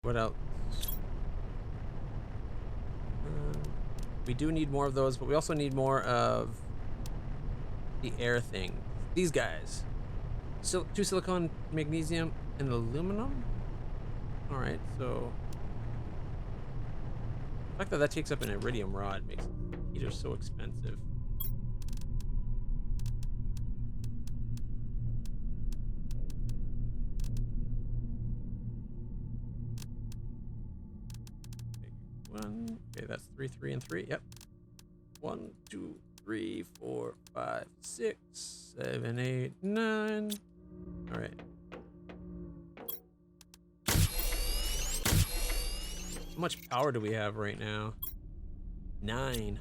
What else? We do need more of those, but we also need more of the air thing. These guys. So 2 silicon, magnesium, and aluminum. All right, so the fact that that takes up an iridium rod makes heaters so expensive. Okay, that's 3, 3, and 3. Yep. 1, 2, 3, 4, 5, 6, 7, 8, 9. All right. How much power do we have right now? 9.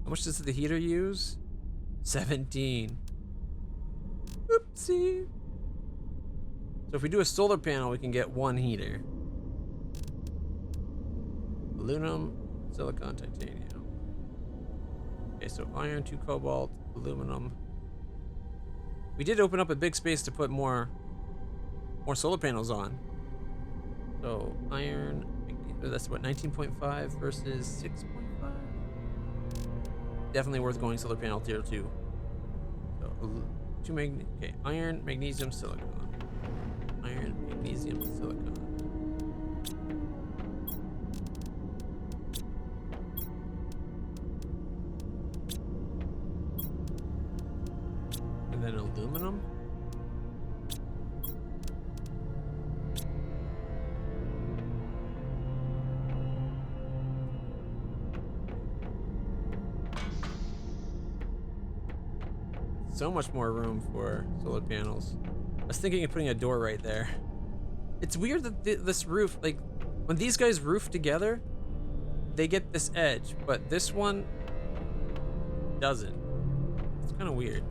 How much does the heater use? 17. Oopsie. So if we do a solar panel, we can get 1 heater. Aluminum, silicon, titanium. Okay, so iron, 2 cobalt, aluminum. We did open up a big space to put more solar panels on. So iron, that's what, 19.5 versus 6.5. Definitely worth going solar panel tier 2. So okay, iron, magnesium, silicon. Iron, magnesium, silicon. And then aluminum. So much more room for solar panels. I was thinking of putting a door right there. It's weird that this roof, like, when these guys roof together, they get this edge, but this one doesn't. It's kind of weird.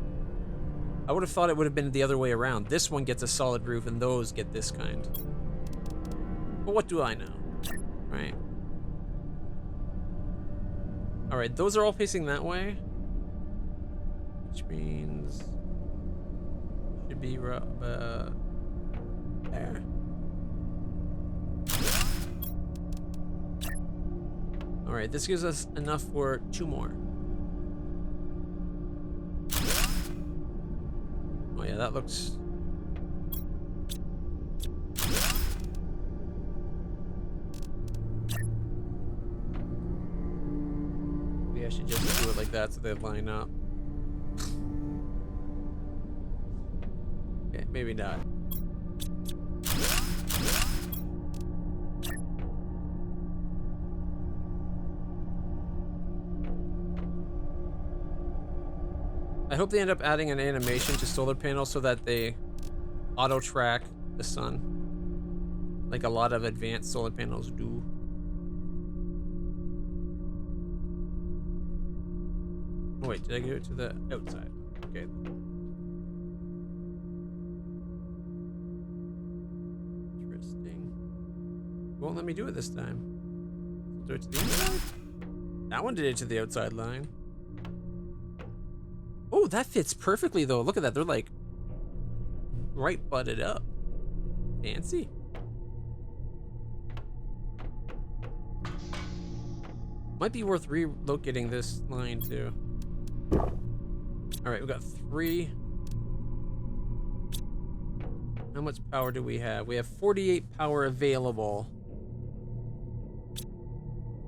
I would have thought it would have been the other way around. This one gets a solid roof and those get this kind. But what do I know, right? All right, those are all facing that way, which means should be there. All right, this gives us enough for 2 more. Oh yeah, that looks... Maybe I should just do it like that so they line up. Okay, maybe not. I hope they end up adding an animation to solar panels so that they auto track the sun, like a lot of advanced solar panels do. Oh wait, did I go to the outside? Okay. Interesting. Won't let me do it this time. Do it to the inside? That one did it to the outside line. Oh, that fits perfectly though. Look at that. They're like right butted up. Fancy. Might be worth relocating this line too. All right, we've got 3. How much power do we have? We have 48 power available.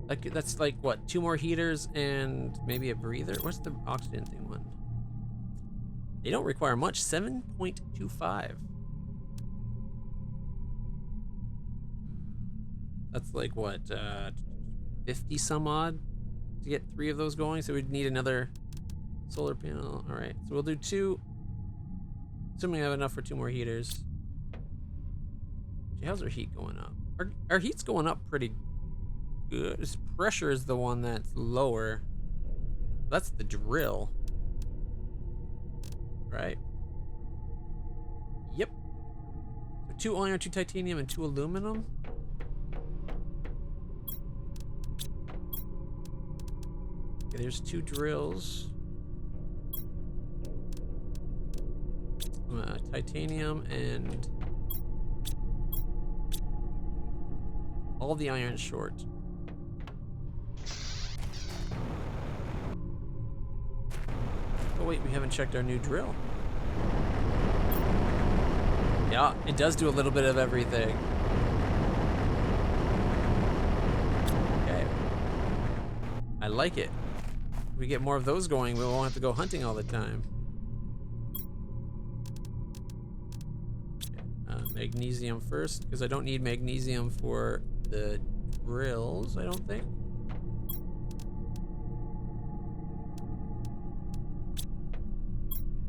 That's like what, 2 more heaters and maybe a breather? What's the oxygen thing one? They don't require much, 7.25. That's like what, 50 some odd to get 3 of those going. So we'd need another solar panel. All right, so we'll do 2, assuming I have enough for 2 more heaters. How's our heat going up? Our heat's going up pretty good. This pressure is the one that's lower. That's the drill. Right? Yep. So 2 iron, 2 titanium, and 2 aluminum. Okay, there's 2 drills. Titanium and All the iron short. Oh wait, we haven't checked our new drill. Yeah, it does do a little bit of everything. Okay. I like it. If we get more of those going, we won't have to go hunting all the time. Magnesium first, because I don't need magnesium for the drills, I don't think.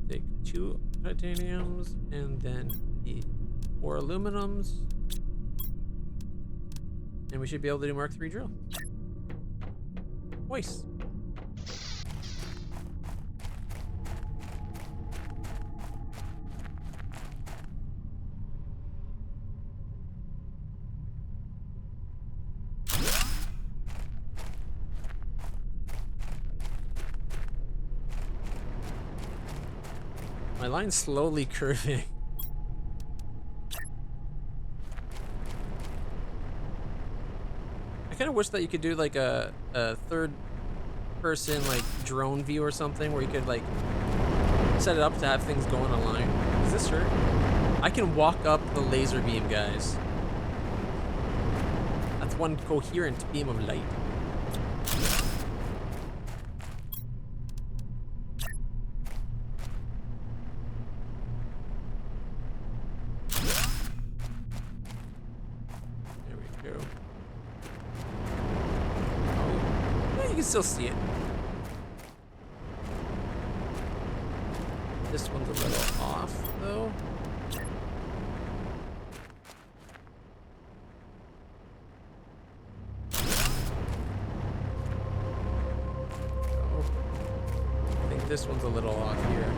Take 2 titaniums and then the 4 aluminums. And we should be able to do Mark III drill. Twice. My line's slowly curving. I kind of wish that you could do like a third person like drone view or something where you could like set it up to have things go on a line. Does this hurt? I can walk up the laser beam, guys. That's one coherent beam of light. Still see it. This one's a little off though. Oh. I think this one's a little off here.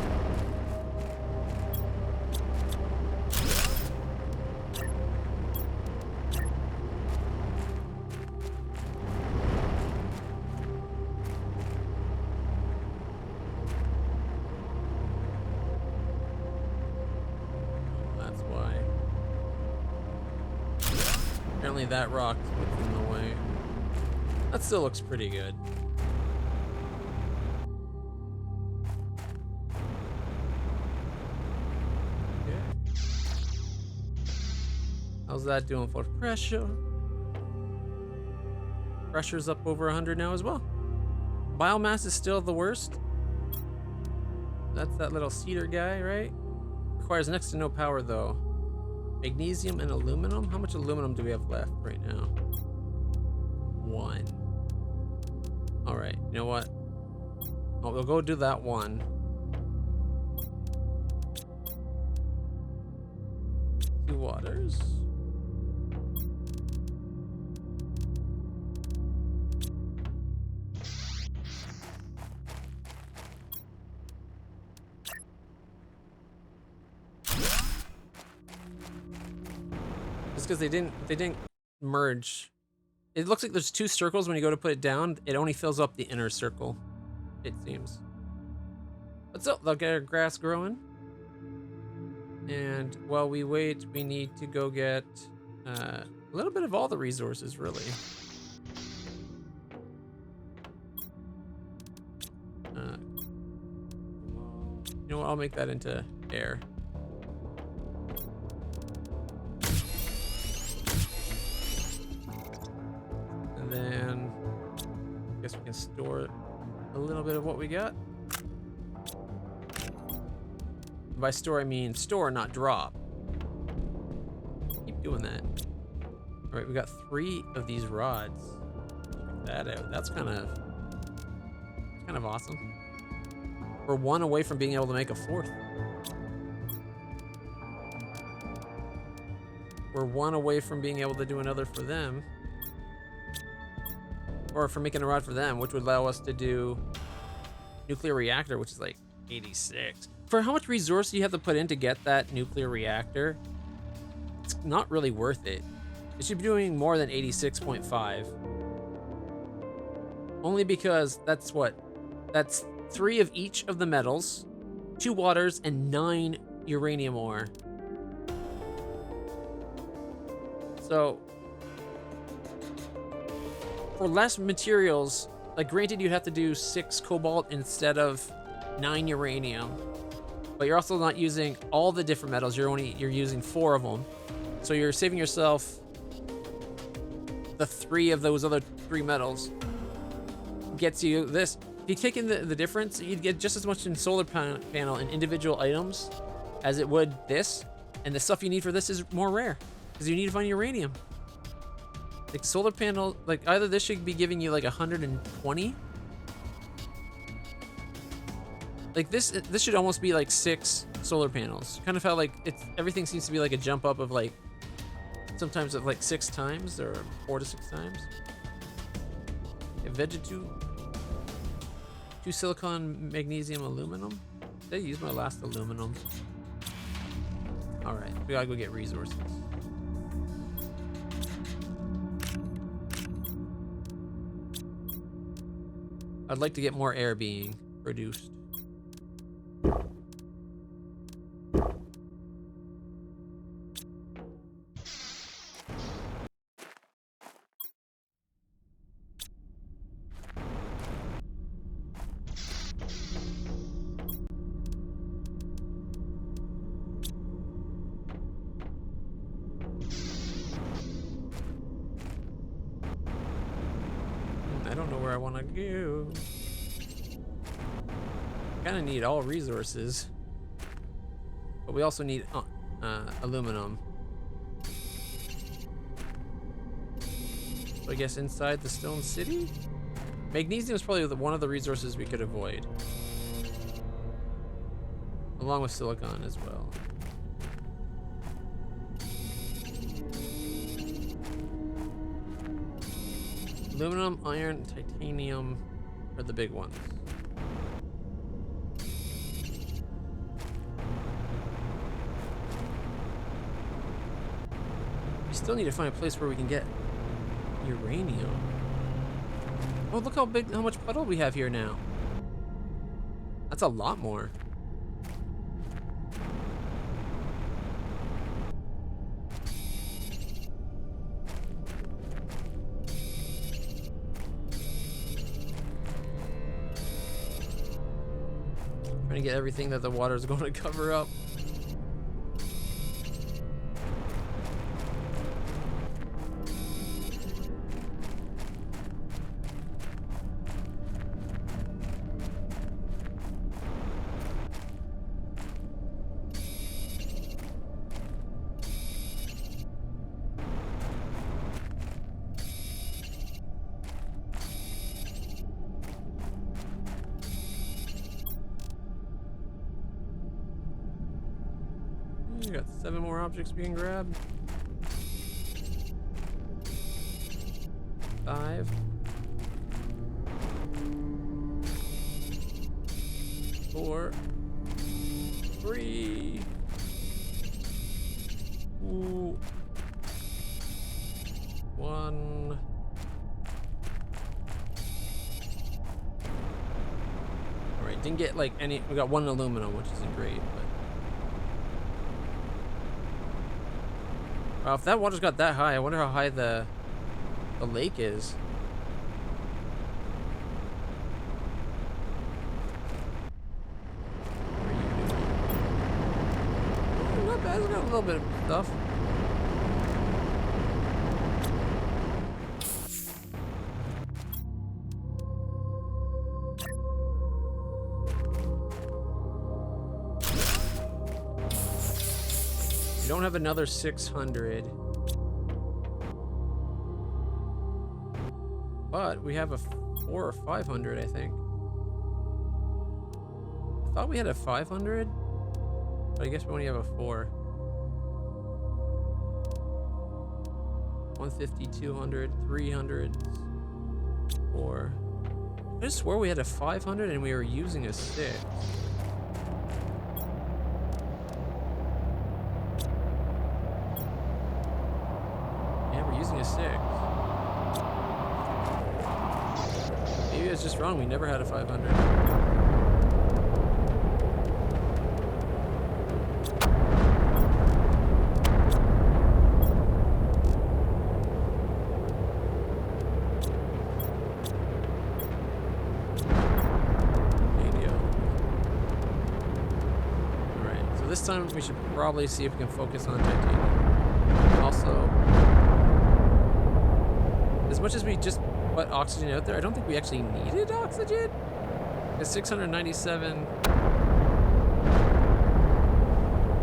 That rock in the way. That still looks pretty good. Okay. How's that doing for pressure? Pressure's up over 100 now as well. Biomass is still the worst. That's that little cedar guy, right? Requires next to no power though. Magnesium and aluminum? How much aluminum do we have left right now? 1. Alright, you know what? Oh, we'll go do that one. 2 waters. Because they didn't merge. It looks like there's 2 circles when you go to put it down. It only fills up the inner circle, it seems. But so they'll get our grass growing. And while we wait, we need to go get a little bit of all the resources, really. You know what? I'll make that into air. And then I guess we can store a little bit of what we got. By store, I mean store, not drop. Keep doing that. All right, we got 3 of these rods. Check that out. That's kind of awesome. We're 1 away from being able to make a 4th. We're 1 away from being able to do another for them. Or for making a rod for them, which would allow us to do nuclear reactor, which is like 86. For how much resource you have to put in to get that nuclear reactor, it's not really worth it. It should be doing more than 86.5. Only because that's 3 of each of the metals, 2 waters, and 9 uranium ore. So for less materials, like granted you'd have to do 6 cobalt instead of 9 uranium, but you're also not using all the different metals. You're using 4 of them, so you're saving yourself the 3 of those other 3 metals. Gets you this. If you take in the difference, you'd get just as much in solar panel and individual items as it would this, and the stuff you need for this is more rare because you need to find uranium. Like solar panel, like either this should be giving you like 120. Like this should almost be like 6 solar panels. Kind of how like everything seems to be like a jump up of like sometimes of like 6 times or 4 to 6 times. Okay, Vegetu. 2 silicon, magnesium, aluminum. Did I use my last aluminum? All right, we gotta go get resources. I'd like to get more air being produced. I don't know where I want to go. Kind of need all resources, but we also need aluminum. So I guess inside the stone city, magnesium is probably one of the resources we could avoid, along with silicon as well. Aluminum, iron, titanium are the big ones. We still need to find a place where we can get uranium. Oh, look how much puddle we have here now. That's a lot more. Trying to get everything that the water is going to cover up. We got 7 more objects we can grab. 5. 4. 3. Ooh. 1. Alright, didn't get like any. We got 1 aluminum, which isn't great, but. If that water's got that high, I wonder how high the lake is. Not bad, it's got a little bit of stuff. We don't have another 600. But we have a 4 or 500, I think. I thought we had a 500, but I guess we only have a 4. 150, 200, 300, 4. I just swore we had a 500 and we were using a 6. Using a 6. Maybe I was just wrong. We never had a 500. time we should probably see if we can focus on titanium. Also, as much as we just put oxygen out there, I don't think we actually needed oxygen. It's 697.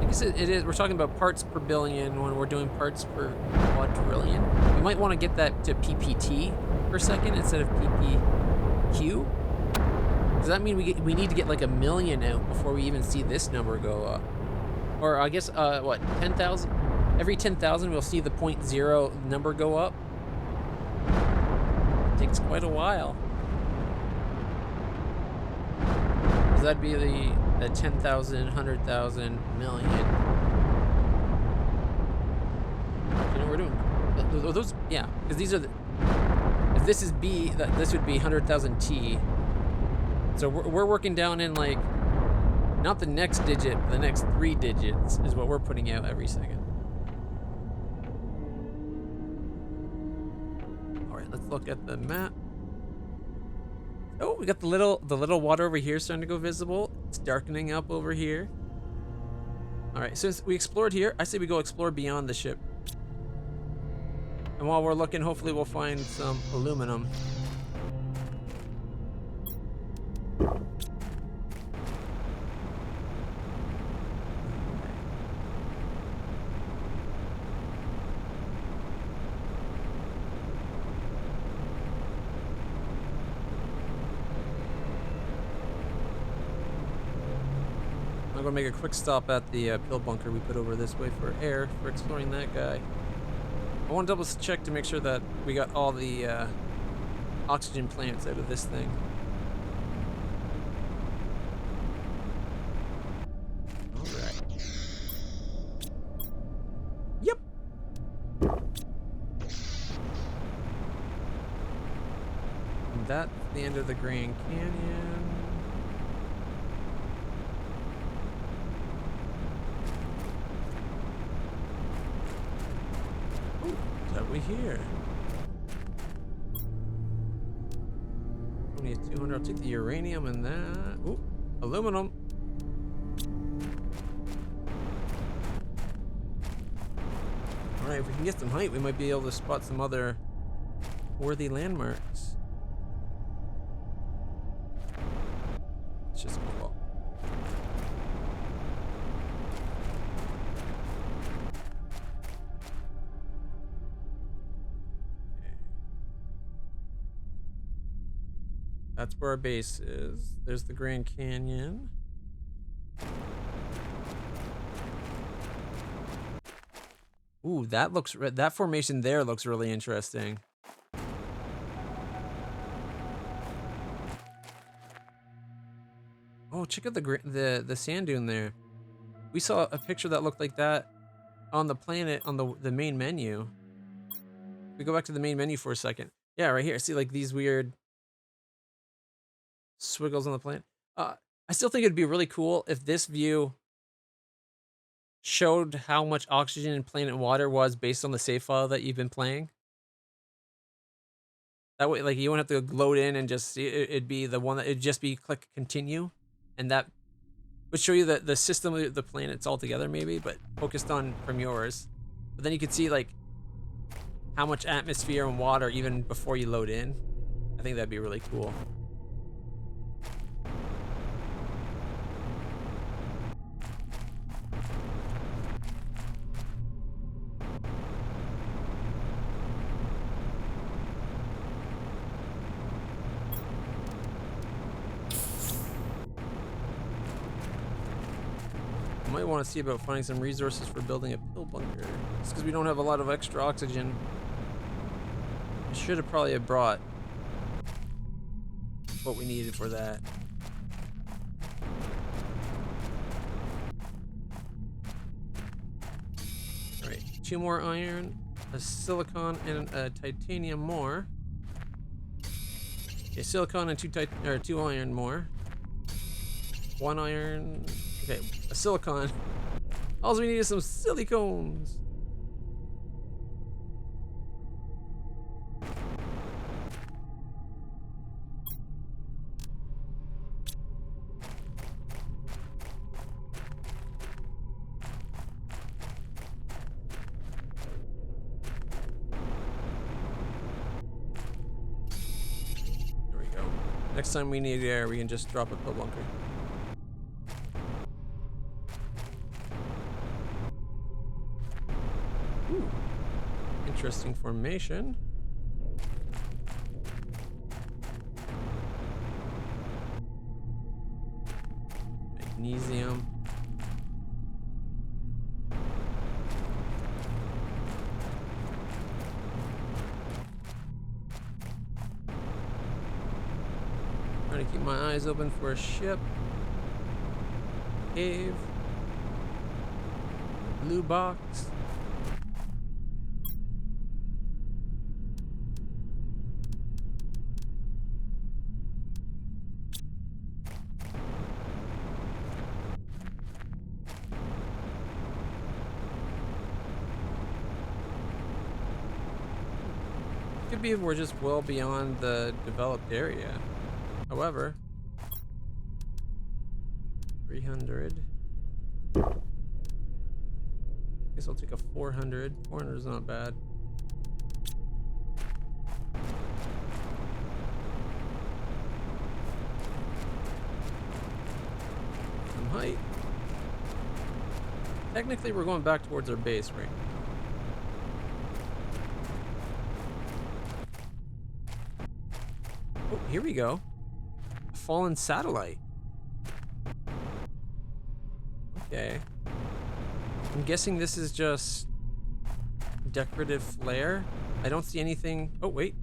I guess it is. We're talking about parts per billion when we're doing parts per quadrillion. We might want to get that to PPT per second instead of PPQ. Does that mean we need to get like 1 million out before we even see this number go up? Or I guess, what, 10,000? Every 10,000 we'll see the 0.0 number go up? It takes quite a while. So that'd be the 10,000, 100,000, million. You know, we're doing those, yeah, because these are the, if this is B, this would be 100,000 T. So we're working down in like, not the next digit, the next 3 digits is what we're putting out every second. All right, let's look at the map. Oh, we got the little water over here starting to go visible. It's darkening up over here. All right, since we explored here, I say we go explore beyond the ship. And while we're looking, hopefully we'll find some aluminum. I'm gonna make a quick stop at the pill bunker we put over this way for air, for exploring that guy. I want to double check to make sure that we got all the oxygen plants out of this thing. Alright. Yep. And that's the end of the Grand Canyon. We here. Only 200. I'll take the uranium and that. Ooh, aluminum. All right, if we can get some height, we might be able to spot some other worthy landmarks. It's just cool. That's where our base is. There's the Grand Canyon. Ooh, that formation there looks really interesting. Oh, check out the sand dune there. We saw a picture that looked like that on the planet on the main menu. We go back to the main menu for a second. Yeah, right here. See like these weird swiggles on the planet. I still think it'd be really cool if this view showed how much oxygen in planet water was based on the save file that you've been playing. That way, like, you wouldn't have to load in and just see it. It'd be the one that it'd just be click continue, and that would show you the system of the planets all together, maybe, but focused on from yours. But then you could see like how much atmosphere and water even before you load in. I think that'd be really cool. Might want to see about finding some resources for building a pill bunker. It's because we don't have a lot of extra oxygen. I should have probably brought what we needed for that. Alright, 2 more iron, a silicon, and a titanium more. Okay, silicon and 2 iron more. 1 iron. Okay, a silicon. All we need is some silicones. Next time we need air, we can just drop a pill bunker. Ooh. Interesting formation. Magnesium. Trying to keep my eyes open for a ship. Cave. Blue box. Could be we're just well beyond the developed area. However, 300. Guess I'll take a 400. 400 is not bad. Some height. Technically, we're going back towards our base right now. Oh, here we go. A fallen satellite. Okay. I'm guessing this is just decorative flare. I don't see anything. Oh, wait.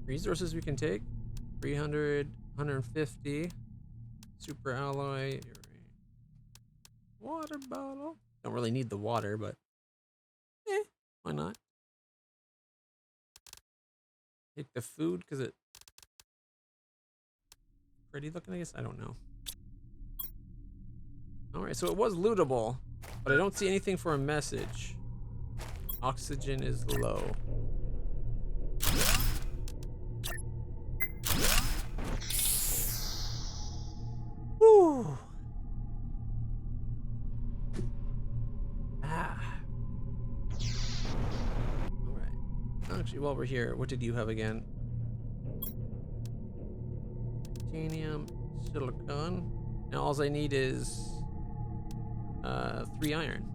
Resources we can take. 300, 150. Super alloy. Water bottle. Don't really need the water, but why not? Take the food because it's pretty looking, I guess. I don't know. Alright, so it was lootable, but I don't see anything for a message. Oxygen is low. Whew. Alright. Actually, while we're here, what did you have again? Titanium, silicon. Now all I need is 3 iron.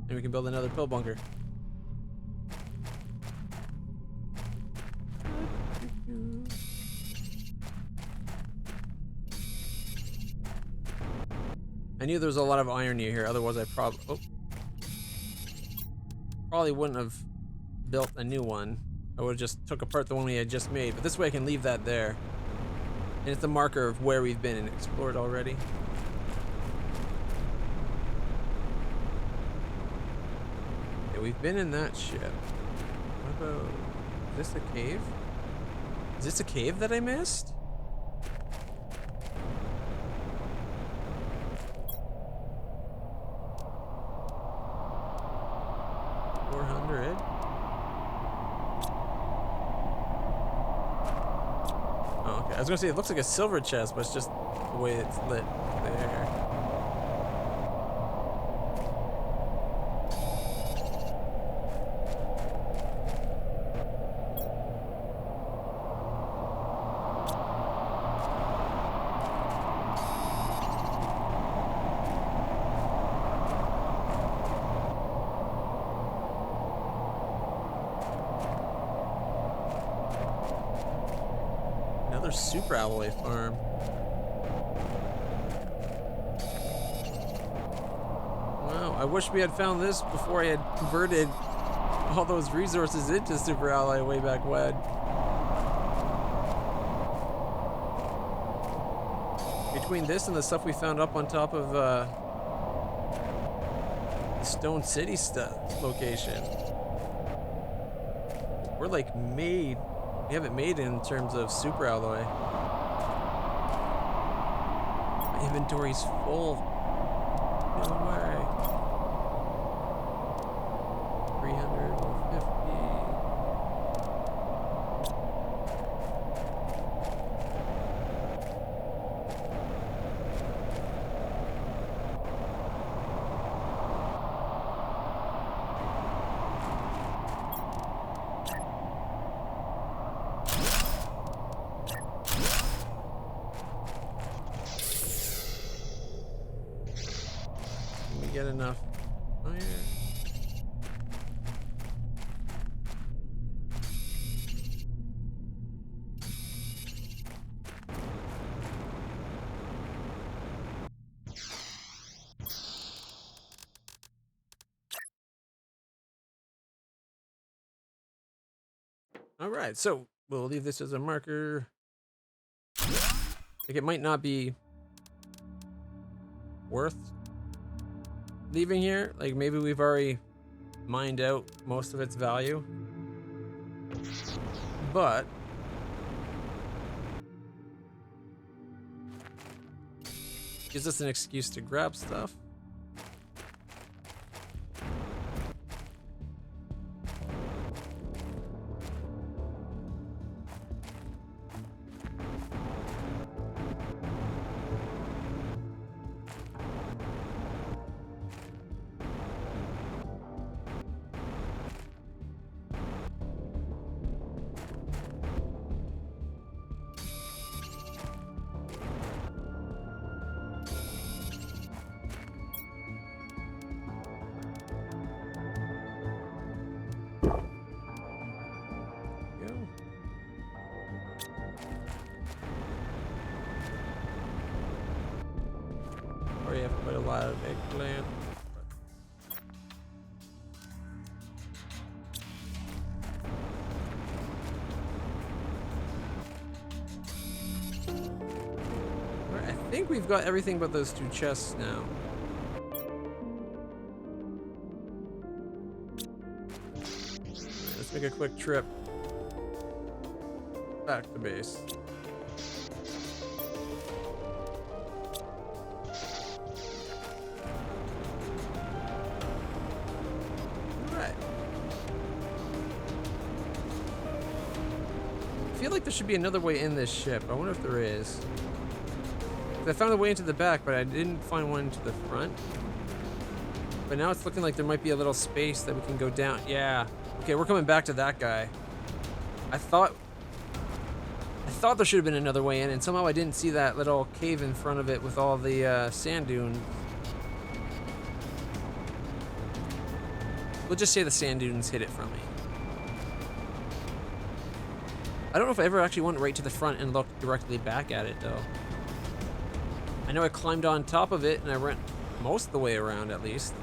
And we can build another pill bunker. I knew there was a lot of iron near here, otherwise I probably wouldn't have built a new one. I would have just took apart the one we had just made, but this way I can leave that there. And it's a marker of where we've been and explored already. Yeah, we've been in that ship. What about... Is this a cave? Is this a cave that I missed? I was gonna say it looks like a silver chest, but it's just the way it's lit there. Super alloy farm. Wow, I wish we had found this before I had converted all those resources into super alloy way back when. Between this and the stuff we found up on top of the Stone City location, we're like made. We haven't made it in terms of super alloy. My inventory's full. No way. 300, 150. enough iron. All right, so we'll leave this as a marker. Like, it might not be worth leaving here. Like, maybe we've already mined out most of its value, but gives us an excuse to grab stuff. Already have quite a lot of eggplant. Alright, I think we've got everything but those two chests now. Alright, let's make a quick trip back to base. I feel like there should be another way in this ship. I wonder if there is. I found a way into the back, but I didn't find one to the front. But now it's looking like there might be a little space that we can go down. Yeah. Okay, we're coming back to that guy. I thought there should have been another way in, and somehow I didn't see that little cave in front of it with all the sand dunes. We'll just say the sand dunes hid it from me. I don't know if I ever actually went right to the front and looked directly back at it, though. I know I climbed on top of it, and I went most of the way around, at least.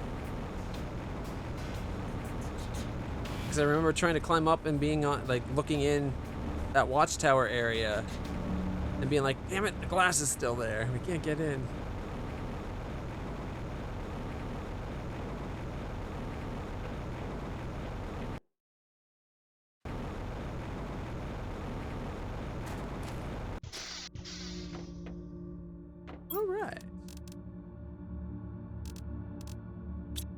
Because I remember trying to climb up and being on, like, looking in that watchtower area, and being like, damn it, the glass is still there. We can't get in.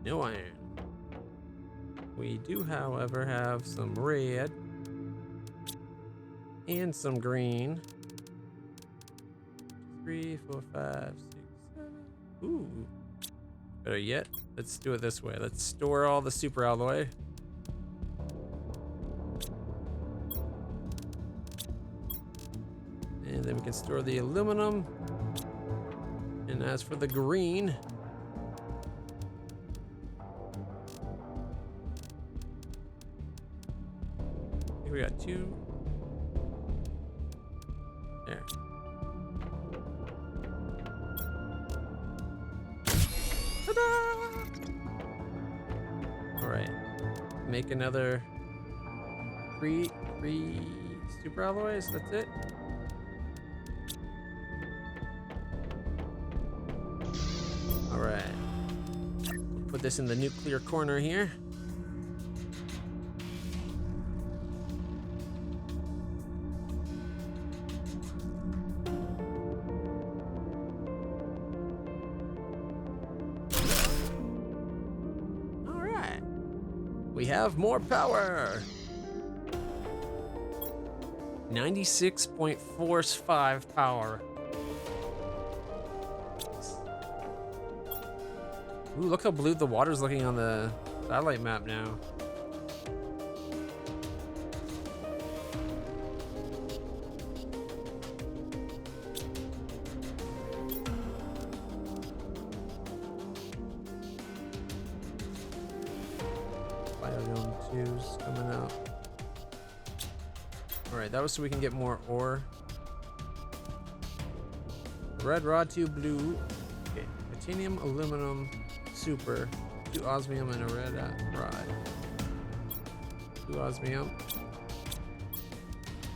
No iron. We do, however, have some red and some green. 3, 4, 5, 6, 7. Ooh. Better yet, let's do it this way. Let's store all the super alloy. And then we can store the aluminum. And as for the green, we got 2. There. Ta-da! All right. Make another 3 super alloys. That's it. All right. Put this in the nuclear corner here. We have more power. 96.45 power. Ooh, look how blue the water's looking on the satellite map now. It's coming out. Alright, that was so we can get more ore. Red rod, 2 blue. Okay, titanium, aluminum, super. 2 osmium and a red rod. 2 osmium.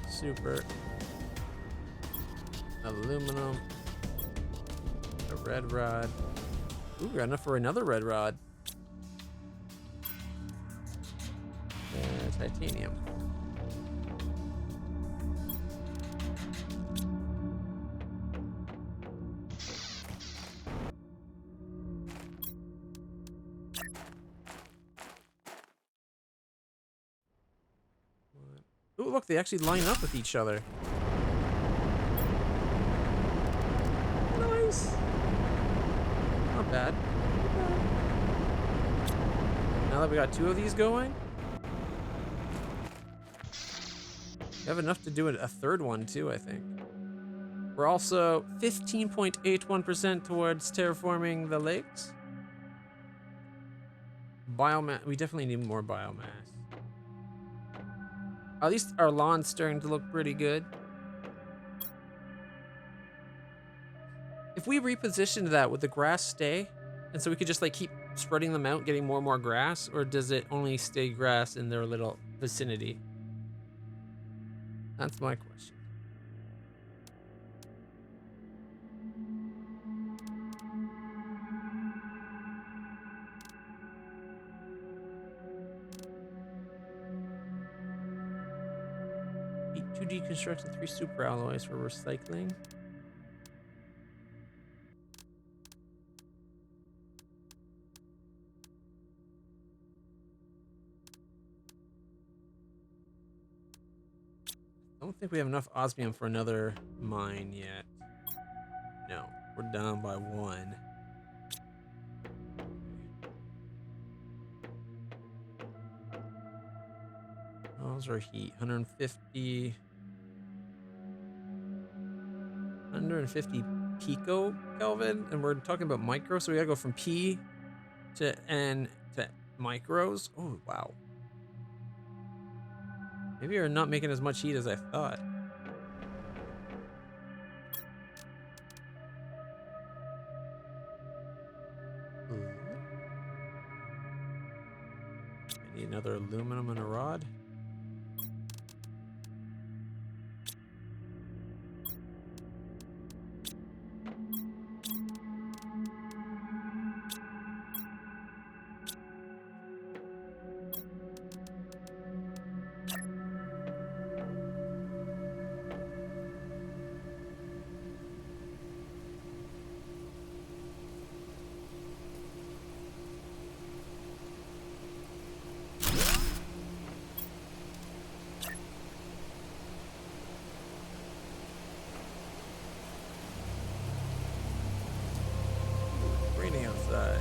Super. Aluminum. A red rod. Ooh, we got enough for another red rod. Titanium. Ooh, look, they actually line up with each other. Nice. Not bad. Now that we got 2 of these going, we have enough to do a third one too, I think. We're also 15.81% towards terraforming the lakes. Biomass, we definitely need more biomass. At least our lawn's starting to look pretty good. If we repositioned that, would the grass stay? And so we could just like keep spreading them out, getting more and more grass? Or does it only stay grass in their little vicinity? That's my question. Need 2 deconstruct and 3 super alloys for recycling. I don't think we have enough osmium for another mine yet. No, we're down by 1. How's our heat? 150. 150 pico Kelvin, and we're talking about micro, so we gotta go from P to N to micros. Oh wow. Maybe we're not making as much heat as I thought. I need another aluminum and a rod. Raining outside.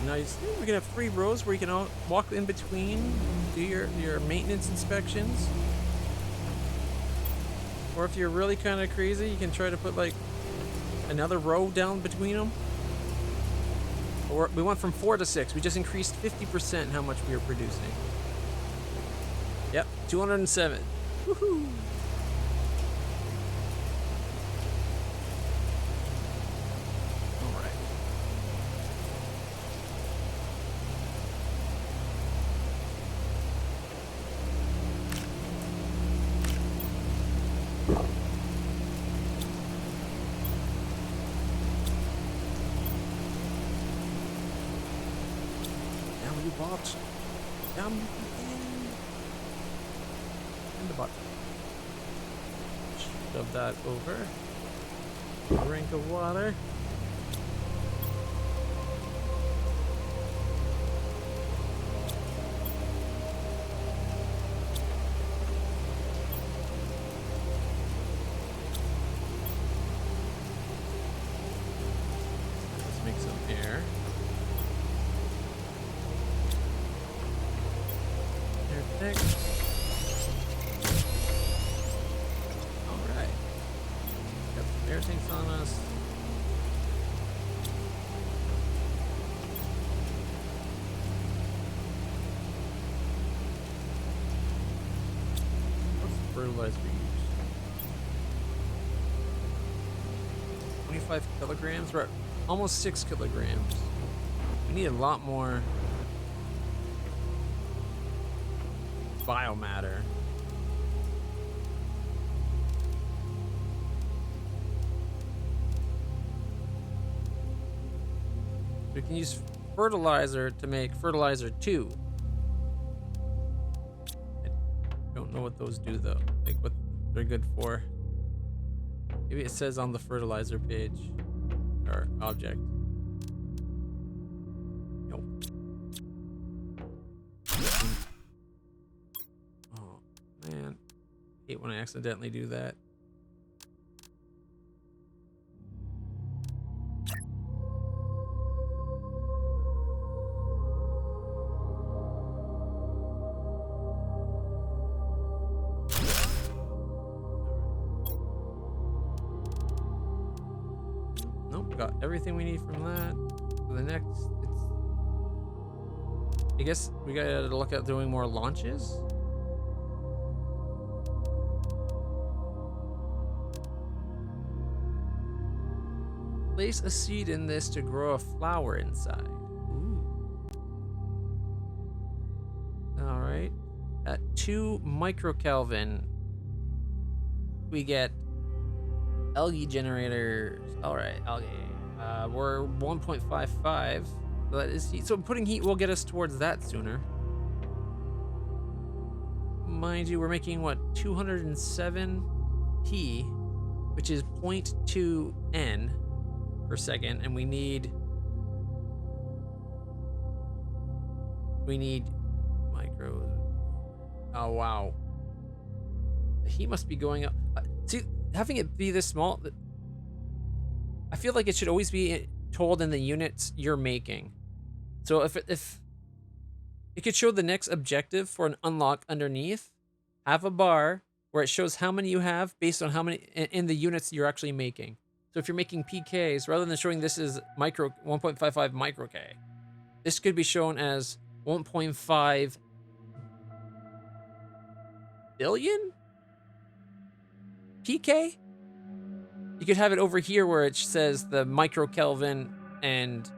Nice. We can have 3 rows where you can all walk in between, do your maintenance inspections. Or if you're really kind of crazy, you can try to put like another row down between them. Or we went from 4 to 6. We just increased 50% how much we were producing. Yep, 207. Woohoo! Box down in the bottom. Shove that over. Drink of water. fertilizer use? 25 kilograms? We're at almost 6 kilograms. We need a lot more biomatter. We can use fertilizer to make fertilizer 2. I don't know what those do though, like what they're good for. Maybe it says on the fertilizer page or object. Nope. Oh man, I hate when I accidentally do that. Got everything we need from that. For the next, I guess we gotta look at doing more launches. Place a seed in this to grow a flower inside. Ooh. All right. At 2 microkelvin, we get algae generators. All right, algae. We're 1.55. So that is heat. So putting heat will get us towards that sooner. Mind you, we're making what, 207 P, which is 0.2 N per second, and we need micros. Oh wow, the heat must be going up. See, having it be this small, I feel like it should always be told in the units you're making. So if it could show the next objective for an unlock underneath, have a bar where it shows how many you have based on how many in the units you're actually making. So if you're making PKs, rather than showing this as 1.55 micro K, this could be shown as 1.5 billion PK. You could have it over here where it says the microkelvin and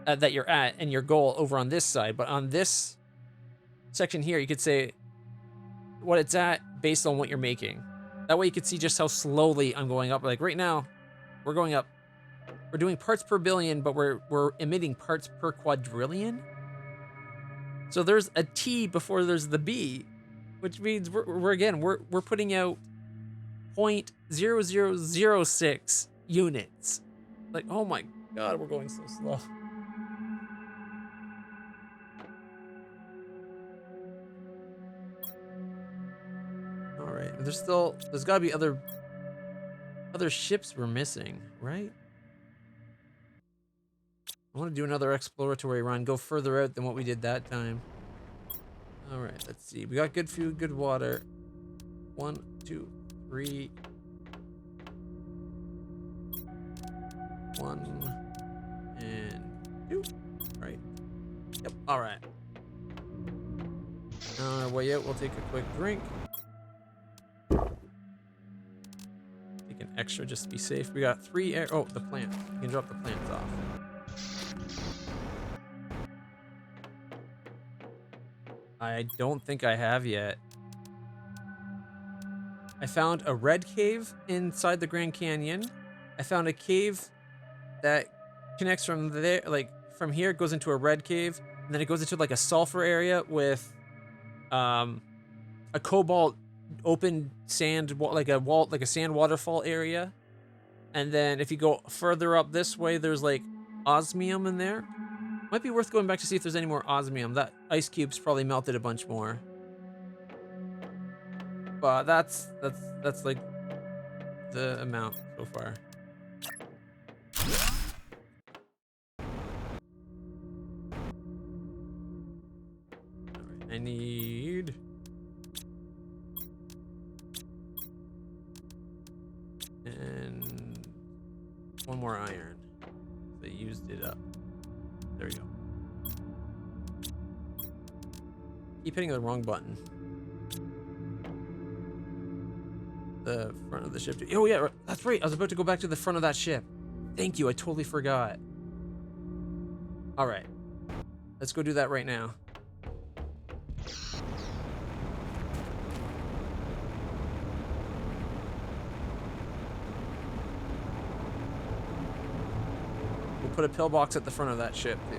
that you're at and your goal over on this side. But on this section here, you could say what it's at based on what you're making. That way you could see just how slowly I'm going up. Like right now, we're going up. We're doing parts per billion, but we're emitting parts per quadrillion. So there's a T before there's the B, which means we're putting out 0.0006 units. Like, oh my god, we're going so slow. All right, there's gotta be other ships we're missing, right? I want to do another exploratory run, go further out than what we did that time. All right, let's see. We got good food, good water. 1, 2, 3. 1 and 2. Right. Yep. All right. On our way out, we'll take a quick drink. Take an extra just to be safe. We got 3 air. Oh, the plant. You can drop the plants off. I don't think I have yet. I found a red cave inside the Grand Canyon. I found a cave that connects from there, like from here, it goes into a red cave, and then it goes into like a sulfur area with a cobalt open sand, like a sand waterfall area. And then if you go further up this way, there's like osmium in there. Might be worth going back to see if there's any more osmium. That ice cube's probably melted a bunch more. But that's like the amount so far. All right, I need and 1 more iron. They used it up. There we go. Keep hitting the wrong button. the front of the ship. Oh yeah, that's right. I was about to go back to the front of that ship. Thank you. I totally forgot. All right, let's go do that right now. We'll put a pillbox at the front of that ship too.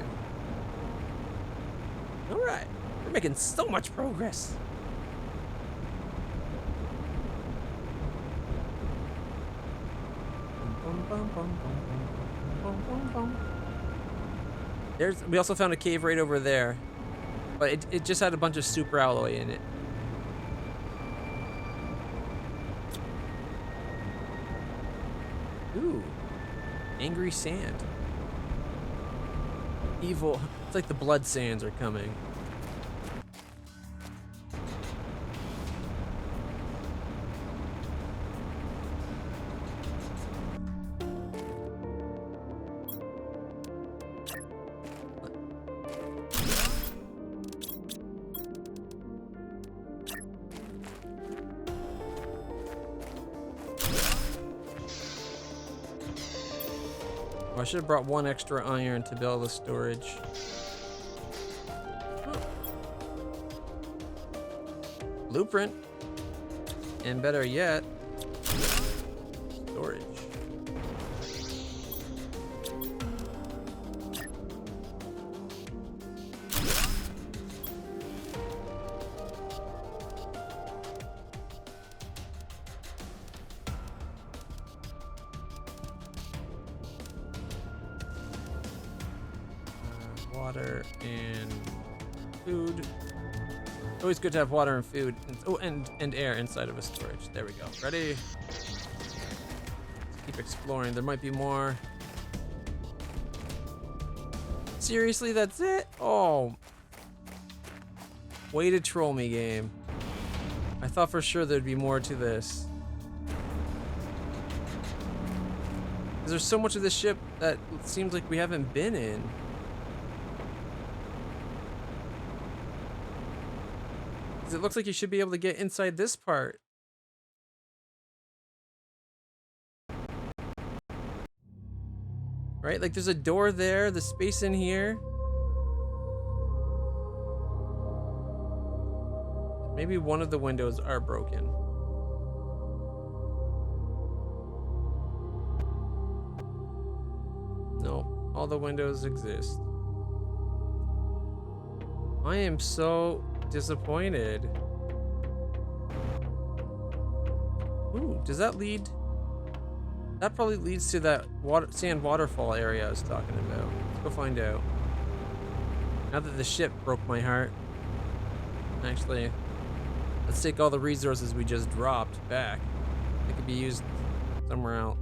All right, we're making so much progress. We also found a cave right over there, but it just had a bunch of super alloy in it. Ooh, angry sand. Evil. It's like the blood sands are coming. I should have brought one extra iron to build the storage. Huh. Blueprint. And better yet, storage. Water and food. Always good to have water and food. And air inside of a storage. There we go. Ready? Let's keep exploring. There might be more. Seriously, that's it? Oh. Way to troll me, game. I thought for sure there'd be more to this. Because there's so much of this ship that it seems like we haven't been in. It looks like you should be able to get inside this part. Right? Like there's a door there, the space in here. Maybe one of the windows are broken. No, all the windows exist. I am so disappointed. Ooh, does that lead? That probably leads to that sand waterfall area I was talking about. Let's go find out. Now that the ship broke my heart. Actually, let's take all the resources we just dropped back. They could be used somewhere else.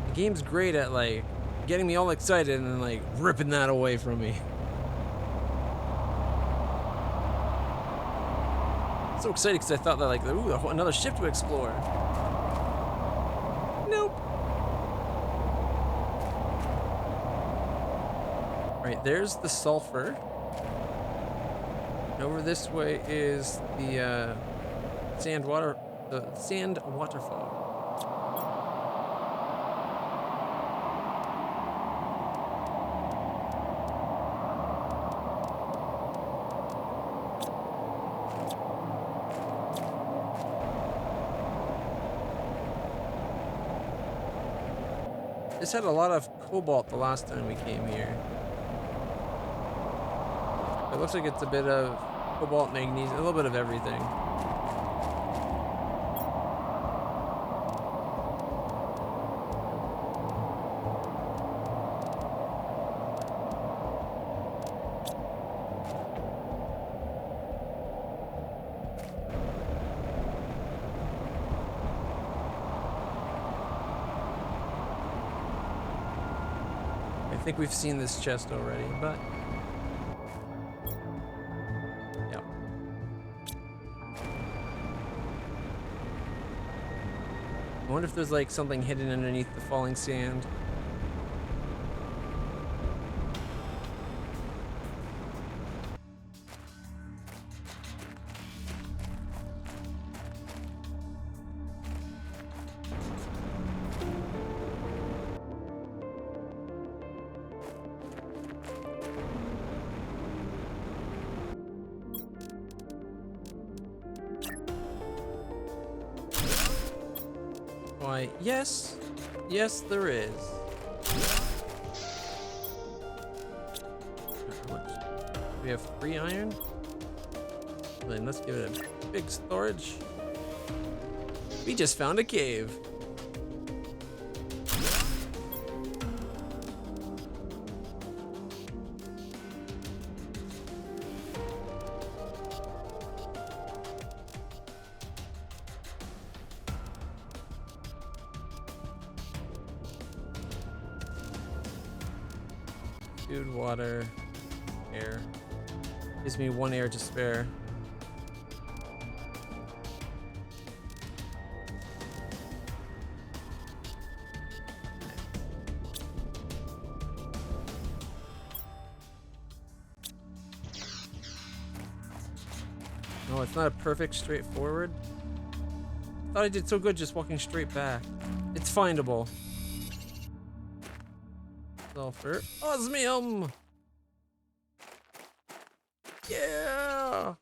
The game's great at like getting me all excited and then like ripping that away from me. So excited because I thought that like, ooh, another ship to explore. Nope. Right, there's the sulfur. Over this way is the sand waterfall. This had a lot of cobalt the last time we came here. It looks like it's a bit of cobalt, magnesium, a little bit of everything. I think we've seen this chest already, but yeah. I wonder if there's like something hidden underneath the falling sand. Why, yes. Yes, there is. How much? We have 3 iron? Then let's give it a big storage. We just found a cave. Food, water, air. Gives me 1 air to spare. No, it's not a perfect straightforward. Thought I did so good just walking straight back. It's findable. Sulfur. Osmium! Yeah!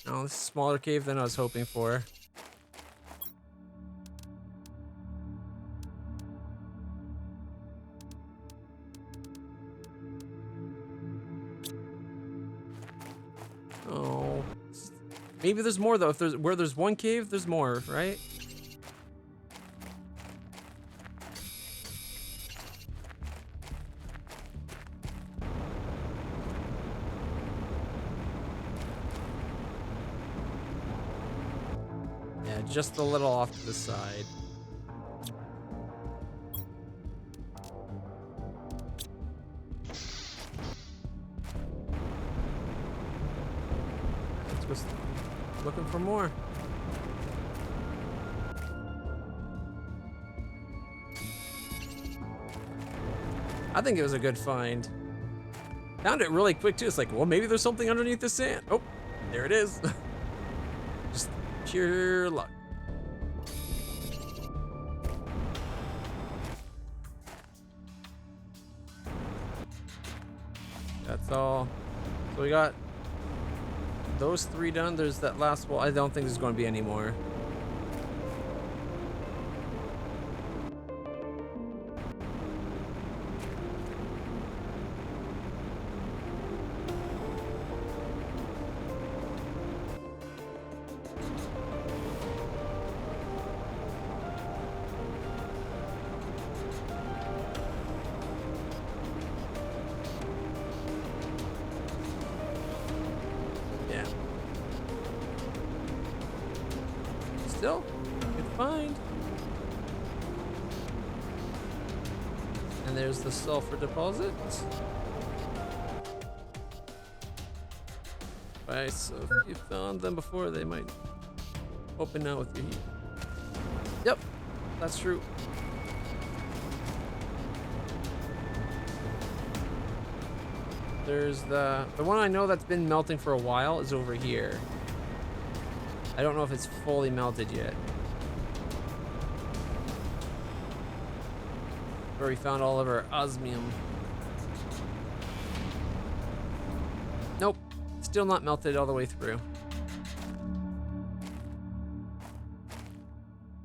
Oh, this is a smaller cave than I was hoping for. Oh. Maybe there's more though. If there's where there's one cave, there's more, right? Yeah, just a little off to the side. Let's go looking for more. I think it was a good find. Found it really quick too. It's like, well, maybe there's something underneath the sand. Oh, there it is. Just pure luck. That's all. So we got those 3 done. There's that last wall. I don't think there's going to be any more. Yeah. Still, good find. And there's the sulfur deposit. Right, so if you found them before, they might open now with your heat. Yep, that's true. There's the one I know that's been melting for a while is over here. I don't know if it's fully melted yet. Where we found all of our osmium. Nope, still not melted all the way through.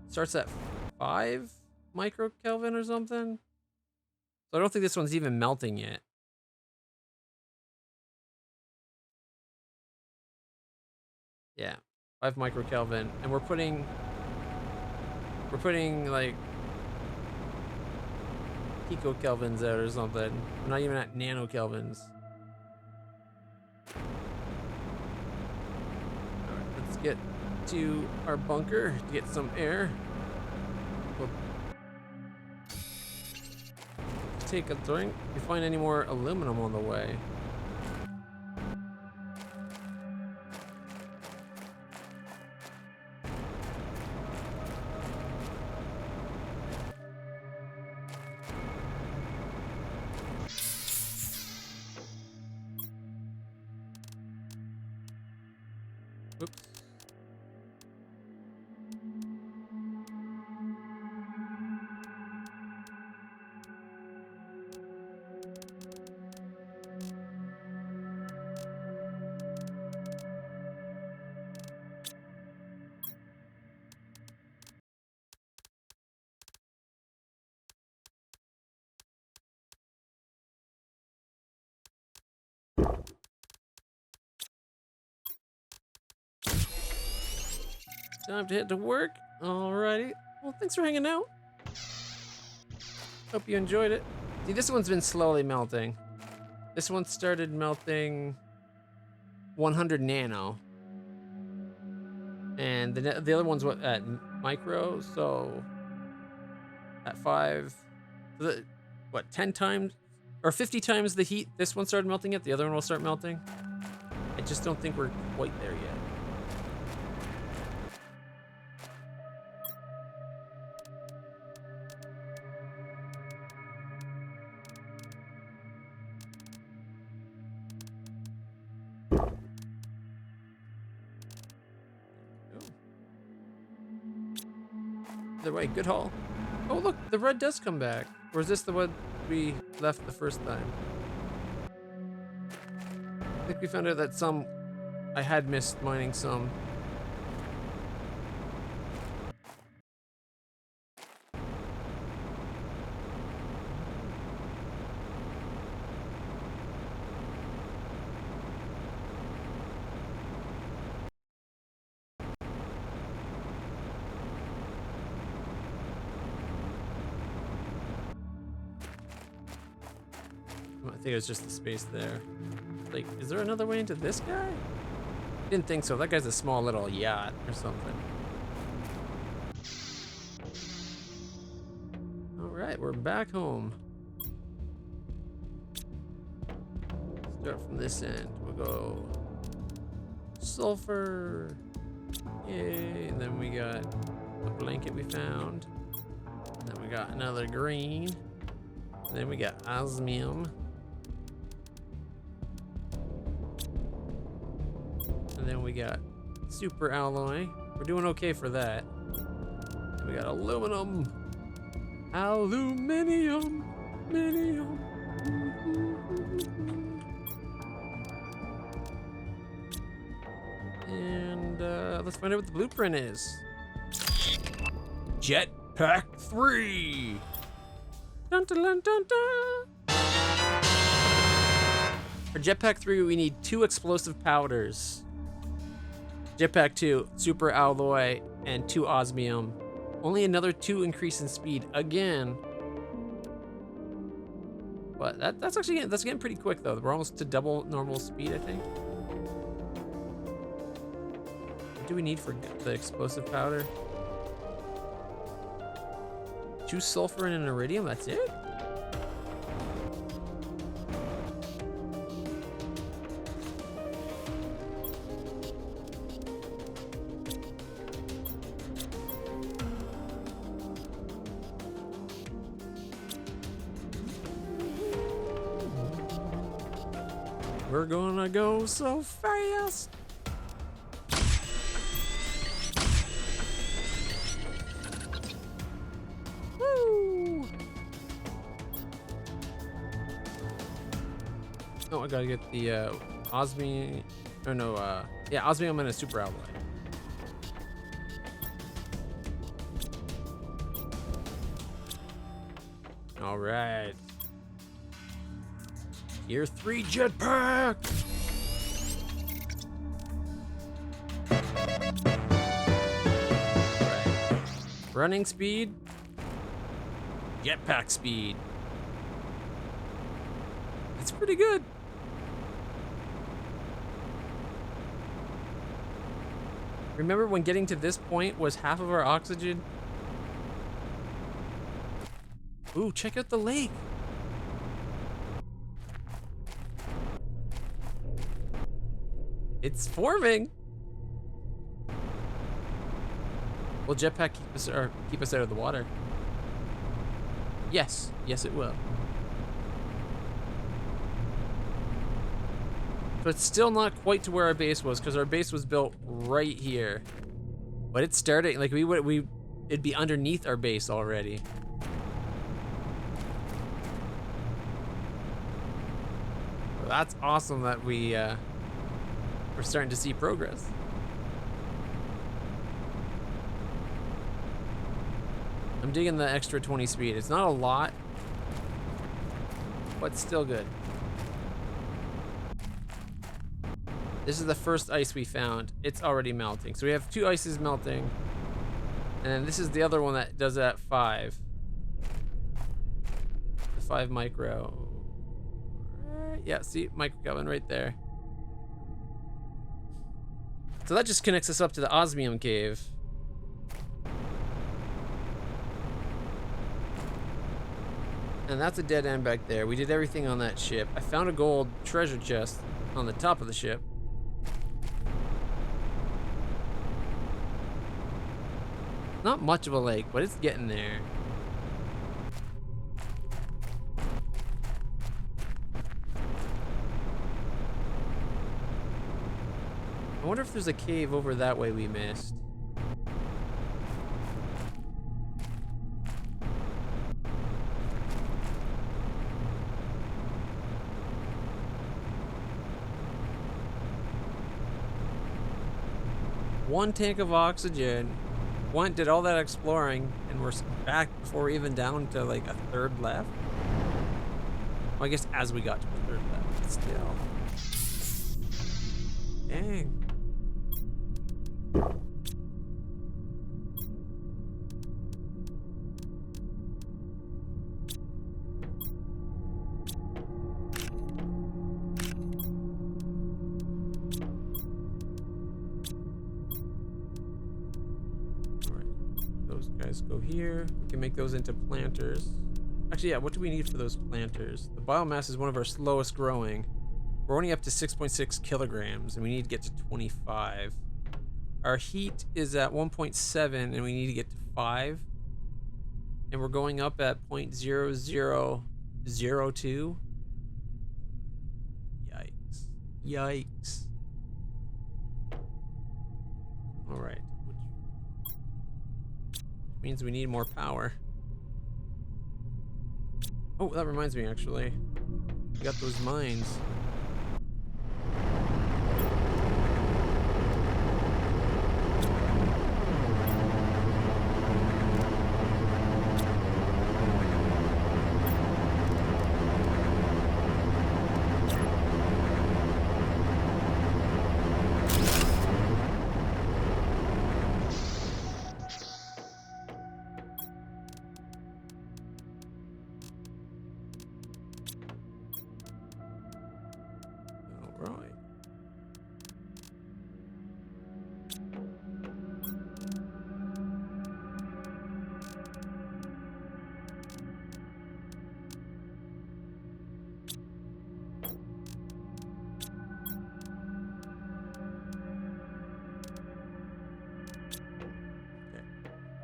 Starts at 5 microkelvin or something. So I don't think this one's even melting yet. Yeah, 5 microkelvin, and we're putting like picokelvins out or something. We're not even at nanokelvins. Alright, let's get to our bunker to get some air. We'll take a drink. If we find any more aluminum on the way. Whoops. Time to head to work. Alrighty. Well, thanks for hanging out. Hope you enjoyed it. See, this one's been slowly melting. This one started melting 100 nano. And the other one's what, at micro, so at 5, what, 10 times or 50 times the heat this one started melting at, the other one will start melting. I just don't think we're quite there yet. Either way, good haul. Oh look, the red does come back. Or is this the one we left the first time? I think we found out that I had missed mining some. I think it was just the space there. Like, is there another way into this guy? Didn't think so. That guy's a small little yacht or something. All right, we're back home. Start from this end. We'll go sulfur. Yay. And then we got a blanket we found. And then we got another green. And then we got osmium. And then we got super alloy. We're doing okay for that. And we got aluminum. Aluminium. Aluminium. And let's find out what the blueprint is. Jetpack 3. Dun, dun, dun, dun, dun. For Jetpack 3, we need 2 explosive powders. Jetpack 2, super alloy, and 2 osmium. Only another 2 increase in speed again. But that's getting pretty quick though. We're almost to double normal speed, I think. What do we need for the explosive powder? 2 sulfur and an iridium, that's it? We're gonna go so fast. Woo! Oh, I gotta get the osmium. Oh no, yeah, osmium and a super alloy. All right. Tier 3 jetpack! Right. Running speed. Jetpack speed. That's pretty good. Remember when getting to this point was half of our oxygen? Ooh, check out the lake. It's forming. Will jetpack keep us out of the water? Yes, yes it will. So it's still not quite to where our base was, because our base was built right here. But it's starting, like it'd be underneath our base already. So that's awesome that we're starting to see progress. I'm digging the extra 20 speed. It's not a lot, but still good. This is the first ice we found. It's already melting. So we have 2 ices melting. And then this is the other one that does it at 5. The 5 micro. Yeah, see, micro Kelvin right there. So that just connects us up to the osmium cave. And that's a dead end back there. We did everything on that ship. I found a gold treasure chest on the top of the ship. Not much of a lake, but it's getting there. I wonder if there's a cave over that way we missed. One tank of oxygen. Did all that exploring, and we're back before we're even down to like a third left. Well, I guess as we got to the third left, but still. Dang. Go here. We can make those into planters. Actually, yeah, what do we need for those planters? The biomass is one of our slowest growing. We're only up to 6.6 kilograms, and we need to get to 25. Our heat is at 1.7, and we need to get to 5. And we're going up at 0.0002. Yikes. Yikes. All right. Means we need more power. Oh, that reminds me, actually. We got those mines.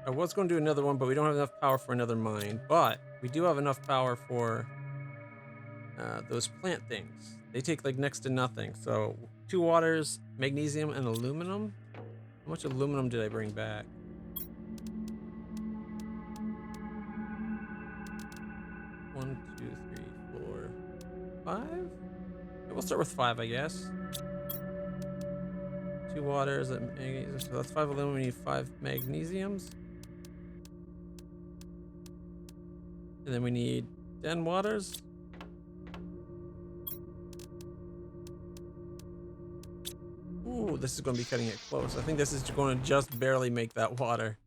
I was going to do another one, but we don't have enough power for another mine. But we do have enough power for those plant things. They take like next to nothing. So 2 waters, magnesium, and aluminum. How much aluminum did I bring back? 1, 2, 3, 4, 5. We'll start with 5, I guess. 2 waters, so that's 5 aluminum. We need 5 magnesiums. And then we need 10 waters. Ooh, this is going to be cutting it close. I think this is going to just barely make that water.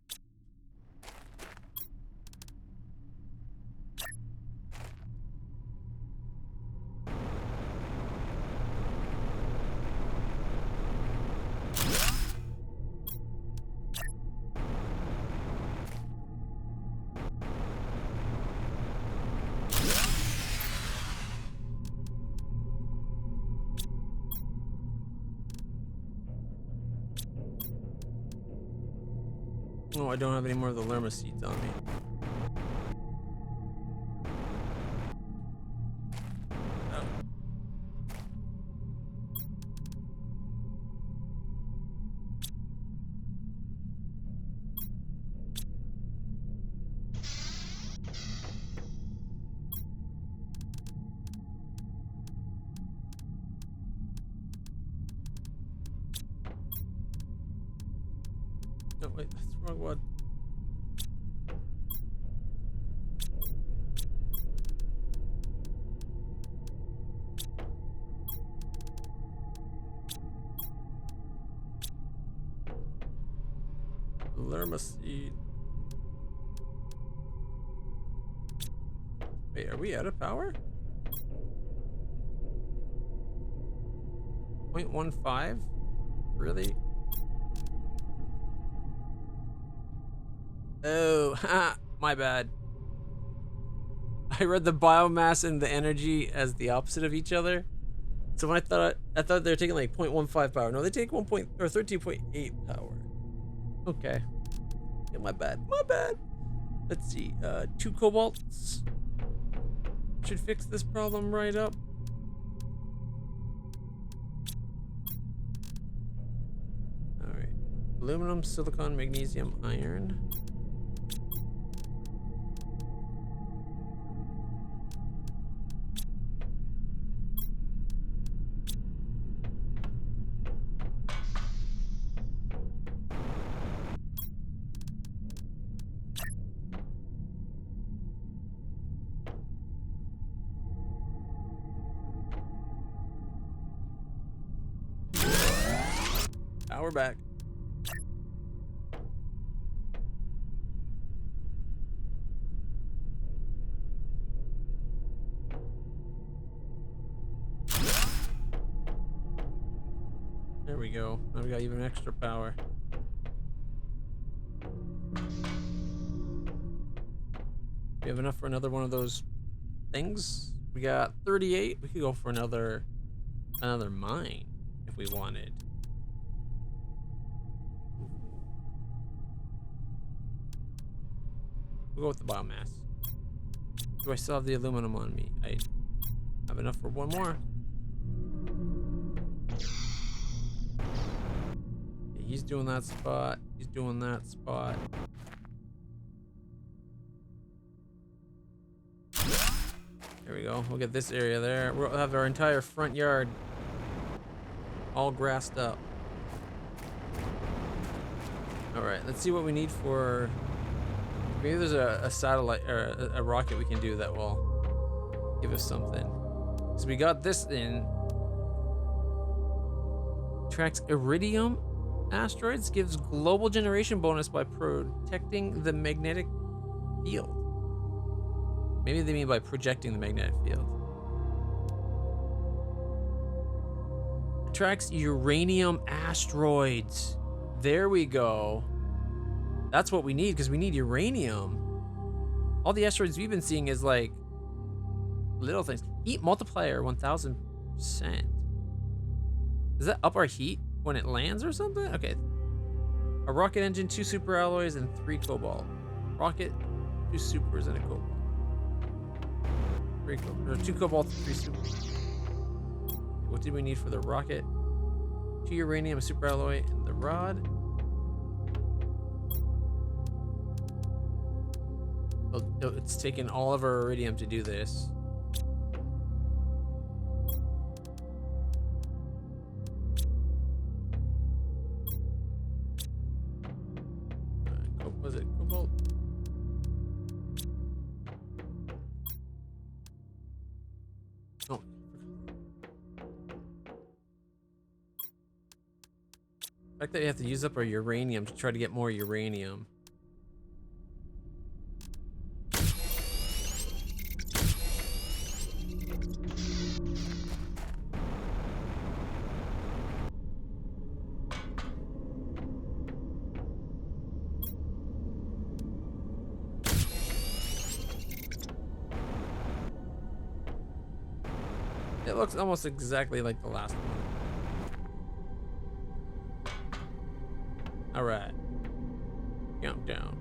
Oh, I don't have any more of the lerma seeds on me. Oh. No, wait, that's the wrong one. Lerma seed. Wait, are we out of power? 0.15? Really? Oh, ha, my bad. I read the biomass and the energy as the opposite of each other. So when I thought they were taking like 0.15 power. No, they take 13.8 power. Okay. Yeah, my bad. My bad. Let's see. 2 cobalts should fix this problem right up. All right. Aluminum, silicon, magnesium, iron. Now we're back. There we go. Now we got even extra power. We have enough for another one of those things. We got 38. We could go for another mine if we wanted. We'll go with the biomass. Do I still have the aluminum on me? I have enough for one more. Yeah, he's doing that spot. He's doing that spot. There we go. We'll get this area there. We'll have our entire front yard all grassed up. All right, let's see what we need for. Maybe there's a satellite or a rocket we can do that will give us something. Because we got this in. Tracks iridium asteroids, gives global generation bonus by protecting the magnetic field. Maybe they mean by projecting the magnetic field. Attracts uranium asteroids. There we go. That's what we need, because we need uranium. All the asteroids we've been seeing is like little things. Heat multiplier 1000%. Does that up our heat when it lands or something? Okay. A rocket engine, 2 super alloys, and 3 cobalt. Rocket, 2 supers, and a cobalt. 2 cobalt, 3 supers. What did we need for the rocket? 2 uranium, a super alloy, and the rod. Oh, it's taken all of our iridium to do this. Was it cobalt? Oh. The fact that you have to use up our uranium to try to get more uranium. It looks almost exactly like the last one. All right. Countdown.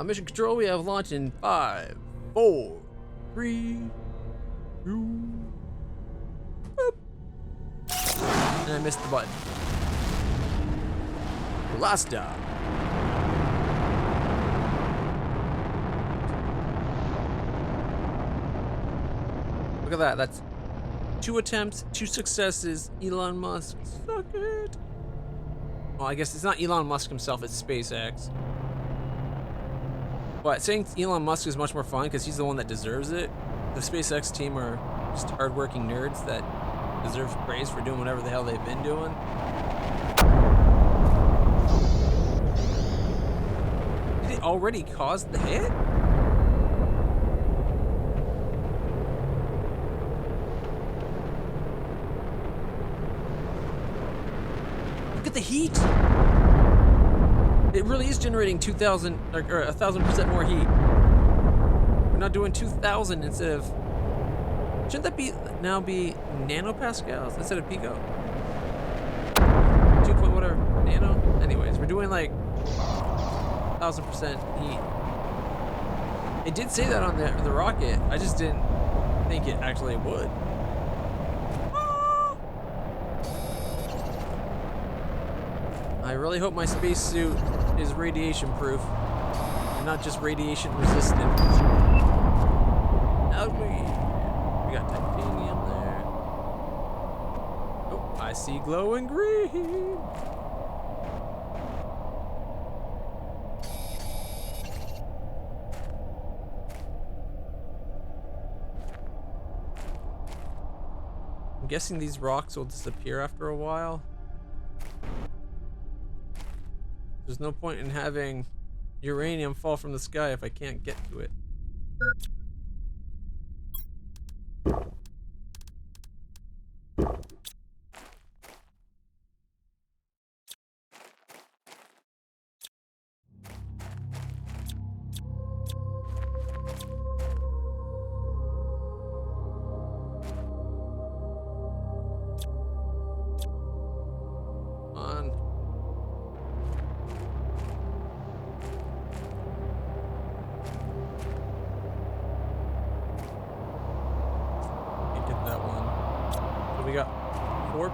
Mission control, we have launch in 5, 4, 3, 2. Boop. And I missed the button. Last stop. Look at that. That's 2 attempts, 2 successes. Elon Musk, suck it. Well, I guess it's not Elon Musk himself, it's SpaceX. But saying Elon Musk is much more fun because he's the one that deserves it. The SpaceX team are just hardworking nerds that deserve praise for doing whatever the hell they've been doing. Did it already cause the hit? Look at the heat. It really is generating 2,000 or 1,000% more heat. We're not doing 2,000 instead of. Shouldn't that now be nanopascals instead of pico? 2 point whatever nano. Anyways, we're doing like 1,000% heat. It did say that on the rocket. I just didn't think it actually would. I really hope my spacesuit is radiation proof and not just radiation resistant. Ugly. We got titanium there. Oh, I see glowing green. I'm guessing these rocks will disappear after a while. There's no point in having uranium fall from the sky if I can't get to it.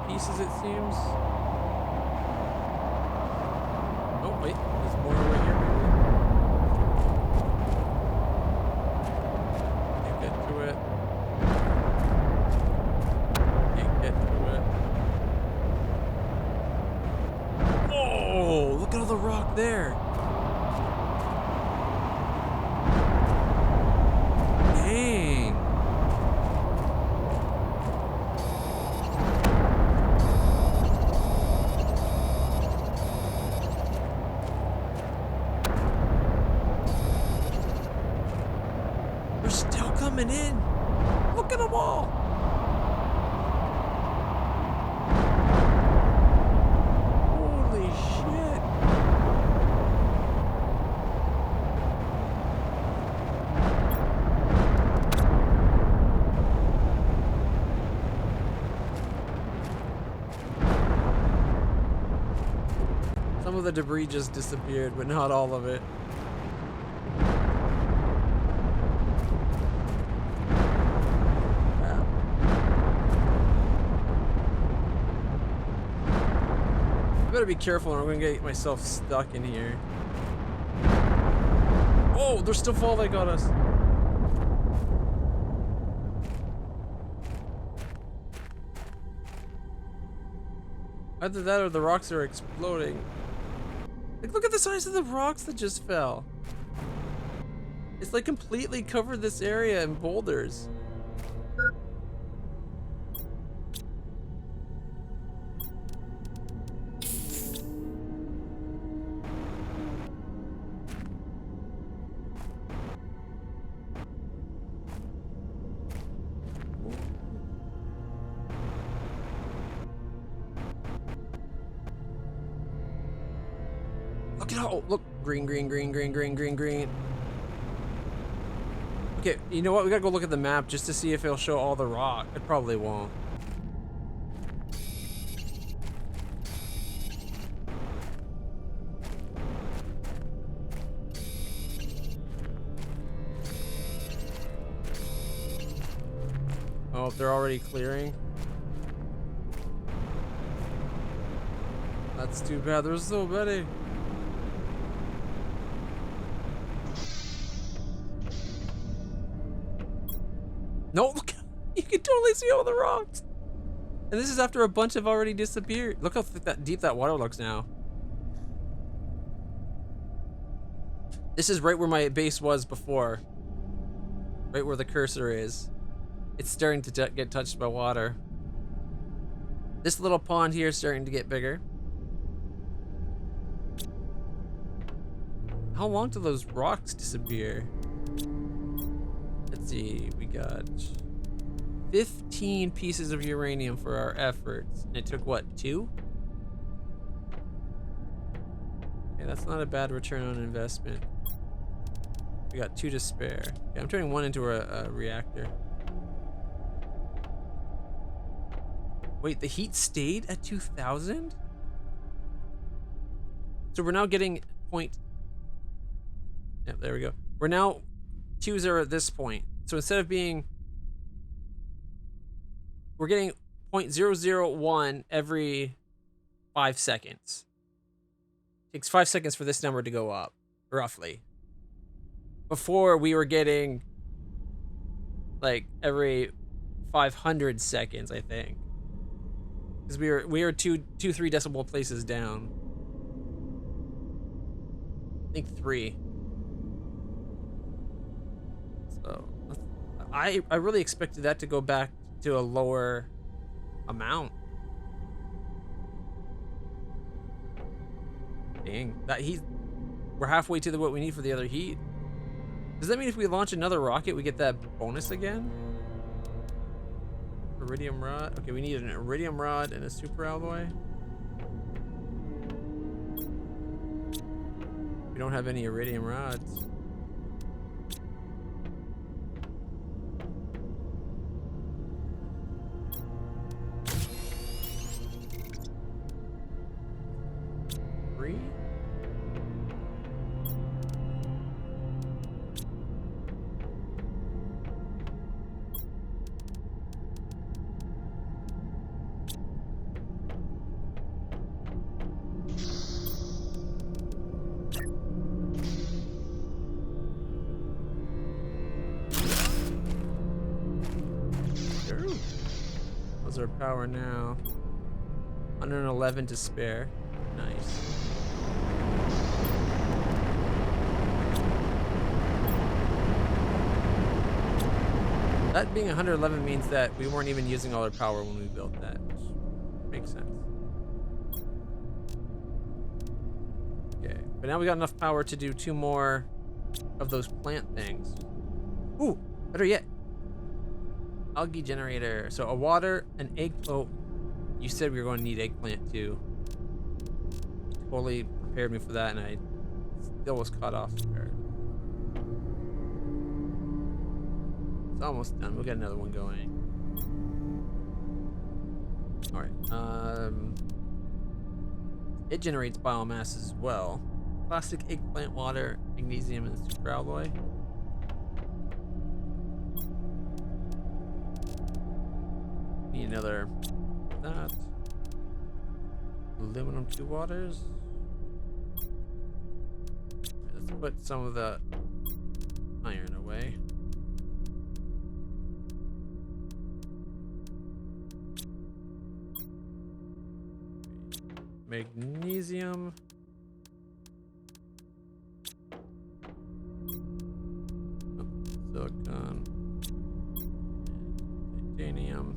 Pieces, it seems. Oh wait, there's more over here. Can't get to it. Can't get to it. Whoa! Look at all the rock there. Dang. In. Look at them all. Holy shit. Some of the debris just disappeared, but not all of it. I better be careful or I'm gonna get myself stuck in here. Oh, they're still falling on us. Either that or the rocks are exploding. Like, look at the size of the rocks that just fell. It's like completely covered this area in boulders. Look at how, look, green, green, green, green, green, green, green. Okay, you know what? We gotta go look at the map just to see if it'll show all the rock. It probably won't. Oh, they're already clearing. That's too bad. There's so many. No, look, you can totally see all the rocks. And this is after a bunch have already disappeared. Look how deep that water looks now. This is right where my base was before. Right where the cursor is. It's starting to get touched by water. This little pond here is starting to get bigger. How long do those rocks disappear? Let's see, we got 15 pieces of uranium for our efforts. And it took what, 2? Okay, that's not a bad return on investment. We got 2 to spare. Okay, I'm turning 1 into a reactor. Wait, the heat stayed at 2000? So we're now getting point. Yep, there we go. We're now 2-0 at this point. So instead of being, we're getting 0.001 every 5 seconds. It takes 5 seconds for this number to go up, roughly. Before we were getting like every 500 seconds, I think. Because we were 3 decimal places down. I think 3. So I really expected that to go back to a lower amount. Dang, we're halfway to what we need for the other heat. Does that mean if we launch another rocket, we get that bonus again? Iridium rod. Okay, we need an iridium rod and a super alloy. We don't have any iridium rods. How's our power now? 111 to spare. Nice. That being 111 means that we weren't even using all our power when we built that, which makes sense. Okay, but now we got enough power to do 2 more of those plant things. Ooh, better yet. Algae generator. So a water, an egg. Oh, you said we were going to need eggplant too. You totally prepared me for that, and I still was caught off guard. It's almost done. We'll get another one going. All right. It generates biomass as well. Plastic, eggplant, water, magnesium, and super alloy. Need another that. Aluminum 2 waters. Let's put some of the iron away. Magnesium. Oh, silicon. Titanium.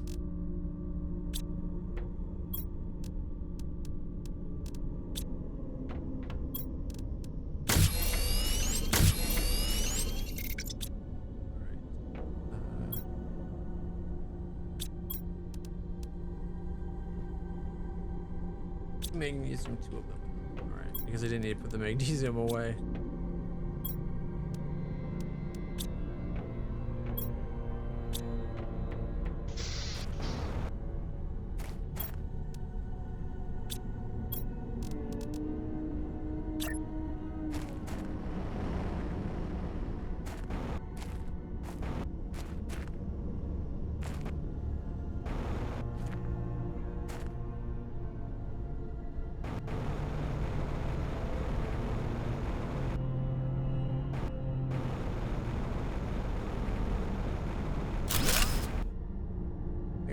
Magnesium 2 of them. Alright, because I didn't need to put the magnesium away.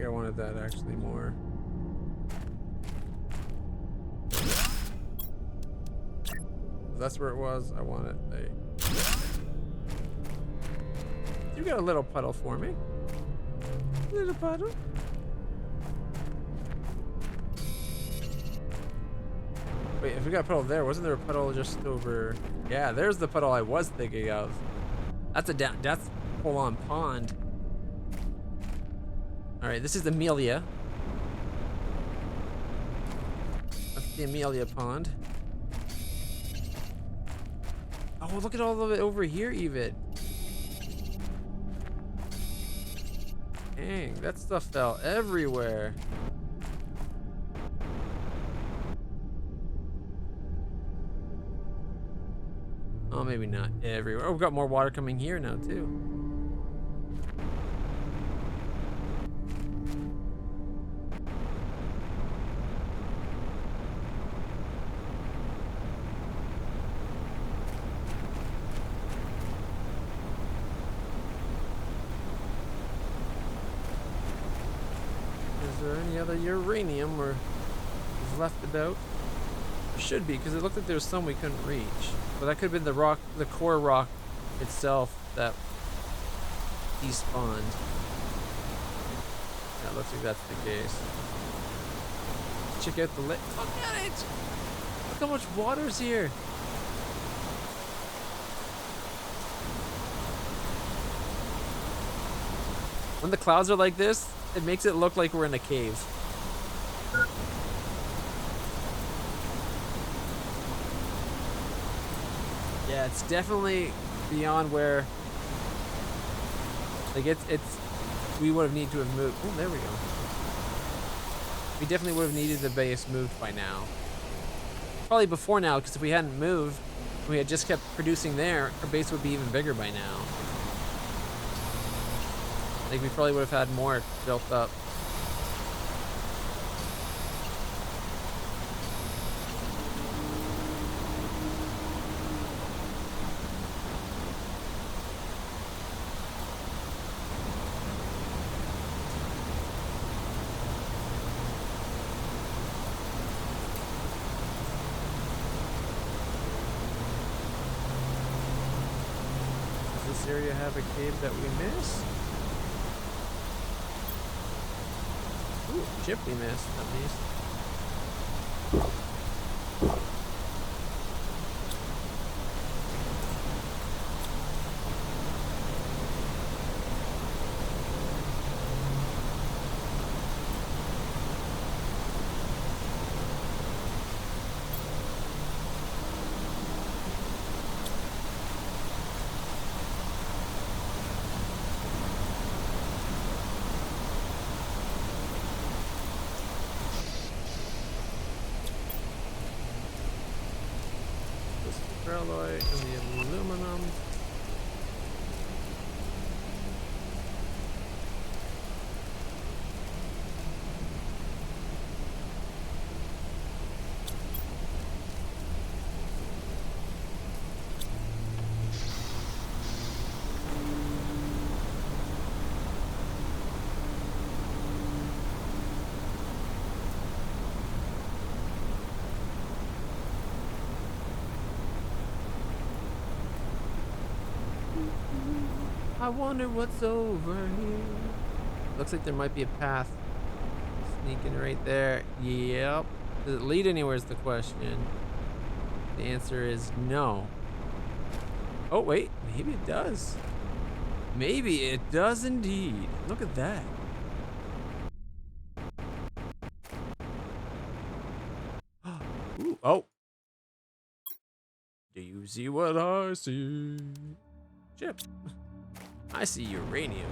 I wanted that actually more. That's where it was. I want it. You got a little puddle for me. Little puddle. Wait, if we got a puddle there, wasn't there a puddle just over? Yeah, there's the puddle I was thinking of. That's a that's full-on pond. All right, this is Amelia. That's the Amelia pond. Oh, look at all of it over here, even. Dang, that stuff fell everywhere. Oh, maybe not everywhere. Oh, we've got more water coming here now, too. Is there any other uranium or is left about? There should be, because it looked like there was some we couldn't reach. But that could have been the rock, the core rock itself that despawned. Yeah, it looks like that's the case. Check out the lake. Look at it! Look how much water's here. When the clouds are like this, it makes it look like we're in a cave. Yeah, it's definitely beyond where, like it's we would have needed to have moved. Oh, there we go. We definitely would have needed the base moved by now. Probably before now, because if we hadn't moved, we had just kept producing there, our base would be even bigger by now. Like we probably would have had more built up. Does this area have a cave that we missed? Ooh, chip we missed, at least. Alloy and the aluminum. I wonder what's over here. Looks like there might be a path sneaking right there. Yep. Does it lead anywhere is the question. The answer is no. Oh, wait. Maybe it does. Maybe it does indeed. Look at that. Ooh, oh. Do you see what I see? Chip. I see uranium.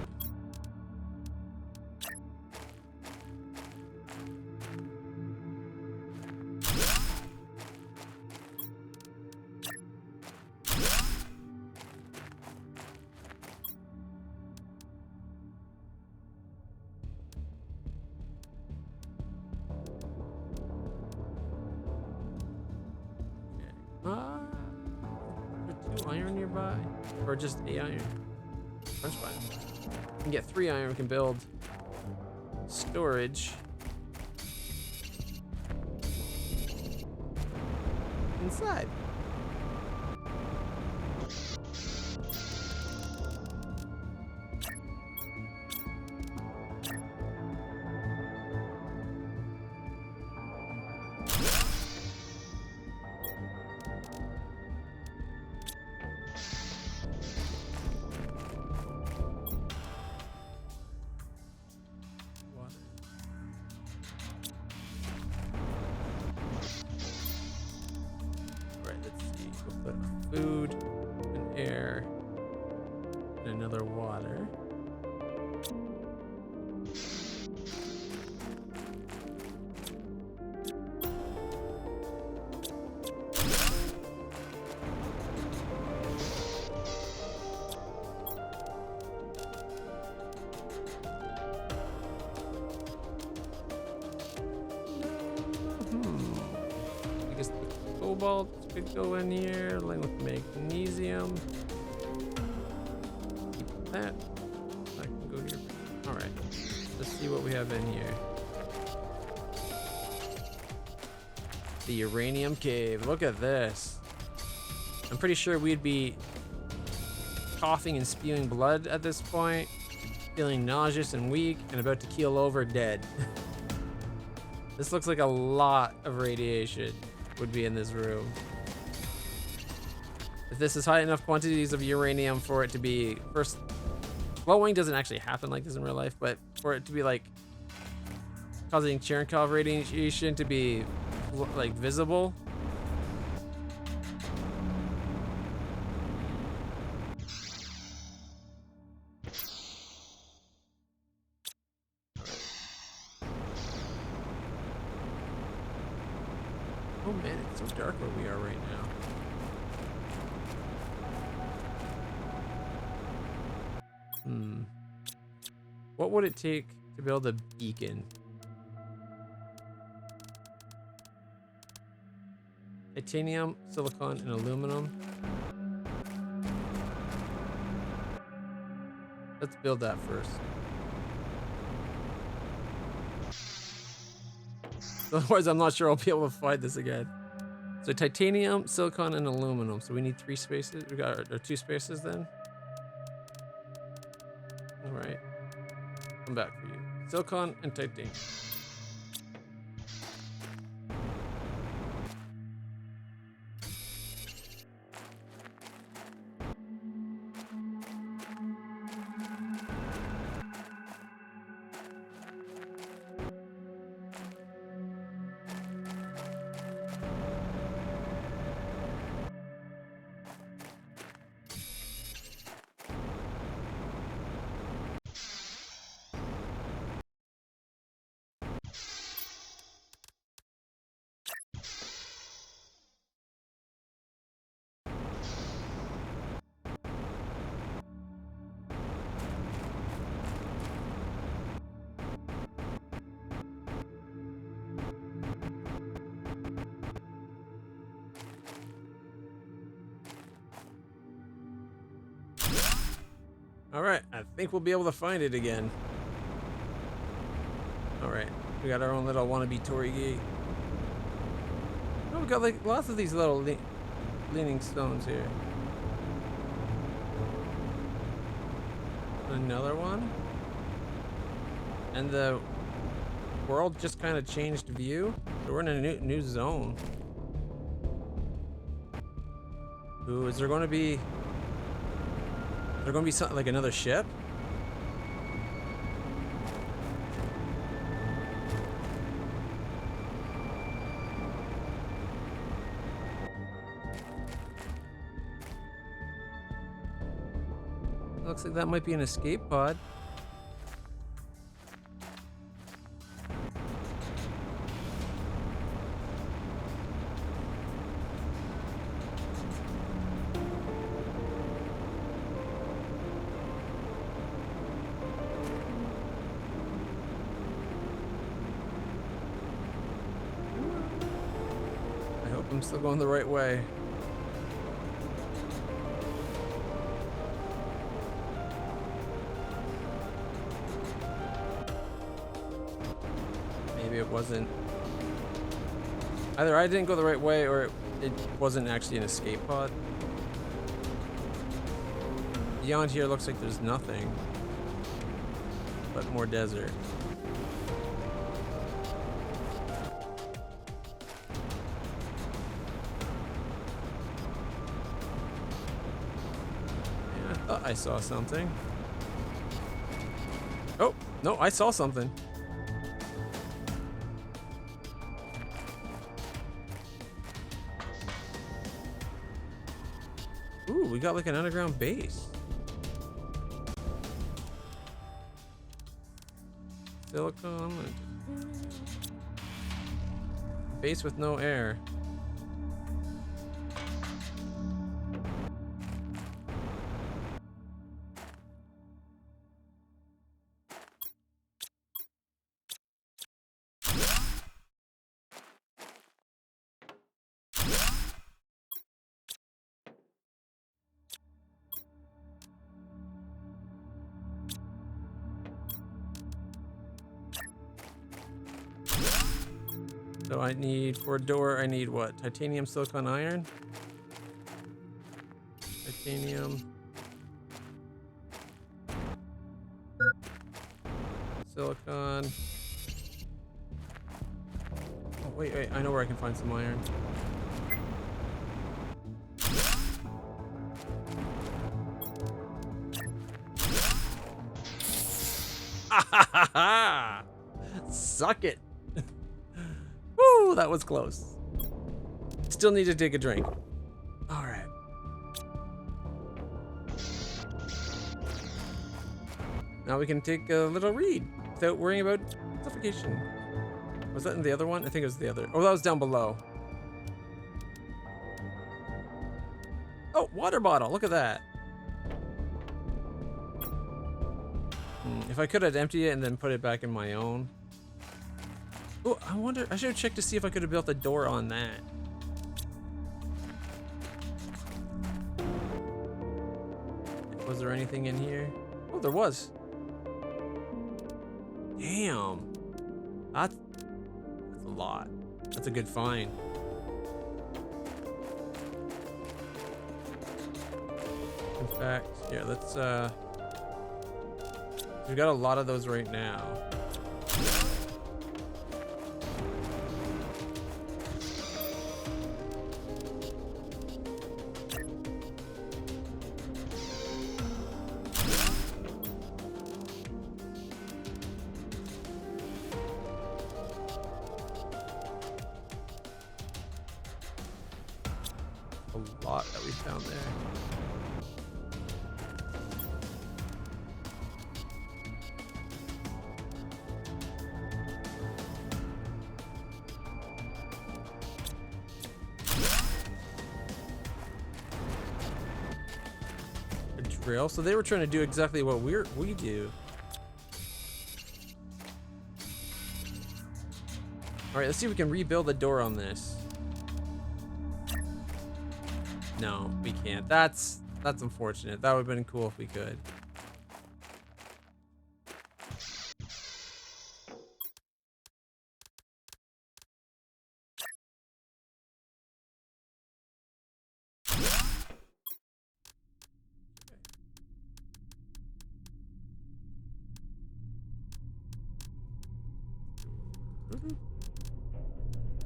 Is there 2 iron nearby? Or just a iron? Crunch biome. We can get 3 iron, we can build storage inside. We'll put a food, an air, and another water. I guess the cobalt could go in here, along with magnesium. Keep that. I can go here. Alright. Let's see what we have in here. The uranium cave. Look at this. I'm pretty sure we'd be coughing and spewing blood at this point, feeling nauseous and weak, and about to keel over dead. This looks like a lot of radiation would be in this room. If this is high enough quantities of uranium for it to be first, glowing doesn't actually happen like this in real life, but for it to be like causing Cherenkov radiation to be like visible. Oh man, it's so dark where we are right now. What would it take to build a beacon? Titanium, silicon, and aluminum. Let's build that first. Otherwise, I'm not sure I'll be able to find this again. So titanium, silicon, and aluminum. So we need 3 spaces. We got our 2 spaces then. All right. Come back for you. Silicon and titanium. All right, I think we'll be able to find it again. All right, we got our own little wannabe Torii gate. Oh, we got like lots of these little leaning stones here. Another one. And the world just kind of changed view. So we're in a new zone. Ooh, is there going to be... something like another ship? Looks like that might be an escape pod. I'm still going the right way. Maybe it wasn't. Either I didn't go the right way or it wasn't actually an escape pod. Beyond here looks like there's nothing but more desert. I saw something. Oh, no, I saw something. Ooh, we got like an underground base. Silicon. Base with no air. So I need, for a door, I need what? Titanium, silicon, iron? Titanium. Silicon. Oh, wait, I know where I can find some iron. Suck it. Woo, that was close. Still need to take a drink. All right. Now we can take a little read without worrying about suffocation. Was that in the other one? I think it was the other. Oh, that was down below. Oh, water bottle. Look at that. If I could, I'd empty it and then put it back in my own. Oh, I wonder, I should have checked to see if I could have built a door on that. Was there anything in here? Oh, there was. Damn. That's a lot. That's a good find. In fact, yeah, let's, we've got a lot of those right now. A lot that we found there. A drill. So they were trying to do exactly what we do. All right, let's see if we can rebuild a door on this. No, we can't. That's unfortunate. That would have been cool if we could.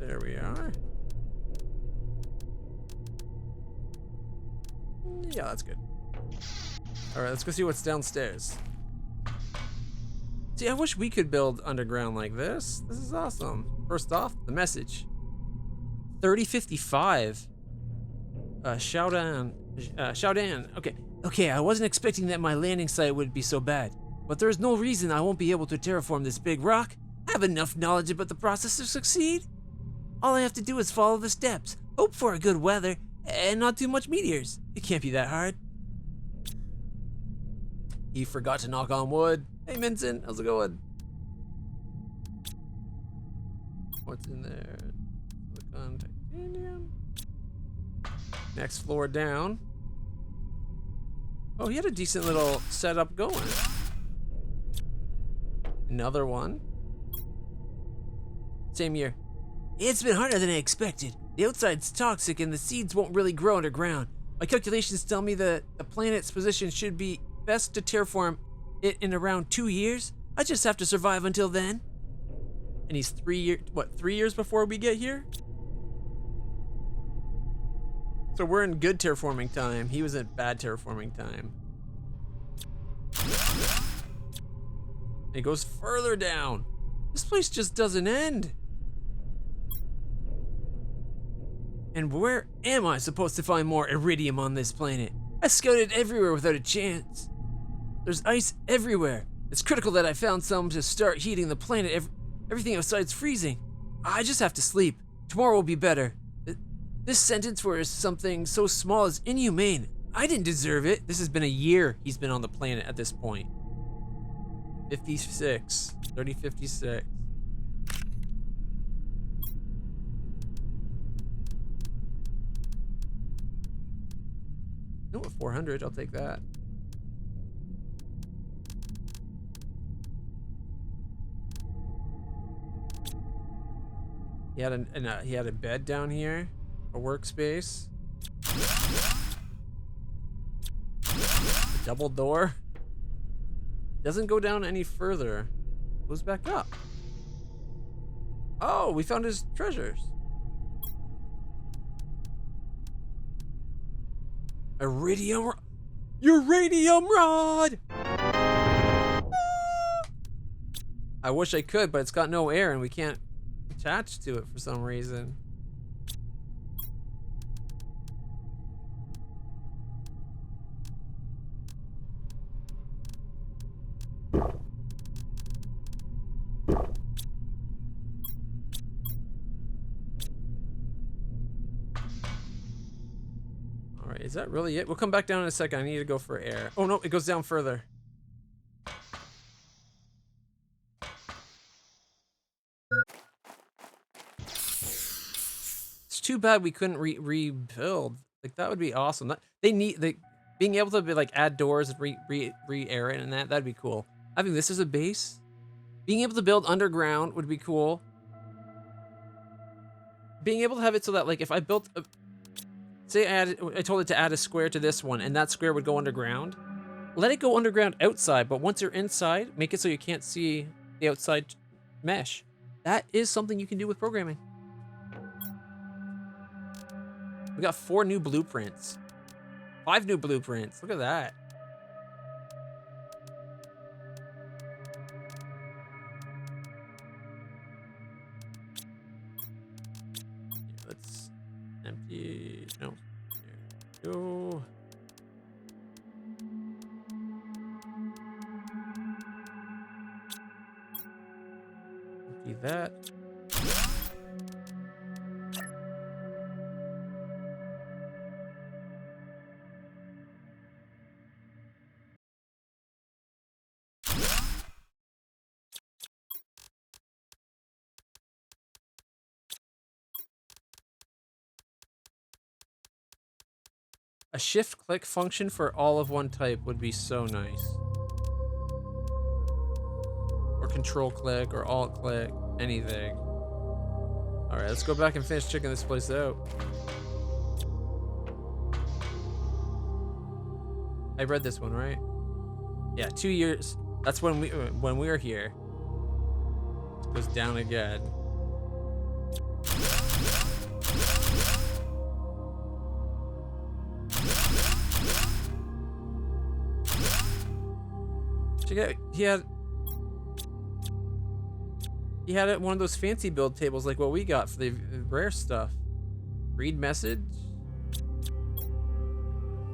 There we are. Yeah, that's good. All right, let's go see what's downstairs. See, I wish we could build underground like this. This is awesome. First off, the message. 3055. Shoudan. Okay, I wasn't expecting that my landing site would be so bad. But there's no reason I won't be able to terraform this big rock. I have enough knowledge about the process to succeed. All I have to do is follow the steps, hope for a good weather, and not too much meteors. It can't be that hard. He forgot to knock on wood. Hey, Minson, how's it going? What's in there? Silicon, titanium. Next floor down. Oh, he had a decent little setup going. Another one. Same year. It's been harder than I expected. The outside's toxic and the seeds won't really grow underground. My calculations tell me that the planet's position should be best to terraform it in around 2 years. I just have to survive until then. And he's 3 years before we get here? So we're in good terraforming time. He was in bad terraforming time. And it goes further down. This place just doesn't end. And where am I supposed to find more iridium on this planet? I scouted everywhere without a chance. There's ice everywhere. It's critical that I found some to start heating the planet. Everything outside's freezing. I just have to sleep. Tomorrow will be better. This sentence for something so small is inhumane. I didn't deserve it. This has been a year he's been on the planet at this point. 56. 3056. No, 400. I'll take that. He had a bed down here, a workspace, a double door. Doesn't go down any further. Goes back up. Oh, we found his treasures. Uranium rod. I wish I could, but it's got no air and we can't attach to it for some reason. All right, is that really it? We'll come back down in a second. I need to go for air. Oh no, it goes down further. Too bad we couldn't rebuild. Like that would be awesome. Being able to be like add doors and re-air it and that'd be cool. Having this as a base, being able to build underground would be cool. Being able to have it so that like if I built say I told it to add a square to this one and that square would go underground. Let it go underground outside, but once you're inside, make it so you can't see the outside mesh. That is something you can do with programming. We got 4 new blueprints. 5 new blueprints. Look at that. Yeah, let's empty. No. There we go. Empty that. A shift-click function for all of one type would be so nice. Or control-click, or alt-click, anything. Alright, let's go back and finish checking this place out. I read this one, right? Yeah, 2 years. That's when we were here. It goes down again. He had it one of those fancy build tables like what we got for the rare stuff. Read message.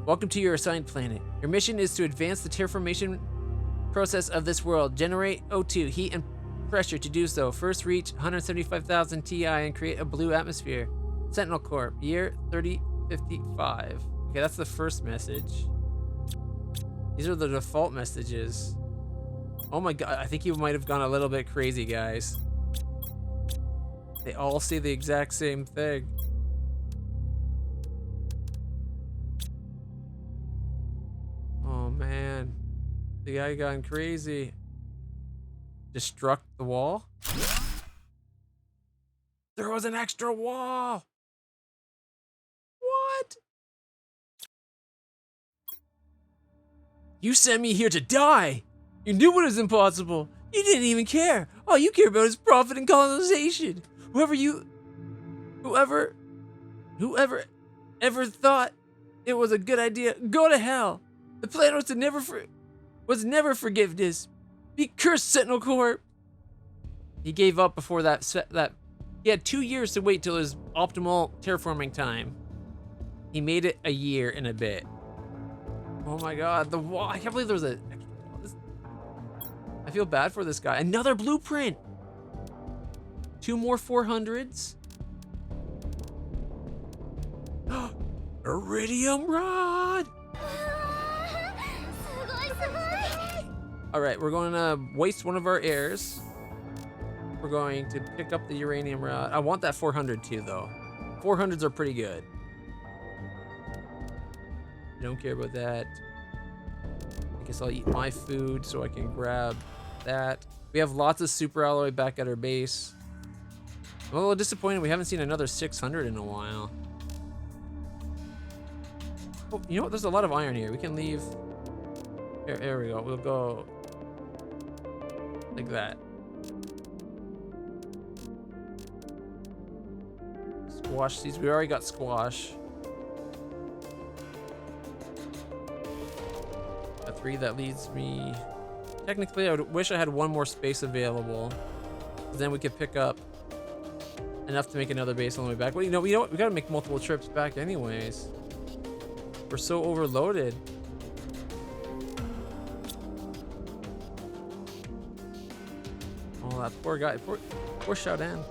Welcome to your assigned planet. Your mission is to advance the terraformation process of this world. Generate O2, heat and pressure to do so. First reach 175,000 Ti and create a blue atmosphere. Sentinel Corp, year 3055. Okay, that's the first message. These are the default messages. Oh my god, I think you might have gone a little bit crazy, guys. They all say the exact same thing. Oh man. The guy gone crazy. Destruct the wall? There was an extra wall! What? You sent me here to die! You knew it was impossible. You didn't even care. All you care about is profit and colonization. Whoever ever thought it was a good idea, go to hell. The plan was never forgiveness. Be cursed, Sentinel Corp. He gave up before that He had 2 years to wait till his optimal terraforming time. He made it a year and a bit. Oh my god, the wall. I can't believe there was a extra wall. I feel bad for this guy. Another blueprint. 2 more 400s. Iridium rod. All right, we're going to waste one of our airs. We're going to pick up the uranium rod. I want that 400 too, though. 400s are pretty good. Don't care about that. I guess I'll eat my food so I can grab that. We have lots of super alloy back at our base. I'm a little disappointed we haven't seen another 600 in a while. Oh, you know what? There's a lot of iron here. We can leave. There we go. We'll go like that. Squash seeds. We already got squash. A 3 that leads me. Technically, I would wish I had one more space available. Then we could pick up enough to make another base on the way back. Well, you know what? We gotta make multiple trips back anyways. We're so overloaded. Oh, that poor guy. Poor Shaodan.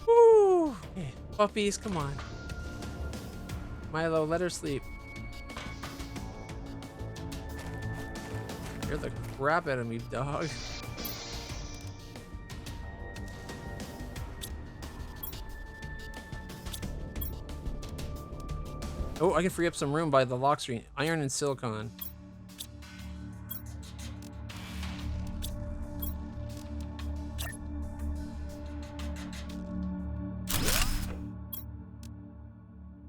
Woo! Hey, puppies, come on. Milo, let her sleep. You're the crap out of me, dog. Oh, I can free up some room by the lock screen. Iron and silicon.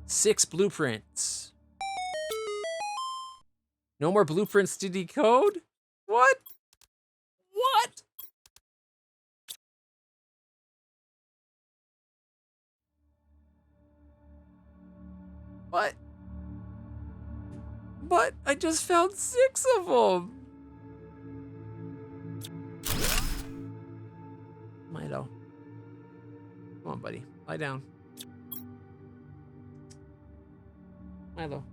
Six blueprints. No more blueprints to decode? What? What? What? But I just found 6 of them. Milo. Come on, buddy. Lie down. Milo.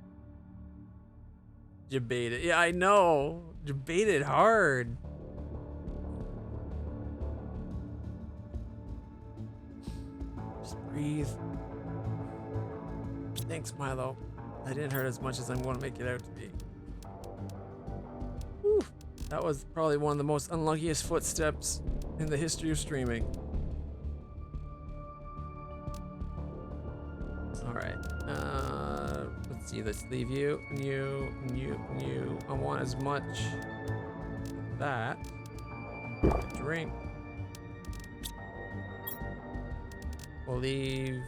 Debated. Yeah, I know. Debated hard. Just breathe. Thanks, Milo. That didn't hurt as much as I'm going to make it out to be. Whew. That was probably one of the most unluckiest footsteps in the history of streaming. Alright. Let's see. Let's leave you, and you, and you, and you. I want as much of that. Drink. We'll leave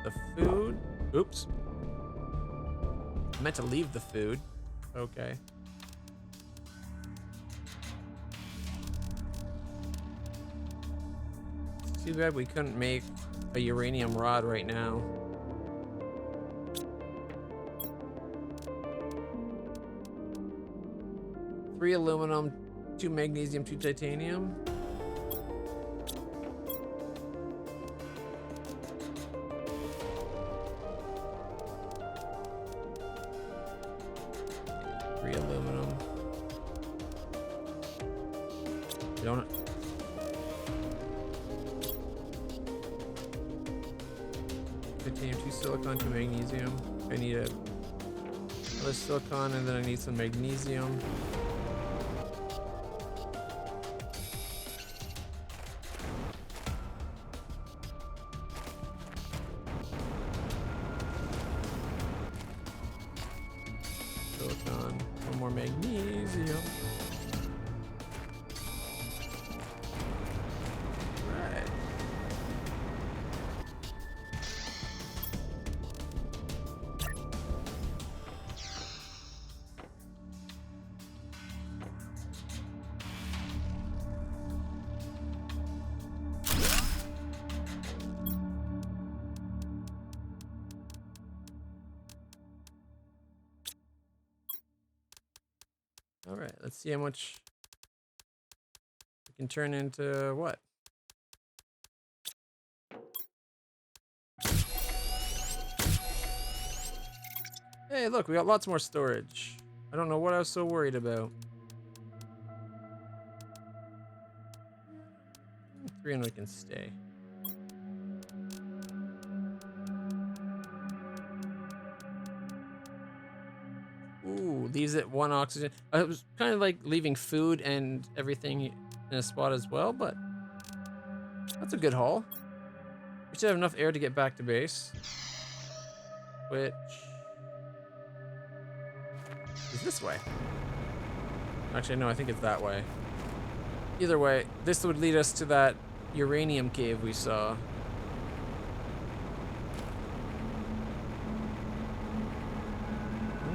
the food. Oops. I meant to leave the food. Okay. Too bad we couldn't make a uranium rod right now. Three aluminum, 2 magnesium, 2 titanium. Aluminum. Don't. Titanium, 2 silicon, 2 magnesium. I need another silicon, and then I need some magnesium. All right, let's see how much can turn into what? Hey, look, we got lots more storage. I don't know what I was so worried about. 3 and we can stay. Ooh, leaves it 1 oxygen. I was kind of like leaving food and everything in a spot as well, but that's a good haul. We should have enough air to get back to base. Which is this way. Actually, no, I think it's that way. Either way, this would lead us to that uranium cave we saw.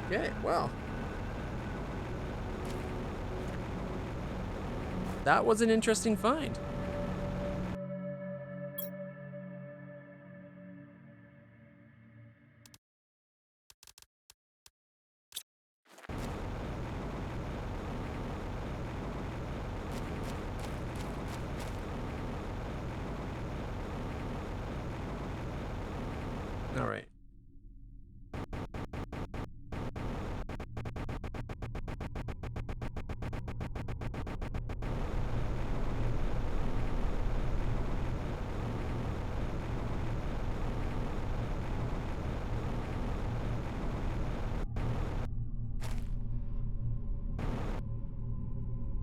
Okay, well. That was an interesting find. All right.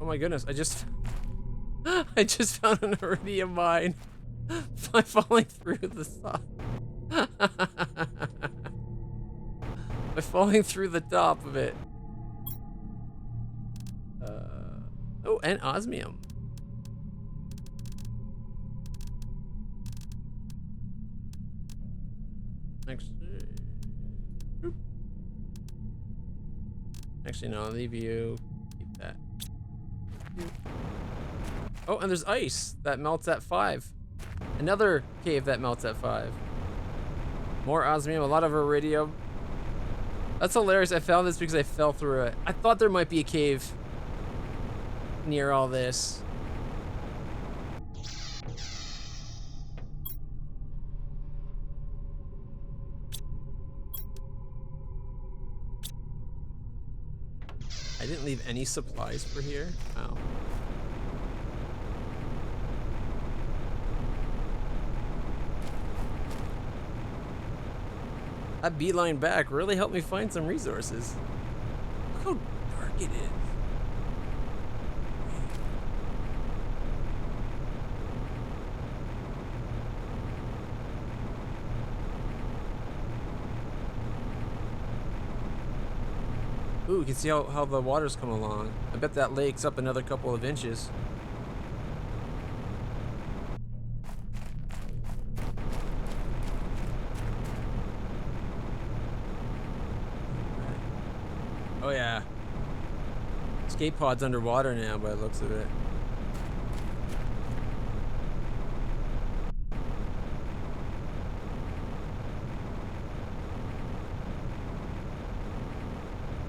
Oh my goodness, I just found an iridium mine by falling through the side. By falling through the top of it. Oh, and osmium. Actually, no, I'll leave you. Keep that. Oh, and there's ice that melts at 5. Another cave that melts at 5. More osmium, a lot of iridium. That's hilarious. I found this because I fell through it. I thought there might be a cave near all this. I didn't leave any supplies for here. Wow. That beeline back really helped me find some resources. Look how dark it is. Ooh, you can see how the water's come along. I bet that lake's up another couple of inches. Oh yeah. Escape pod's underwater now by the looks of it.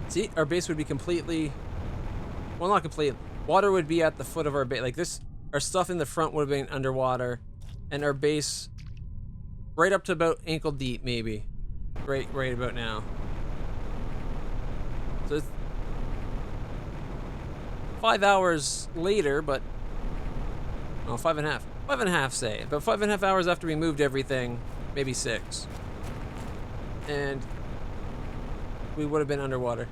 See, our base would be completely, well, not complete. Water would be at the foot of our base. Like this, our stuff in the front would have been underwater, and our base right up to about ankle deep, maybe. Right about now. So it's 5 hours later, but, oh, 5.5. 5.5, say. About 5.5 hours after we moved everything, maybe 6. And we would have been underwater.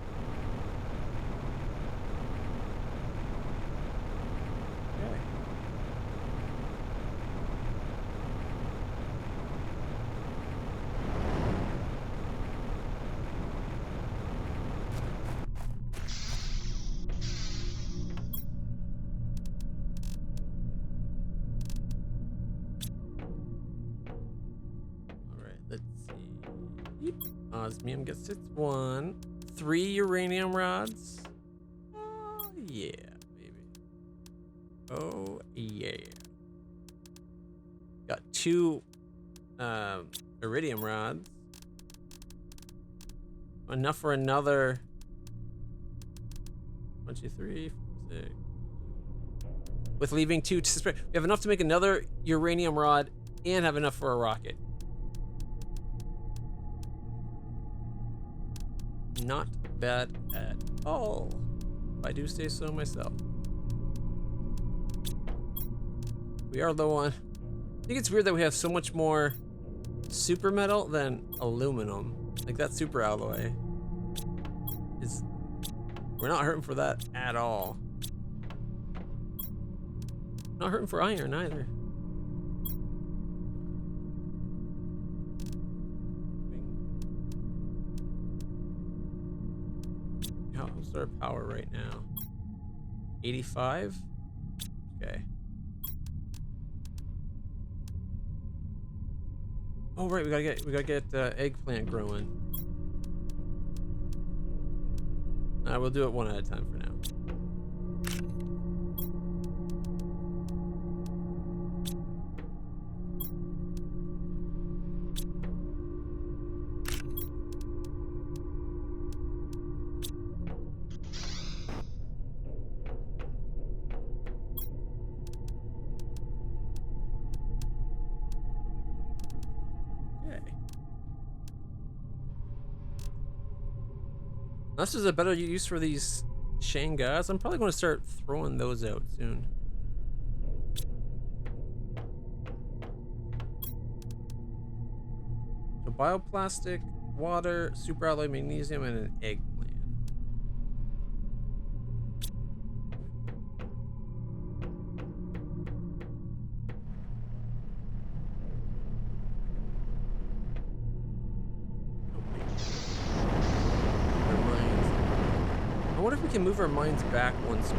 Osmium gets its 1. 3 uranium rods. Oh, yeah, baby. Oh, yeah. Got 2 iridium rods. Enough for another 1, 2, 3, 4, 6. with leaving 2 to spare. We have enough to make another uranium rod and have enough for a rocket. Not bad at all, if I do say so myself. We are low on... I think it's weird that we have so much more super metal than aluminum. Like that super alloy is... We're not hurting for that at all. Not hurting for iron either. How's our power right now? 85? Okay. Oh right, we gotta get eggplant growing. We'll do it one at a time for now. Unless there's a better use for these Shangas, I'm probably going to start throwing those out soon. So bioplastic, water, superalloy magnesium, and an eggplant. I wonder if we can move our mines back one space.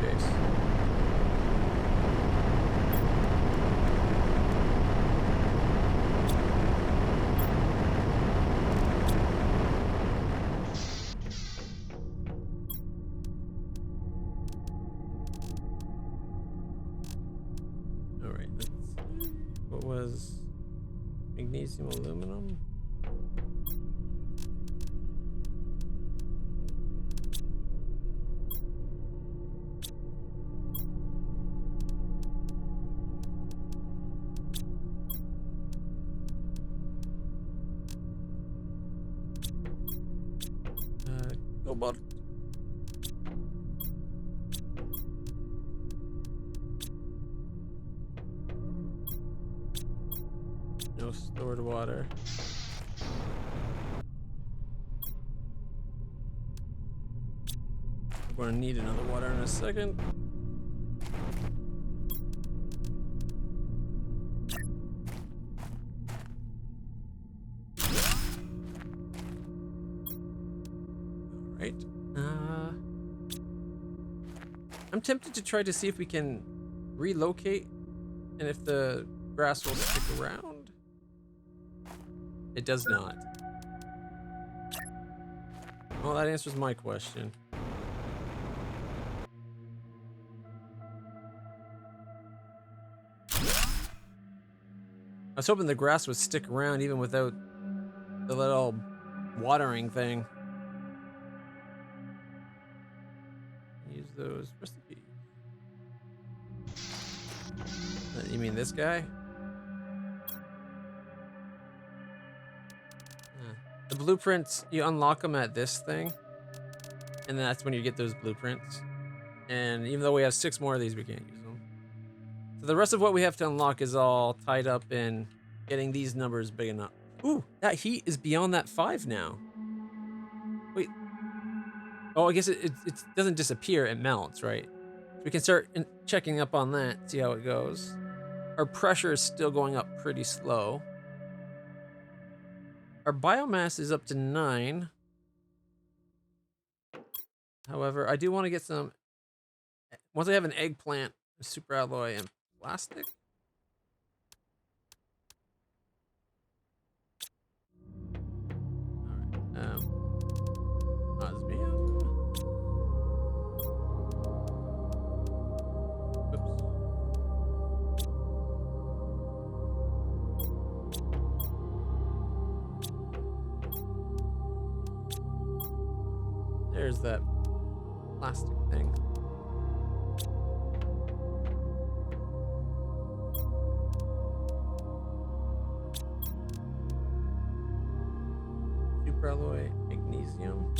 All right, let's see. What was magnesium, aluminum? Cobalt. No stored water. We're gonna need another water in a second. Right. I'm tempted to try to see if we can relocate and if the grass will stick around. It does not. Well, that answers my question. I was hoping the grass would stick around even without the little watering thing. Use those recipes. You mean this guy? The blueprints, you unlock them at this thing, and that's when you get those blueprints. And even though we have 6 more of these, we can't use them. So the rest of what we have to unlock is all tied up in getting these numbers big enough. Ooh, that heat is beyond that 5 now. Wait. Oh, I guess it doesn't disappear, it melts, right? So we can start checking up on that, see how it goes. Our pressure is still going up pretty slow. Our biomass is up to 9. However, I do want to get some... Once I have an eggplant, superalloy, and plastic. Alright, osmium. Oops. There's that plastic thing. superalloy magnesium.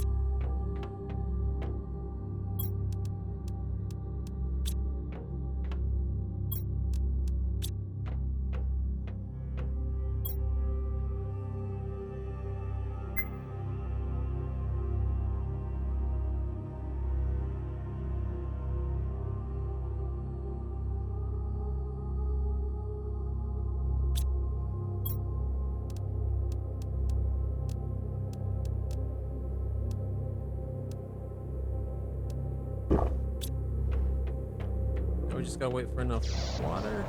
We just gotta wait for enough water.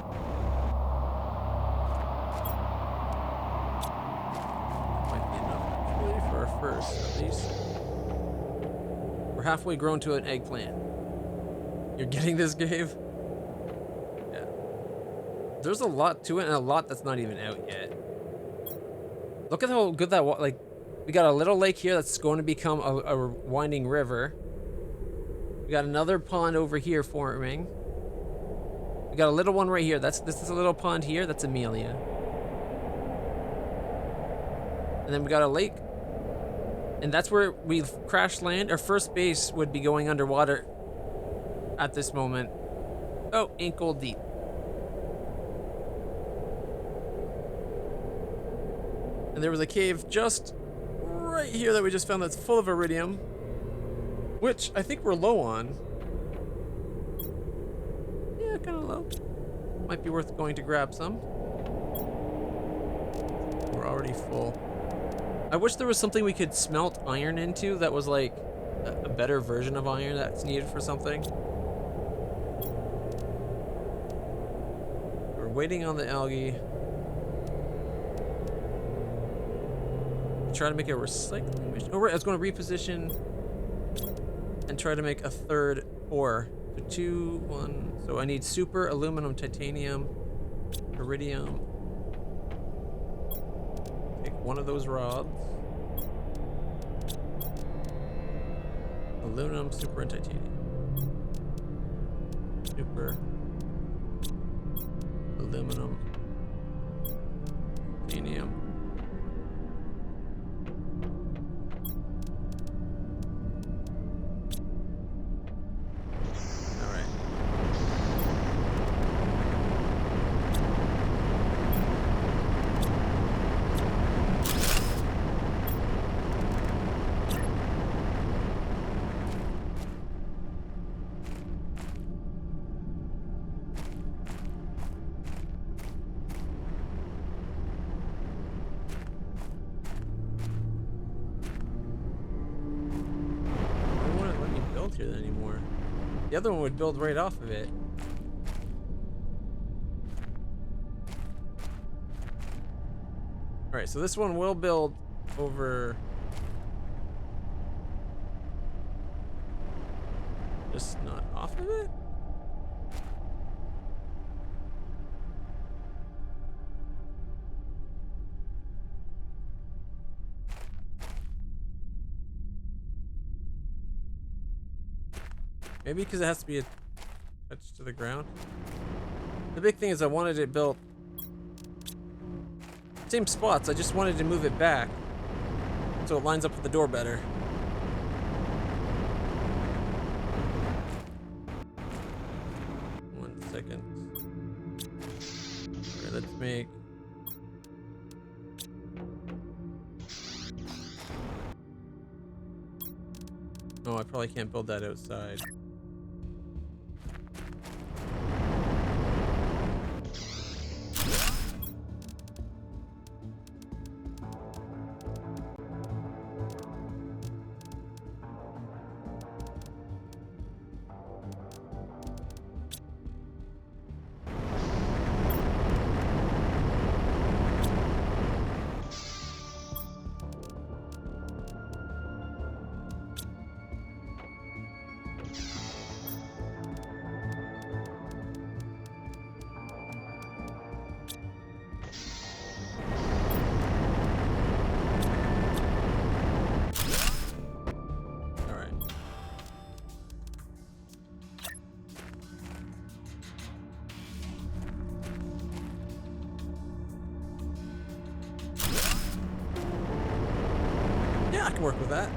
Might be enough actually for our first, at least. We're halfway grown to an eggplant. You're getting this, Gabe? Yeah. There's a lot to it and a lot that's not even out yet. Look at how good that like, we got a little lake here that's going to become a winding river. We got another pond over here forming. We got a little one right here. This is a little pond here. That's Amelia. And then we got a lake. And that's where we've crash land. Our first base would be going underwater at this moment. Oh, ankle deep. And there was a cave just right here that we just found that's full of iridium, which I think we're low on. Yeah, kind of low. Might be worth going to grab some. We're already full. I wish there was something we could smelt iron into that was like a better version of iron that's needed for something. We're waiting on the algae. Try to make a recycling machine. Oh, right, I was going to reposition and try to make a third ore. So 2, 1. So I need super, aluminum, titanium, iridium. Take one of those rods. Aluminum, super, and titanium. Super, aluminum, titanium. Anymore. The other one would build right off of it. Alright, so this one will build over. Just not off of it? Maybe because it has to be attached to the ground. The big thing is I wanted it built same spots. I just wanted to move it back so it lines up with the door better. One second. Alright, let's make. Oh, I probably can't build that outside. Yeah, I can work with that.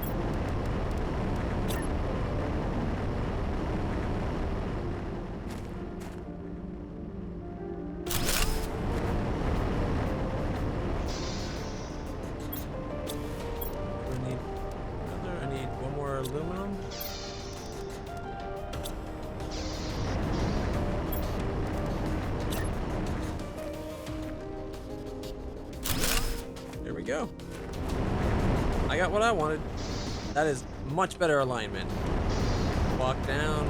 I need one more aluminum. There we go. I got what I wanted. That is much better alignment. Walk down.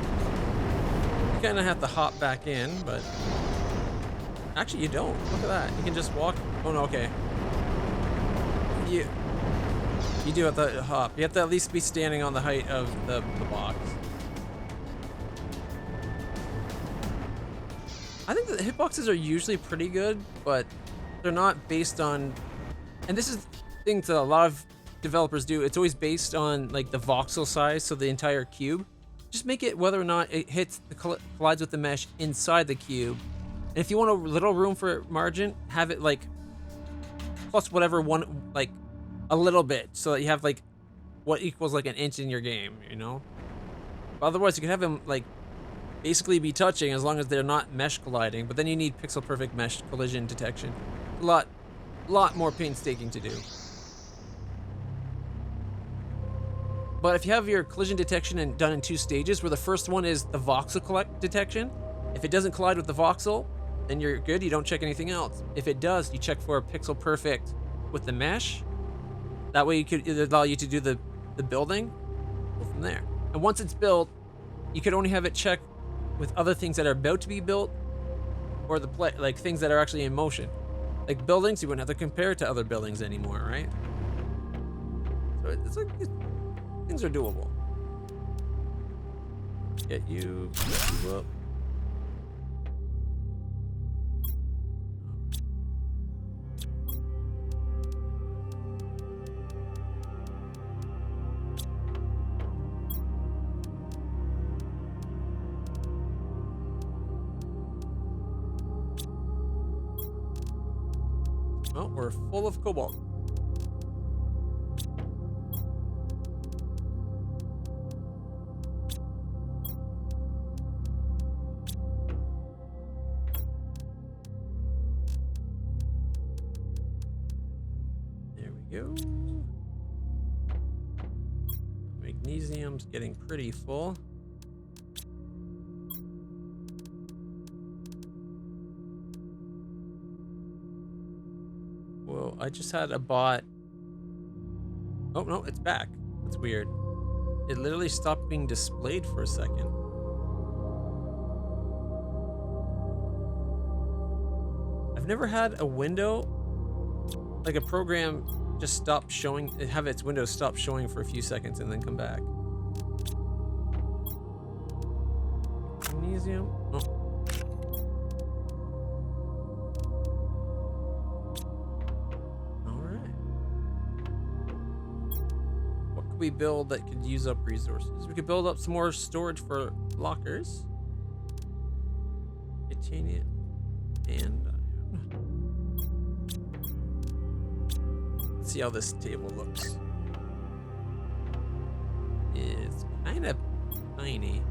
You kind of have to hop back in, but actually you don't. Look at that. You can just walk. Oh no, okay. You do have to hop. You have to at least be standing on the height of the box. I think the hitboxes are usually pretty good, but they're not based on, and this is the thing that a lot of developers do. It's always based on like the voxel size, so the entire cube. Just make it whether or not it hits collides with the mesh inside the cube. And if you want a little room for margin, have it like plus whatever one, like a little bit, so that you have like what equals like an inch in your game, you know? But otherwise, you can have them like basically be touching as long as they're not mesh colliding. But then you need pixel perfect mesh collision detection. A lot more painstaking to do. But if you have your collision detection done in 2 stages, where the first one is the voxel detection, if it doesn't collide with the voxel, then you're good. You don't check anything else. If it does, you check for a pixel perfect with the mesh. That way, you could allow you to do the building. Go from there. And once it's built, you could only have it check with other things that are about to be built, or the like things that are actually in motion. Like buildings, you wouldn't have to compare it to other buildings anymore, right? So it's like things are doable. Get you up. Oh, we're full of cobalt. There we go. Magnesium's getting pretty full. Whoa, I just had a bot. Oh, no, it's back. That's weird. It literally stopped being displayed for a second. I've never had a window, like a program, just stop showing, have its window stop showing for a few seconds and then come back. Magnesium. Oh. We build that could use up resources. We could build up some more storage for lockers. Titanium and iron. Let's see how this table looks. It's kind of tiny.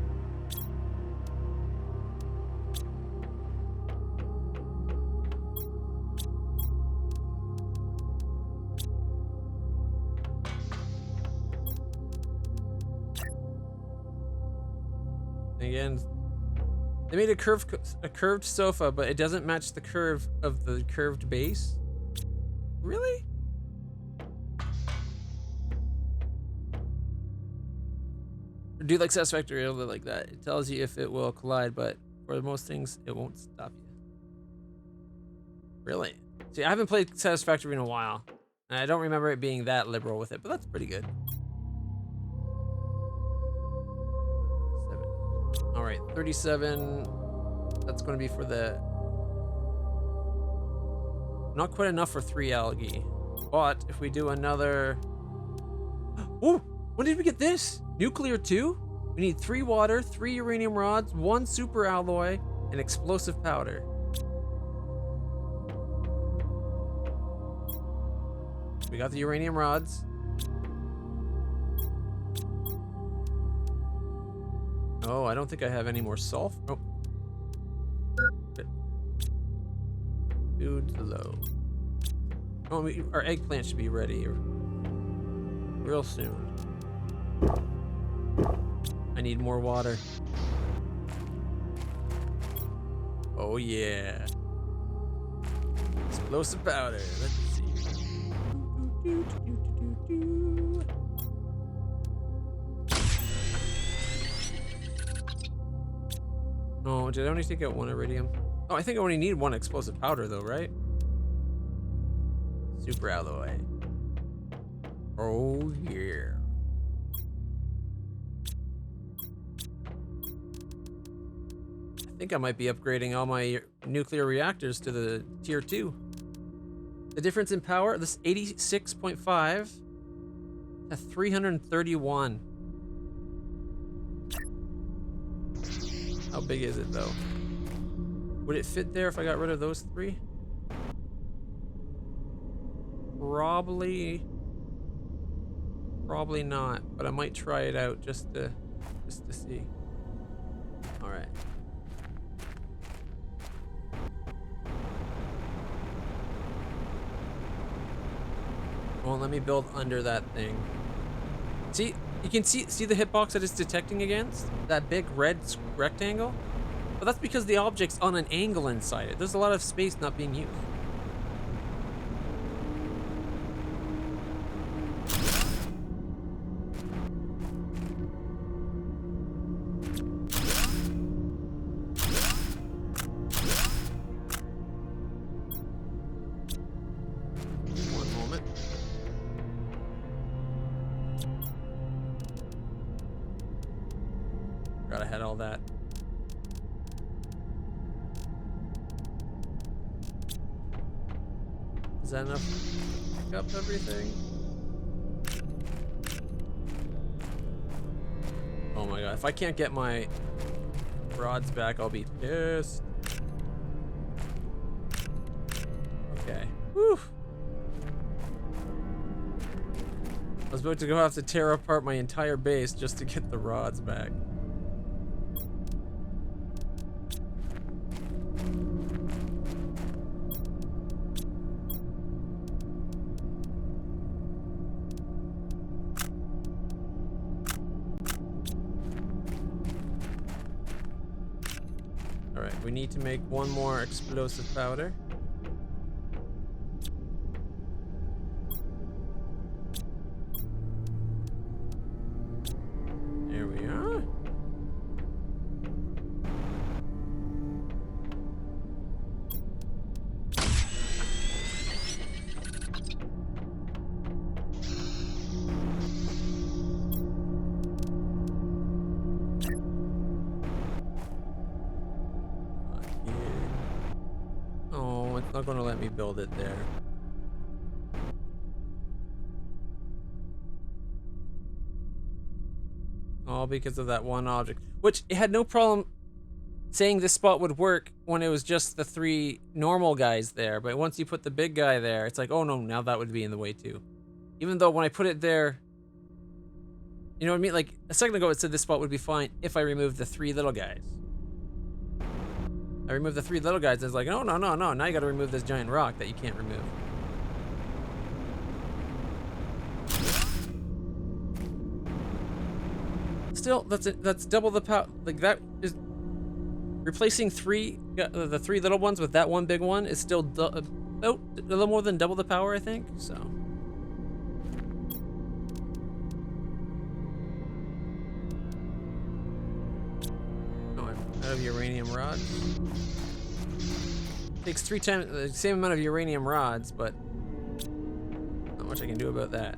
Again, they made a curved sofa, but it doesn't match the curve of the curved base. Really? Do like Satisfactory a little like that. It tells you if it will collide, but for most things, it won't stop you. Really? See, I haven't played Satisfactory in a while, and I don't remember it being that liberal with it, but that's pretty good. All right, 37. That's going to be for the... Not quite enough for 3 algae. But if we do another... Oh, when did we get this? Nuclear 2? We need 3 water, 3 uranium rods, 1 super alloy, and explosive powder. We got the uranium rods. Oh, I don't think I have any more sulfur. Oh. Food's low. Oh, our eggplant should be ready real soon. I need more water. Oh yeah. Explosive powder. Let's see. Oh, did I only take out one iridium? Oh, I think I only need one explosive powder though, right? Super alloy. Oh yeah. I think I might be upgrading all my nuclear reactors to the tier 2. The difference in power, this 86.5 to 331. How big is it though? Would it fit there if I got rid of those 3? Probably not, but I might try it out just to see. All right. Well, let me build under that thing. See, you can see the hitbox that it's detecting against? That big red rectangle? But that's because the object's on an angle inside it. There's a lot of space not being used. I had all that. Is that enough to pick up everything? Oh my god, if I can't get my rods back, I'll be pissed. Okay. Whew. I was about to have to tear apart my entire base just to get the rods back. We need to make one more explosive powder. There we are. Not going to let me build it there. All because of that one object, which it had no problem saying this spot would work when it was just the 3 normal guys there, but once you put the big guy there, it's like, oh no, now that would be in the way too. Even though when I put it there, you know what I mean? Like a second ago it said this spot would be fine if I removed the 3 little guys. I removed the 3 little guys. I was like, oh, no. Now you gotta remove this giant rock that you can't remove. Still, that's double the power. Like that is replacing the 3 little ones with that one big one is still a little more than double the power, I think. So. Of uranium rods. Takes 3 times the same amount of uranium rods, but not much I can do about that.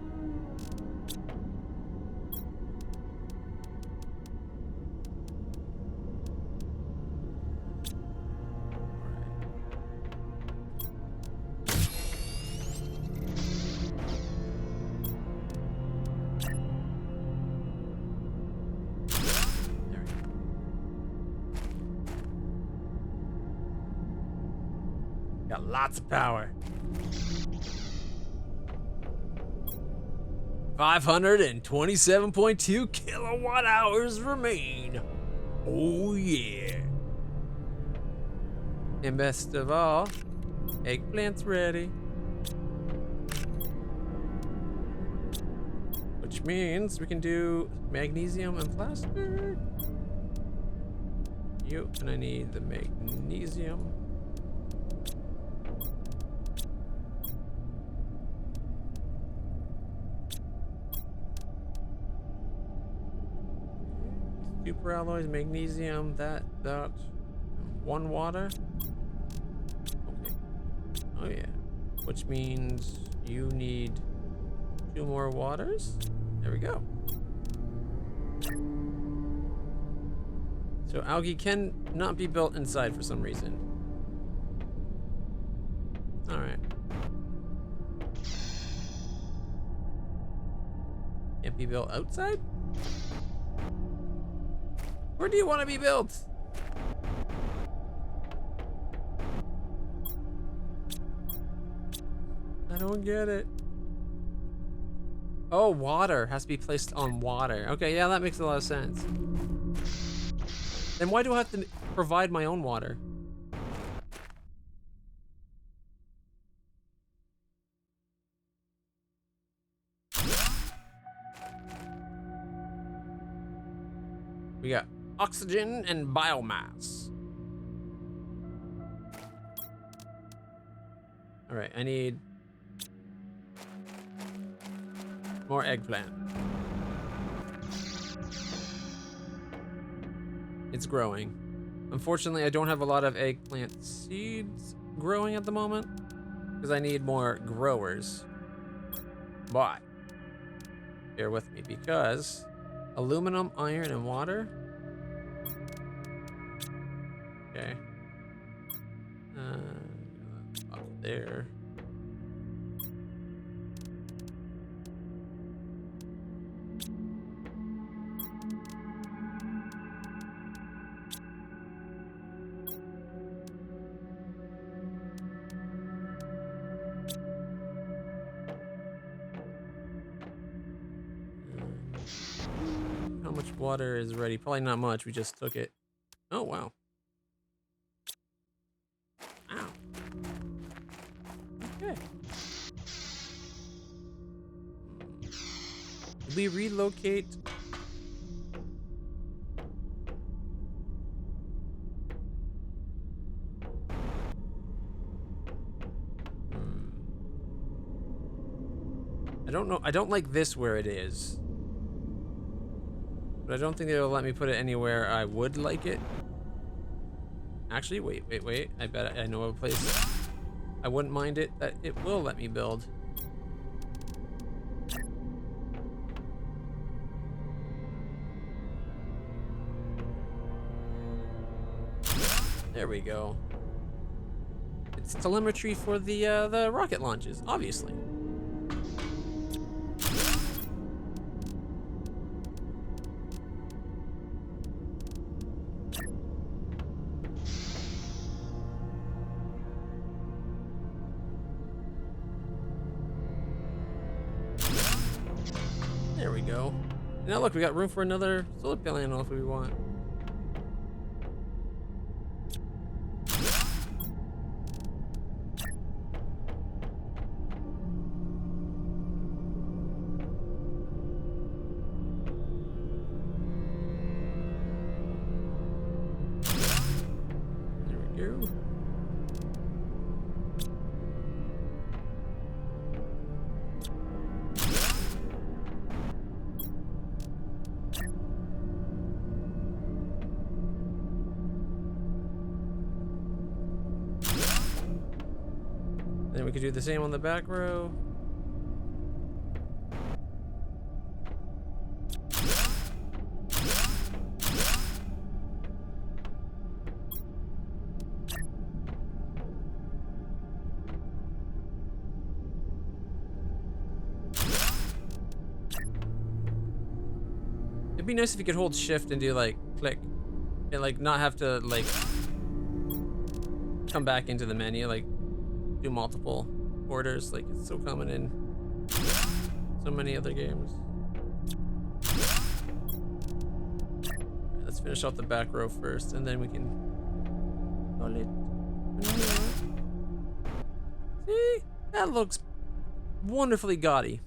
Got lots of power. 527.2 kilowatt hours remain. Oh yeah. And best of all, eggplant's ready. Which means we can do magnesium and plaster. You, and I need the magnesium. Super alloys, magnesium, that, and 1 water. Okay. Oh yeah. Which means you need 2 more waters. There we go. So algae can not be built inside for some reason. All right. Can't be built outside? Where do you want to be built? I don't get it. Oh, water has to be placed on water. Okay, yeah, that makes a lot of sense. Then why do I have to provide my own water? We got oxygen and biomass. All right, I need more eggplant. It's growing. Unfortunately, I don't have a lot of eggplant seeds growing at the moment because I need more growers. But bear with me because aluminum, iron, and water. Okay. Up there. How much water is ready? Probably not much. We just took it. Oh, wow. Ow. Okay. Did we relocate? I don't know. I don't like this where it is. But I don't think they'll let me put it anywhere I would like it. Actually, wait. I bet I know of a place I wouldn't mind it that it will let me build. There we go. It's telemetry for the rocket launches, obviously. There we go. Now look, we got room for another solar panel if we want. There we go. Then we could do the same on the back row. It'd be nice if you could hold shift and do like click and like not have to like come back into the menu, like do multiple orders like it's so common in so many other games. Let's finish off the back row first, and then we can call it. See? That looks wonderfully gaudy.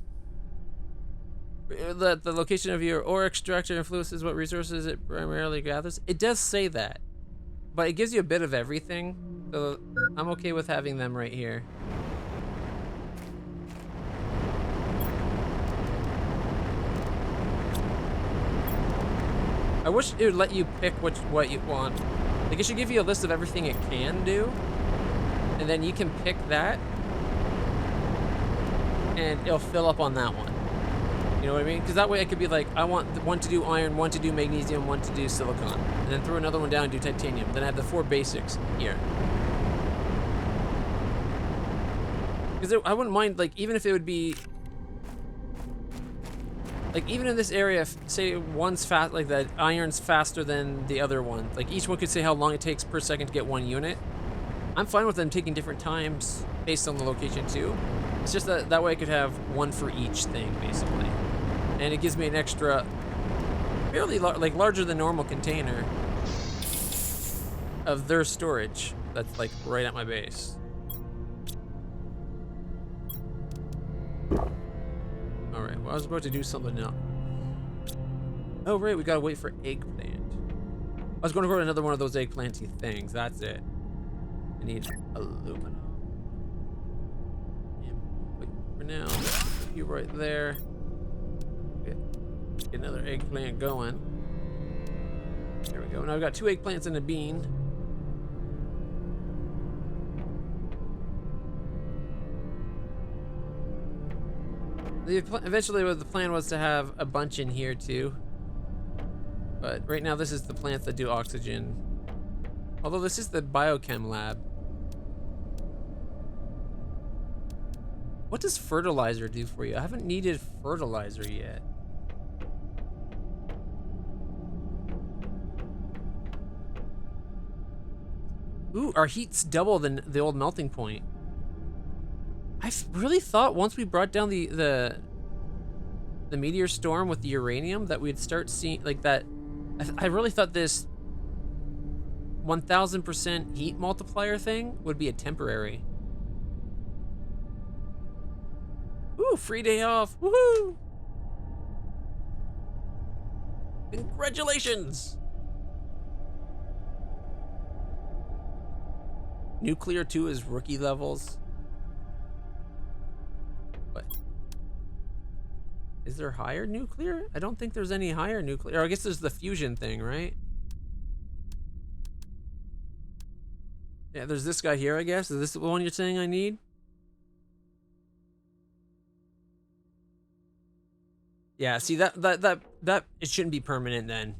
The location of your ore extractor influences what resources it primarily gathers. It does say that, but it gives you a bit of everything, so I'm okay with having them right here. I wish it would let you pick what you want. Like, it should give you a list of everything it can do, and then you can pick that, and it'll fill up on that one. You know what I mean? Because that way I could be like, I want one to do iron, one to do magnesium, one to do silicon, and then throw another one down and do titanium. Then I have the 4 basics here. Because I wouldn't mind, like, even if it would be, like, even in this area, if, say one's fast, like that iron's faster than the other one. Like, each one could say how long it takes per second to get one unit. I'm fine with them taking different times based on the location too. It's just that way I could have one for each thing, basically. And it gives me an extra, fairly like larger than normal container of their storage that's like right at my base. All right, well, I was about to do something else. Oh, right, we gotta wait for eggplant. I was going to grow another one of those eggplanty things. That's it. I need aluminum. And for now, put you right there. Get another eggplant going. There we go. Now I've got 2 eggplants and a bean. Eventually, the plan was to have a bunch in here too. But right now, this is the plants that do oxygen. Although this is the biochem lab. What does fertilizer do for you? I haven't needed fertilizer yet. Ooh, our heat's double than the old melting point. I really thought once we brought down the meteor storm with the uranium that we'd start seeing like that. I really thought this 1000% heat multiplier thing would be a temporary. Ooh, free day off. Woohoo! Congratulations! Nuclear 2 is rookie levels. What? Is there higher nuclear? I don't think there's any higher nuclear. Or I guess there's the fusion thing, right? Yeah, there's this guy here, I guess. Is this the one you're saying I need? Yeah, see that it shouldn't be permanent then.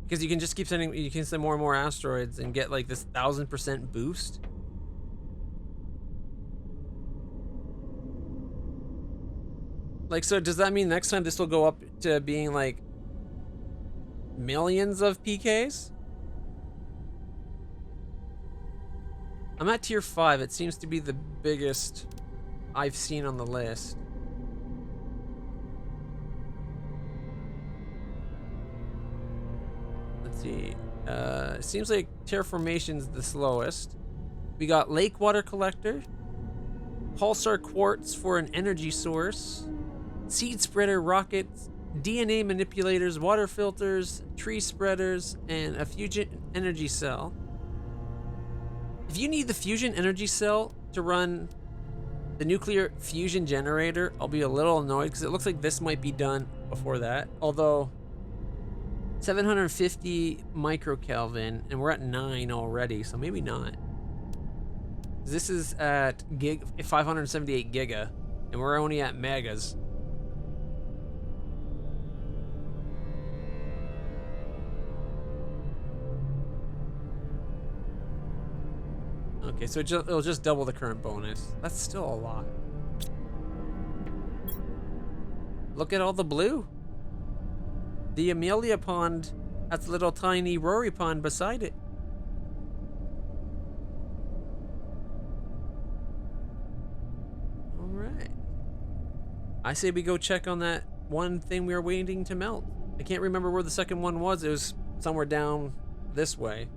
Because you can just keep sending, you can send more and more asteroids and get like this 1000% boost. Like, so does that mean next time this will go up to being like millions of PKs? I'm at tier 5. It seems to be the biggest I've seen on the list. Let's see. It seems like terraformation's the slowest. We got lake water collector, pulsar quartz for an energy source, seed spreader rockets, DNA manipulators, water filters, tree spreaders, and a fusion energy cell. If you need the fusion energy cell to run the nuclear fusion generator, I'll be a little annoyed because it looks like this might be done before that. Although 750 microkelvin and we're at 9 already, so maybe not. This is at 578 giga and we're only at megas. Okay, so it'll just double the current bonus. That's still a lot. Look at all the blue. The Amelia Pond, that's a little tiny Rory Pond beside it. All right. I say we go check on that one thing we were waiting to melt. I can't remember where the second one was. It was somewhere down this way.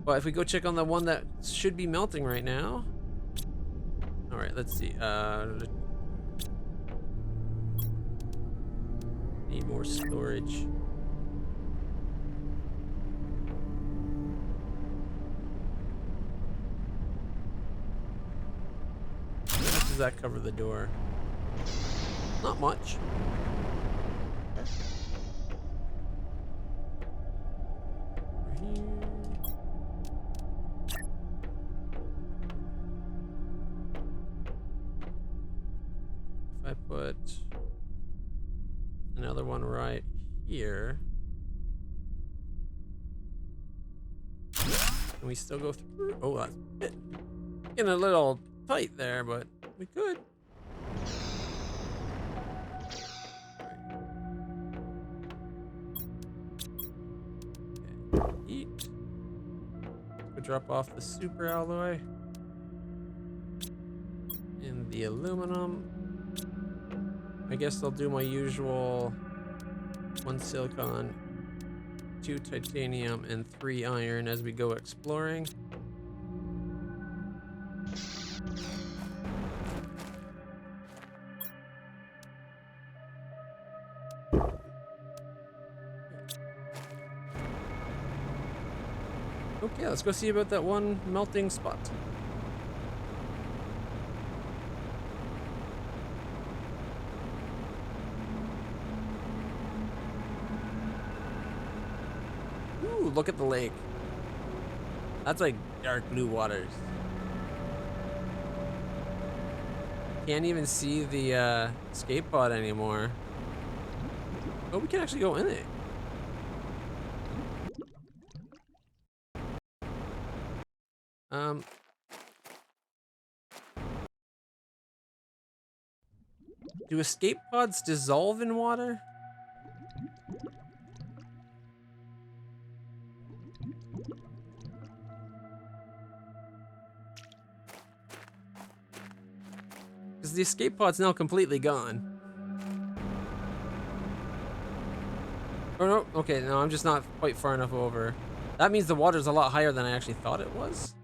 But if we go check on the one that should be melting right now. All right, let's see. Need more storage. How much does that cover the door? Not much. Over here. If I put another one right here, can we still go through? Oh, that's getting a little tight there, but we could. Okay, eat. Go drop off the super alloy and the aluminum. I guess I'll do my usual 1 silicon, 2 titanium, and 3 iron as we go exploring. Okay, let's go see about that one melting spot. Ooh, look at the lake. That's like dark blue waters. Can't even see the escape pod anymore. Oh, we can actually go in it. Do escape pods dissolve in water? Because the escape pod's now completely gone. Oh no, okay, no, I'm just not quite far enough over. That means the water's a lot higher than I actually thought it was.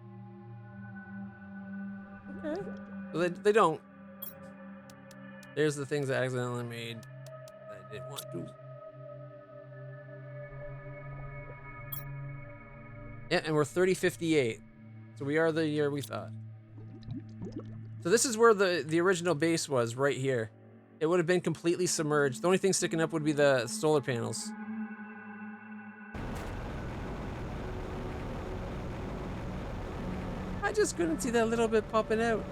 Okay. Well, they don't. There's the things I accidentally made that I didn't want to. Yeah, and we're 3058. So we are the year we thought. So this is where the original base was, right here. It would have been completely submerged. The only thing sticking up would be the solar panels. I just couldn't see that little bit popping out.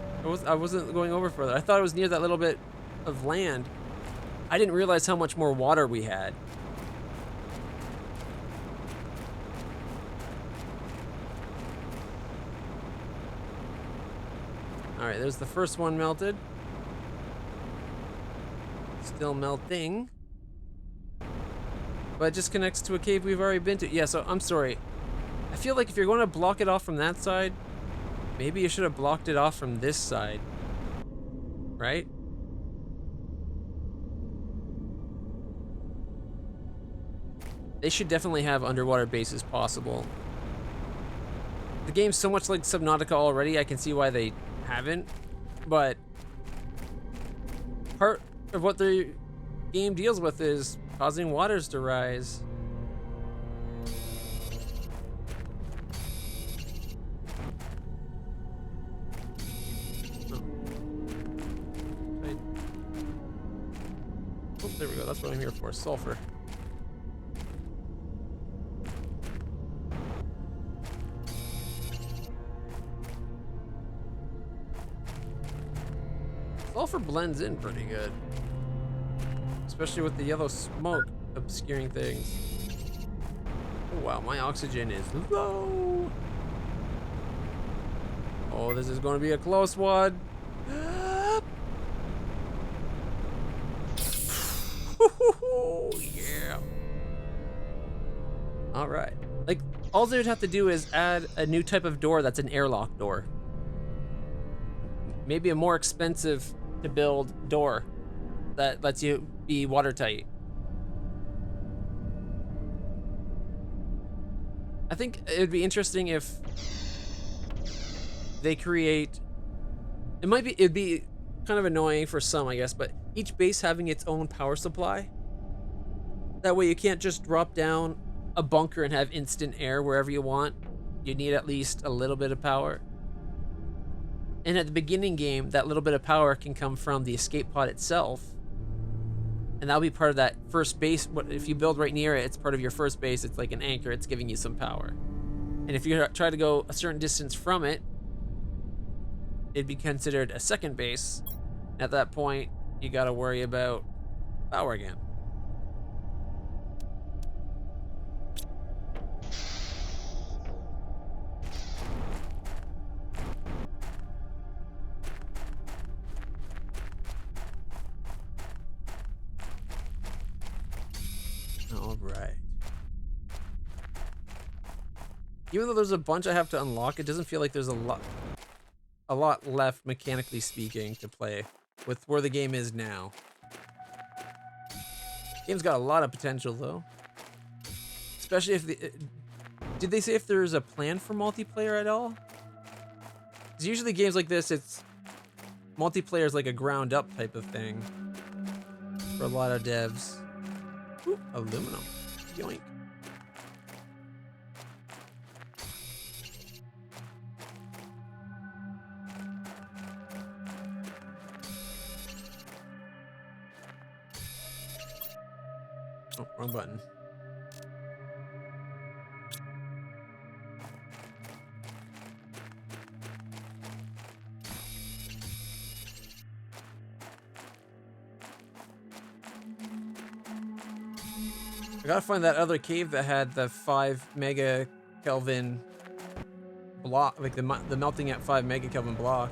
I wasn't going over further. I thought it was near that little bit of land. I didn't realize how much more water we had. All right, there's the first one melted. Still melting. But it just connects to a cave we've already been to. Yeah, so I'm sorry. I feel like if you're going to block it off from that side, maybe you should have blocked it off from this side. Right? They should definitely have underwater bases possible. The game's so much like Subnautica already, I can see why they haven't. But part of what the game deals with is causing waters to rise. Oh, there we go. That's what I'm here for. Sulfur. Sulfur blends in pretty good. Especially with the yellow smoke obscuring things. Oh wow, my oxygen is low. Oh, this is going to be a close one. Yeah. All right. Like, all they would have to do is add a new type of door that's an airlock door. Maybe a more expensive to build door that lets you be watertight. I think it would be interesting if they create. It'd be kind of annoying for some, I guess, but each base having its own power supply. That way you can't just drop down a bunker and have instant air wherever you want. You need at least a little bit of power. And at the beginning game, that little bit of power can come from the escape pod itself. And that'll be part of that first base. If you build right near it, it's part of your first base. It's like an anchor. It's giving you some power. And if you try to go a certain distance from it, it'd be considered a second base. At that point, you got to worry about power again. All right. Even though there's a bunch I have to unlock, it doesn't feel like there's a lot left, mechanically speaking, to play with where the game is now. Game's got a lot of potential, though. Especially if did they say if there's a plan for multiplayer at all? Because usually games like this, it's multiplayer is like a ground up type of thing for a lot of devs. Ooh, aluminum. Yoink. Oh, wrong button. I gotta find that other cave that had the 5 mega Kelvin block, like the melting at 5 mega Kelvin block.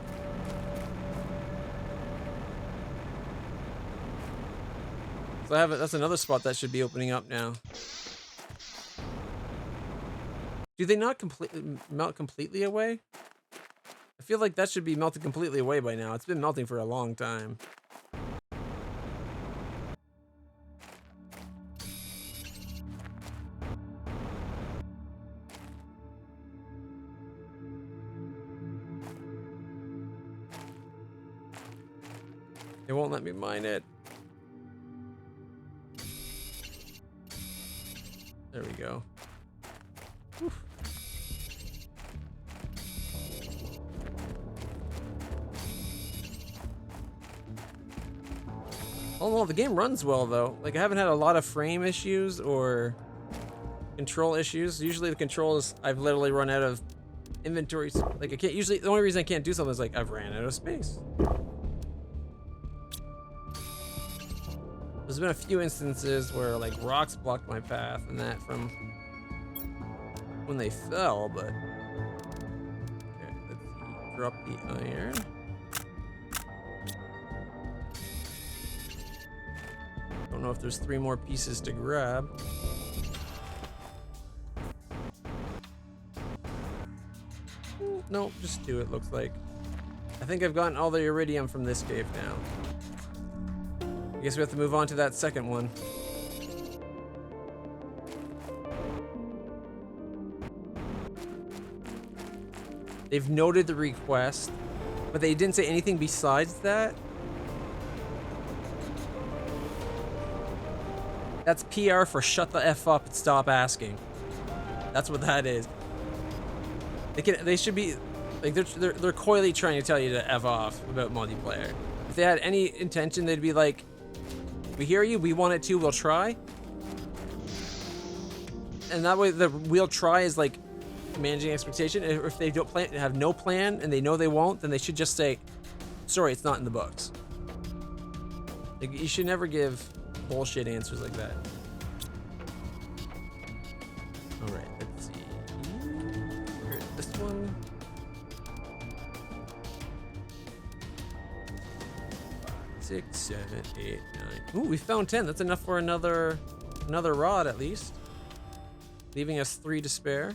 So that's another spot that should be opening up now. Do they not melt completely away? I feel like that should be melted completely away by now. It's been melting for a long time. It won't let me mine it. There we go. Oof. Oh well, the game runs well though. Like I haven't had a lot of frame issues or control issues. Usually the controls, I've literally run out of inventory. Like I can't, usually the only reason I can't do something is like I've ran out of space. There's been a few instances where like rocks blocked my path and that from when they fell, but okay, let's see. Drop the iron. Don't know if there's 3 more pieces to grab. No, just 2 it looks like. I think I've gotten all the iridium from this cave now. I guess we have to move on to that second one. They've noted the request, but they didn't say anything besides that. That's PR for shut the F up and stop asking. That's what that is. They should be like they're coyly trying to tell you to F off about multiplayer. If they had any intention, they'd be like, we hear you, we want it too, we'll try. And that way the we'll try is like managing expectation. If they don't have no plan and they know they won't, then they should just say, sorry, it's not in the books. Like you should never give bullshit answers like that. All right, let's see. Where is this one? 6, 7, 8, 9. Ooh, we found 10. That's enough for another rod at least. Leaving us 3 to spare.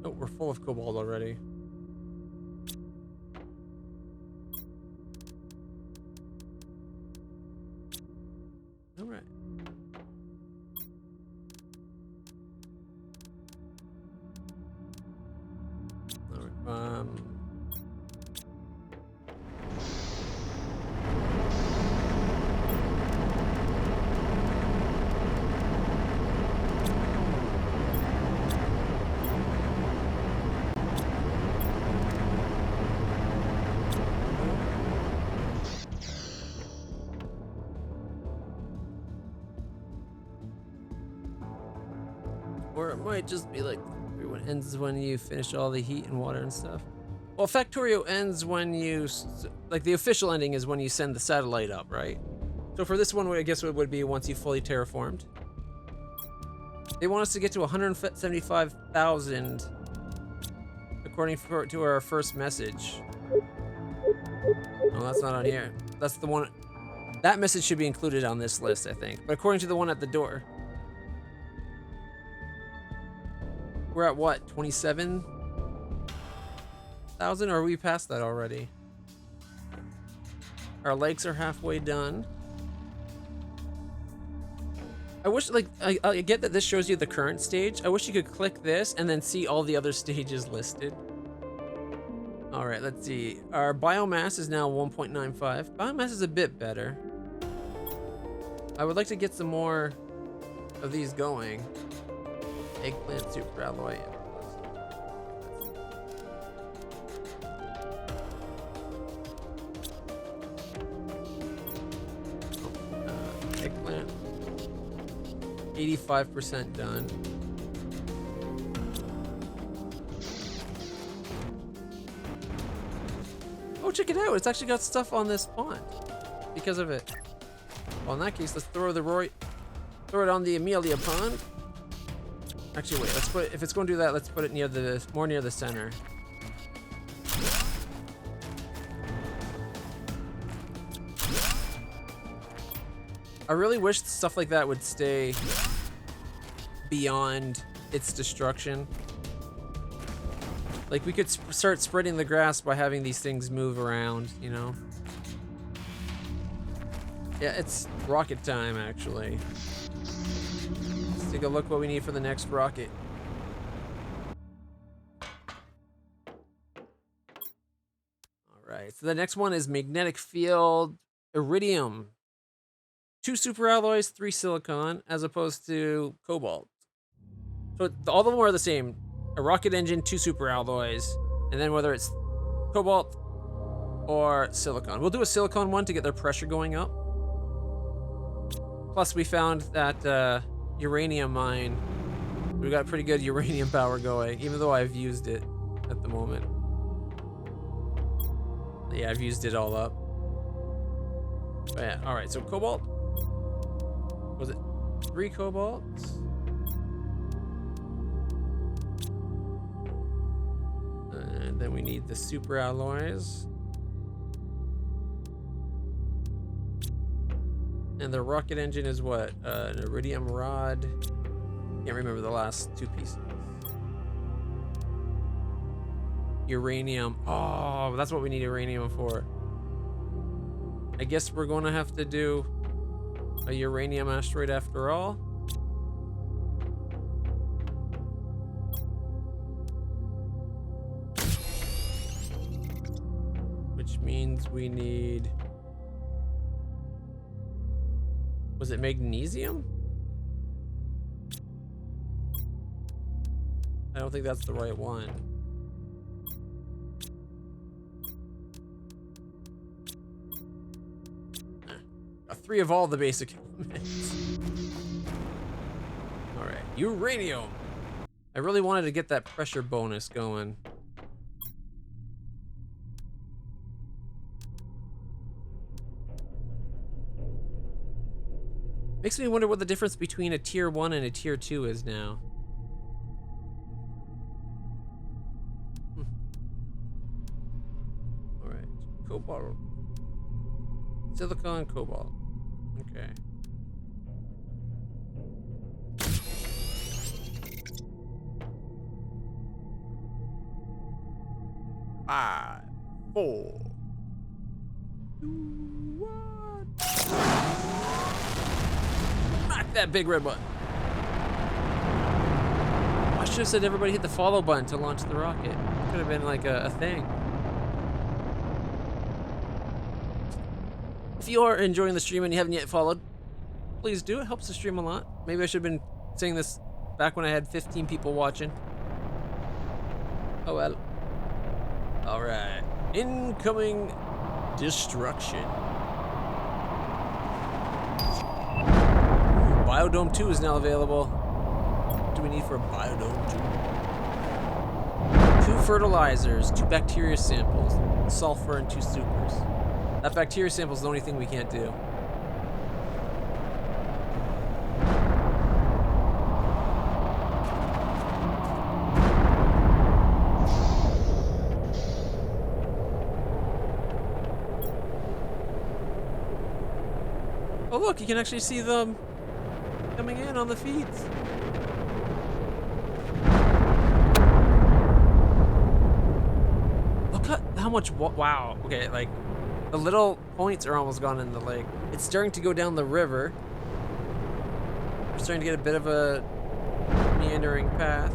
Oh, we're full of cobalt already. Or it might just be like everyone ends when you finish all the heat and water and stuff. Well, Factorio ends when you, like the official ending is when you send the satellite up, right? So for this one, I guess it would be once you fully terraformed. They want us to get to 175,000 according to our first message. Oh, that's not on here. That's the one. That message should be included on this list, I think. But according to the one at the door, we're at what? 27,000? Or are we past that already? Our lakes are halfway done. I wish, like, I get that this shows you the current stage. I wish you could click this and then see all the other stages listed. All right, let's see. Our biomass is now 1.95. Biomass is a bit better. I would like to get some more of these going. Eggplant super alloy. Eggplant. 85% done. Oh, check it out. It's actually got stuff on this pond because of it. Well, in that case, let's throw it on the Amelia pond. Actually, wait, let's put, if it's going to do that, let's put it more near the center. I really wish stuff like that would stay beyond its destruction. Like, we could start spreading the grass by having these things move around, you know? Yeah, it's rocket time, actually. Let's take a look what we need for the next rocket. Alright, so the next one is magnetic field iridium. 2 super alloys, 3 silicon, as opposed to cobalt. So all of them are the same. A rocket engine, 2 super alloys, and then whether it's cobalt or silicon. We'll do a silicon one to get their pressure going up. Plus, we found that uranium mine. We got pretty good uranium power going, even though I've used it at the moment. Yeah, I've used it all up. But yeah, all right. So cobalt. Was it 3 cobalts? And then we need the super alloys. And the rocket engine is what? An iridium rod. Can't remember the last 2 pieces. Uranium. Oh, that's what we need uranium for. I guess we're going to have to do a uranium asteroid after all. Which means we need... Was it magnesium? I don't think that's the right one. Got 3 of all the basic elements. Alright, uranium. I really wanted to get that pressure bonus going. Makes me wonder what the difference between a tier 1 and a tier 2 is now. Alright, cobalt. Silicon, cobalt. Okay. Five, 4, 2, 1. Smack that big red button. I should have said everybody hit the follow button to launch the rocket. Could have been like a thing. If you are enjoying the stream and you haven't yet followed, please do. It helps the stream a lot. Maybe I should have been saying this back when I had 15 people watching. Oh well. Alright. Incoming destruction. Biodome 2 is now available. do we need for a biodome? 2 fertilizers, 2 bacteria samples, sulfur, and 2 supers. That bacteria sample is the only thing we can't do. Oh look, you can actually see them coming in on the feeds. Look at how much, wow. Okay, like, the little points are almost gone in the lake. It's starting to go down the river. We're starting to get a bit of a meandering path.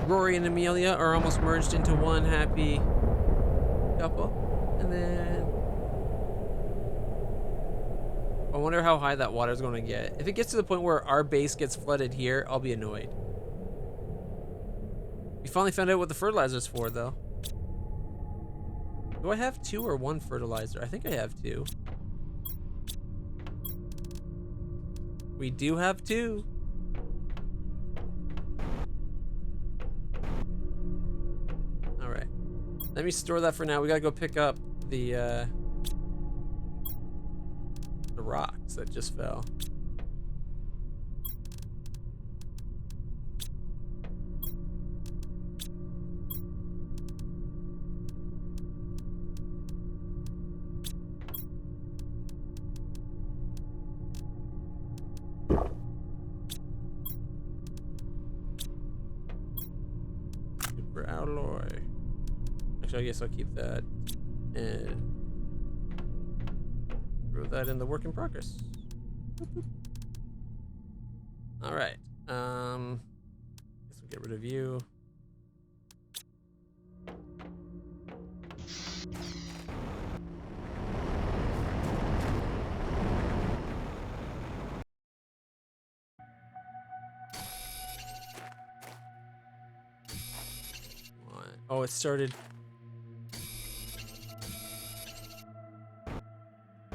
Rory and Amelia are almost merged into one happy couple. And then I wonder how high that water is going to get. If it gets to the point where our base gets flooded here, I'll be annoyed. We finally found out what the fertilizer's for, though. Do I have 2 or 1 fertilizer? I think I have 2. We do have 2. All right. Let me store that for now. We gotta go pick up the rocks that just fell. Super alloy. Actually, I guess I'll keep that and throw that in the work in progress. All right. Guess we'll get rid of you. Oh, it started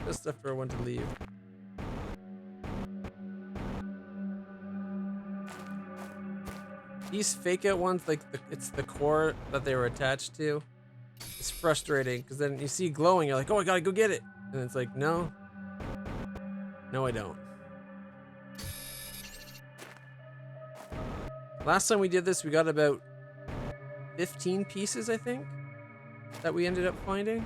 just after I went to leave. These fake out ones, like it's the core that they were attached to. It's frustrating because then you see glowing, you're like, oh, I gotta go get it. And it's like, no. No, I don't. Last time we did this, we got about 15 pieces, I think, that we ended up finding.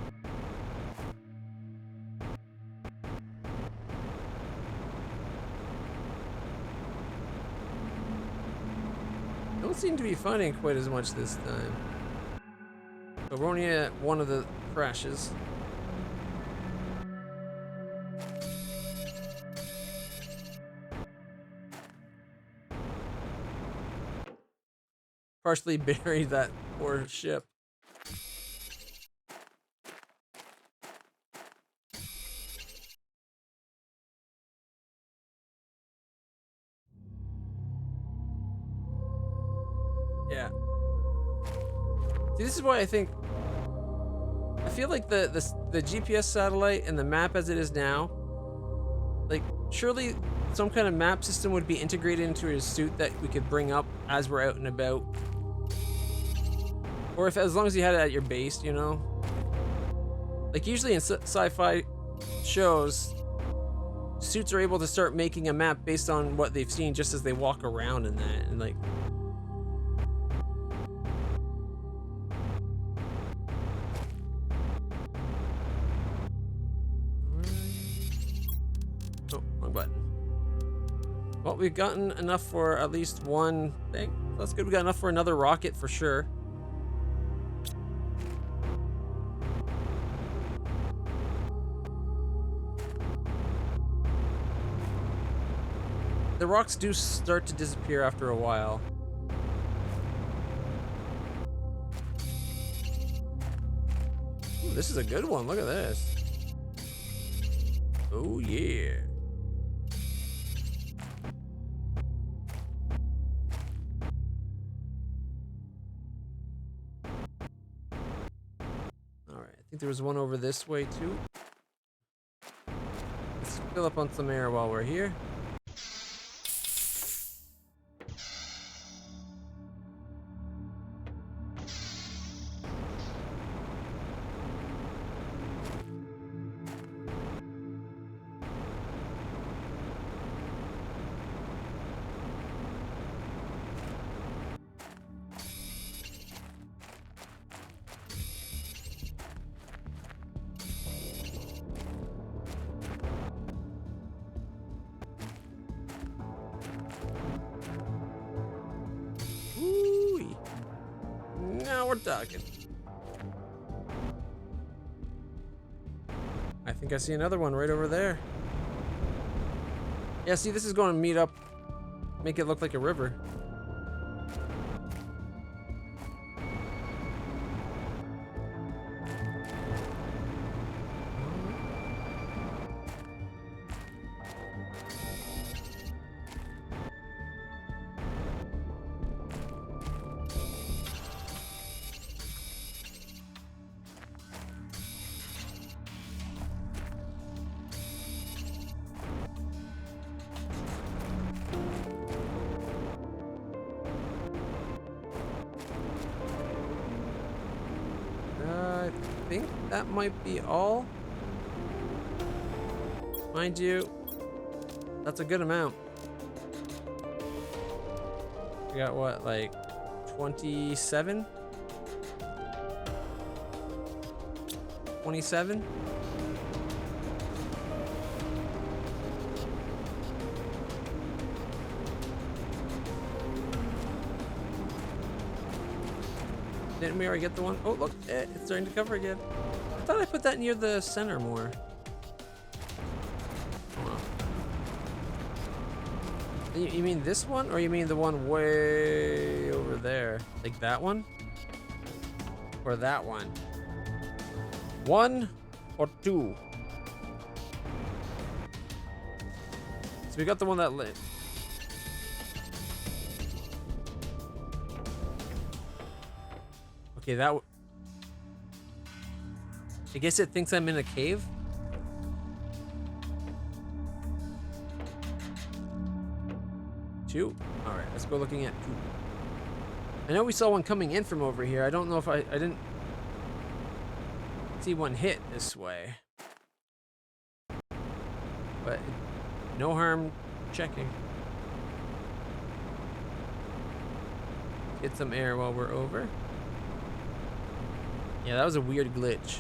Don't seem to be finding quite as much this time. But we're only at one of the crashes. Partially buried that poor ship. Yeah. See, this is why I feel like the GPS satellite and the map as it is now, like, surely some kind of map system would be integrated into his suit that we could bring up as we're out and about. Or as long as you had it at your base, you know? Like, usually in sci-fi shows, suits are able to start making a map based on what they've seen just as they walk around in that, and like... Oh, wrong button. Well, we've gotten enough for at least one thing. That's good. We got enough for another rocket for sure. The rocks do start to disappear after a while. Ooh, this is a good one. Look at this. Oh, yeah. All right. I think there was one over this way, too. Let's fill up on some air while we're here. I'm talking. I think I see another one right over there. Yeah, see, this is going to meet up, make it look like a river. I think that might be all. Mind you, that's a good amount. We got what, like 27? 27? Didn't we already get the one? Oh, look, it's starting to cover again. I thought I put that near the center more. You mean this one, or you mean the one way over there? Like that one? Or that one? One or two? So we got the one that lit. Okay, that... I guess it thinks I'm in a cave? Two? Alright, let's go looking at two. I know we saw one coming in from over here. I don't know if I didn't see one hit this way. But no harm checking. Get some air while we're over. Yeah, that was a weird glitch.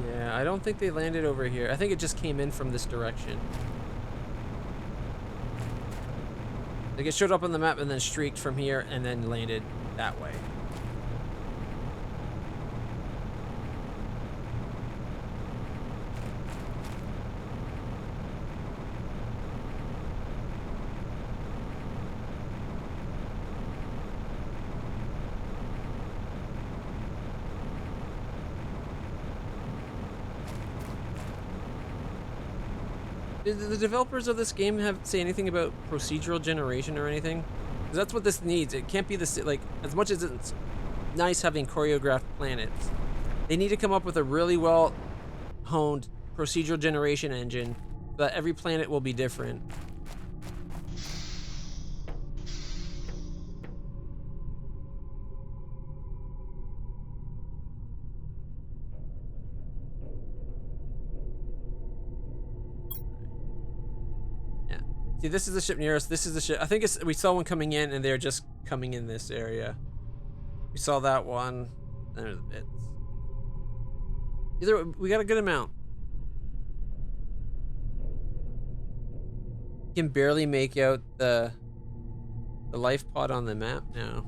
Yeah, I don't think they landed over here. I think it just came in from this direction. Like it showed up on the map and then streaked from here and then landed that way. Did the developers of this game say anything about procedural generation or anything? Because that's what this needs. It can't be this, like, as much as it's nice having choreographed planets, they need to come up with a really well honed procedural generation engine so that every planet will be different. See, this is the ship near us. This is the ship. I think we saw one coming in, and they're just coming in this area. We saw that one. There's the bits. Either we got a good amount. You can barely make out the life pod on the map now.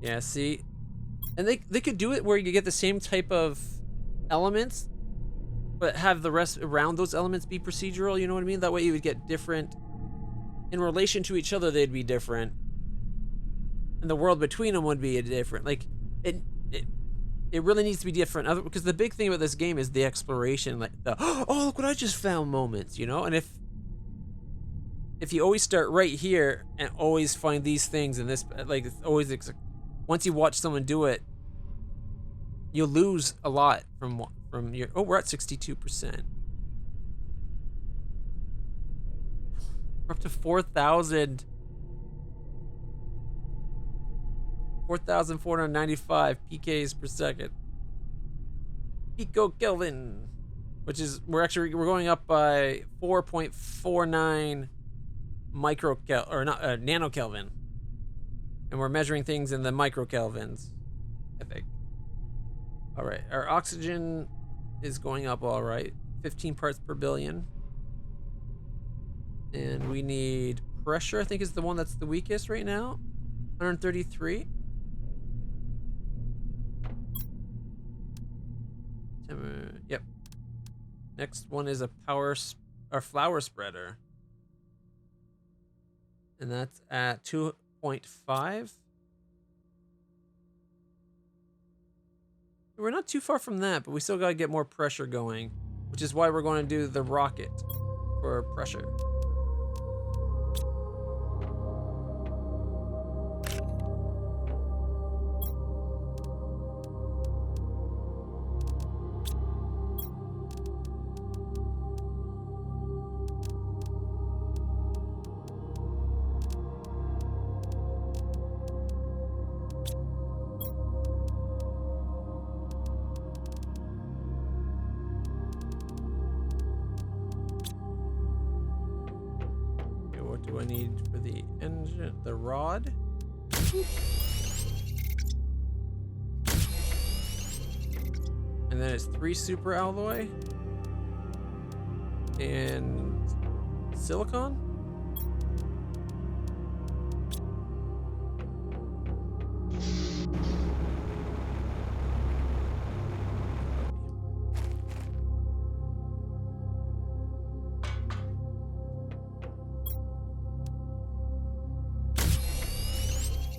Yeah, see. And they could do it where you get the same type of elements, but have the rest around those elements be procedural, you know what I mean? That way you would get different, in relation to each other they'd be different. And the world between them would be different. Like, it really needs to be different. Because the big thing about this game is the exploration, like the, oh, look what I just found moments, you know? And if you always start right here and always find these things and this, like, it's always... Once you watch someone do it, you'll lose a lot from your... Oh, we're at 62%. We're up to 4,000. 4,495 PKs per second. Pico Kelvin. which is we're going up by 4.49 microkel or not nanokelvin, and we're measuring things in the microkelvins, I think. All right, our oxygen is going up all right, 15 parts per billion, and we need pressure. I think is the one that's the weakest right now, 133. Yep. Next one is a flower spreader, and that's at 2.5. We're not too far from that, but we still gotta get more pressure going, which is why we're going to do the rocket for pressure. What do I need for the engine? The rod? And then it's 3 super alloy. And silicon?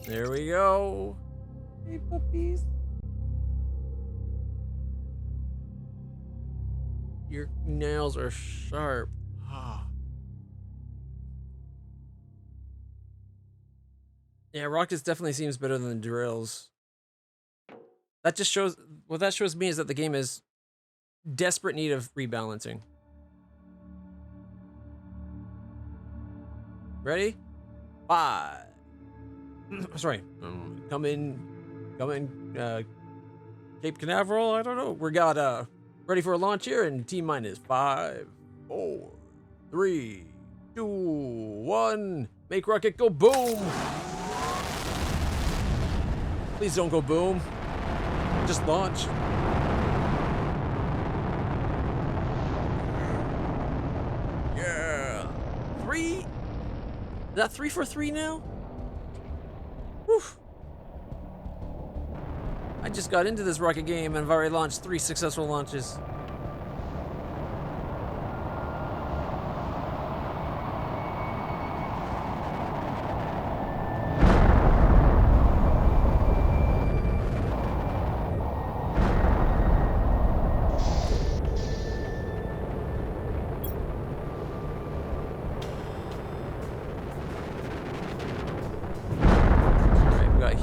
There we go. Hey, puppies. Your nails are sharp. Ah. Yeah, rockets definitely seems better than drills. That just shows, what that shows me is that the game is desperate need of rebalancing. Ready? 5. Sorry. Come in, Cape Canaveral. I don't know. We got ready for a launch here, and T minus 5, 4, 3, 2, 1. Make rocket go boom. Please don't go boom. Just launch. Yeah. 3. Is that 3 for 3 now? Whew. I just got into this rocket game and I've already launched 3 successful launches.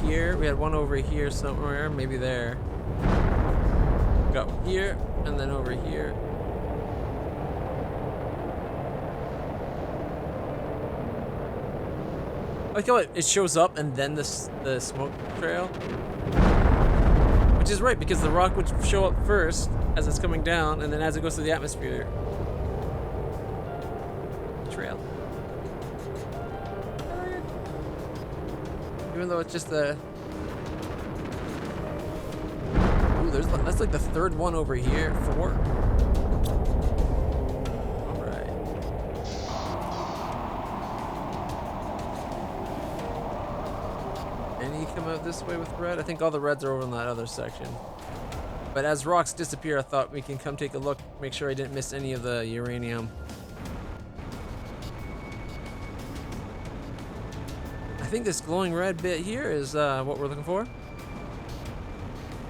Here, we had one over here somewhere, maybe there. Got here, and then over here. I like how it shows up and then the smoke trail. Which is right, because the rock would show up first as it's coming down, and then as it goes through the atmosphere. Trail. Even though it's just the... Ooh, that's like the 3rd one over here. 4. Alright. Any come out this way with red? I think all the reds are over in that other section. But as rocks disappear, I thought we can come take a look, make sure I didn't miss any of the uranium. I think this glowing red bit here is what we're looking for.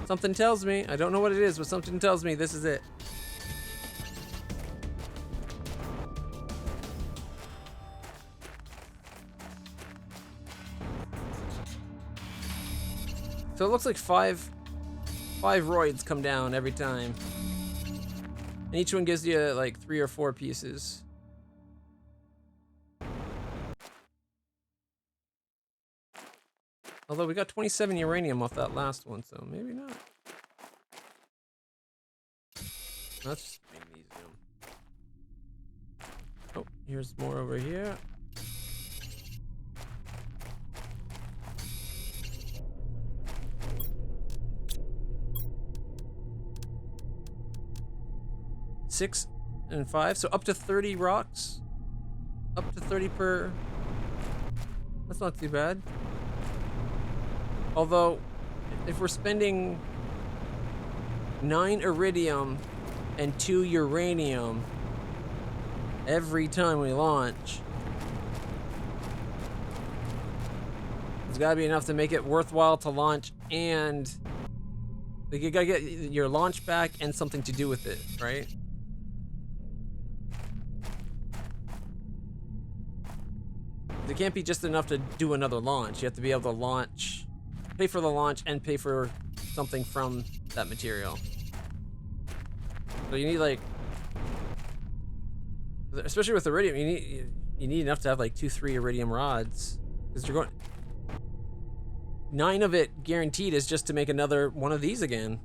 Something tells me, I don't know what it is, but something tells me this is it. So it looks like five roids come down every time. And each one gives you like 3 or 4 pieces. Although we got 27 uranium off that last one, so maybe not. That's just magnesium. Here's more over here. Six and 5, so up to 30 rocks. Up to 30 per. That's not too bad. Although, if we're spending 9 iridium and 2 uranium every time we launch, there's gotta be enough to make it worthwhile to launch, and like, you gotta get your launch back and something to do with it, right? It can't be just enough to do another launch. You have to be able to launch, pay for the launch, and pay for something from that material. So you need, like, especially with iridium, you need enough to have like 2-3 iridium rods, because you're going 9 of it guaranteed is just to make another one of these again.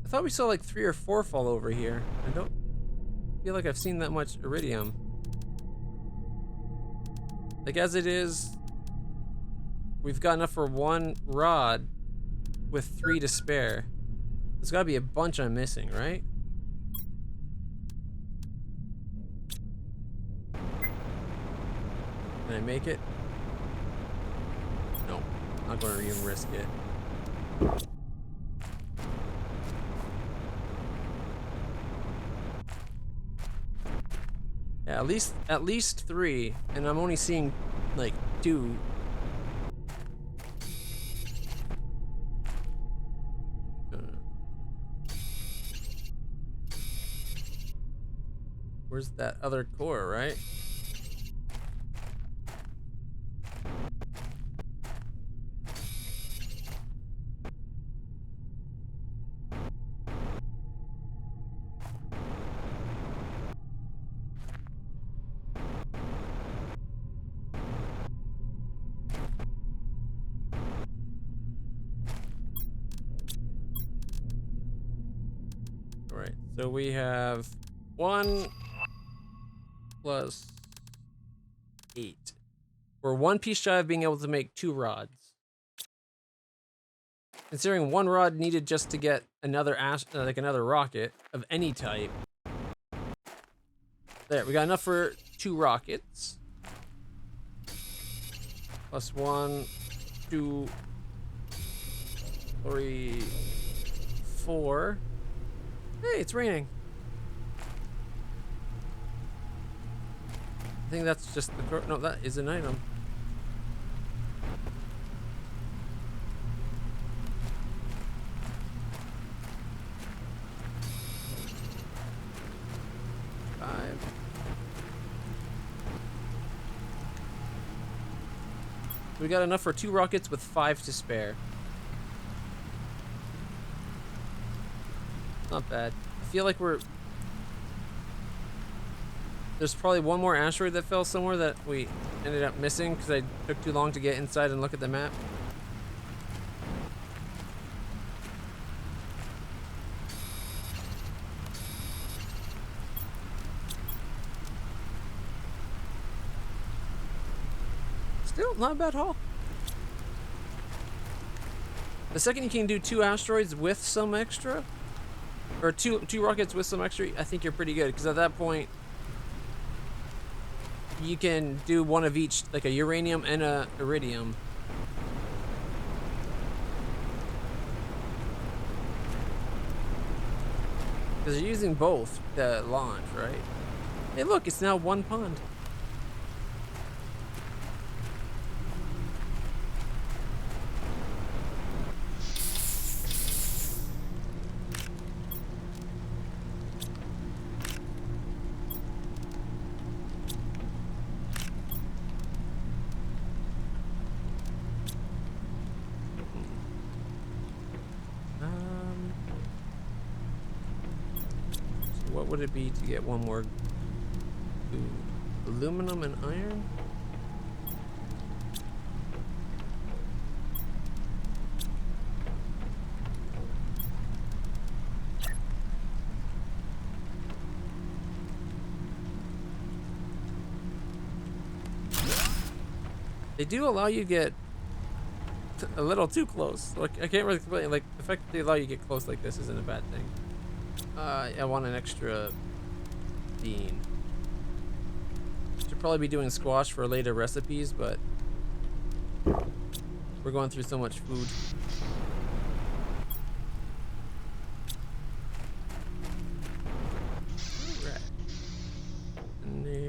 I thought we saw like 3 or 4 fall over here. I don't feel like I've seen that much iridium. Like, as it is, we've got enough for 1 rod with 3 to spare. There's gotta be a bunch I'm missing, right? Can I make it? No, not gonna even risk it. Yeah, at least 3, and I'm only seeing like 2. Where's that other core, right? Alright, so we have 1 plus 8. We're 1 piece shy of being able to make 2 rods. Considering 1 rod needed just to get another another rocket of any type. There, we got enough for 2 rockets. Plus 1, 2, 3, 4. Hey, it's raining. I think that's just the... No, that is an item. We got enough for 2 rockets with 5 to spare. Not bad. I feel like there's probably 1 more asteroid that fell somewhere that we ended up missing because I took too long to get inside and look at the map. Still, not a bad haul. The second you can do 2 asteroids with some extra, or two rockets with some extra, I think you're pretty good, because at that point you can do 1 of each, like a uranium and a iridium. Because you're using both to launch, right? Hey look, it's now 1 pond. would it be to get one more? Ooh, aluminum and iron? They do allow you to get a little too close. Like, I can't really complain. Like, the fact that they allow you to get close like this isn't a bad thing. I want an extra bean. Should probably be doing squash for later recipes, but we're going through so much food. Alright. And then...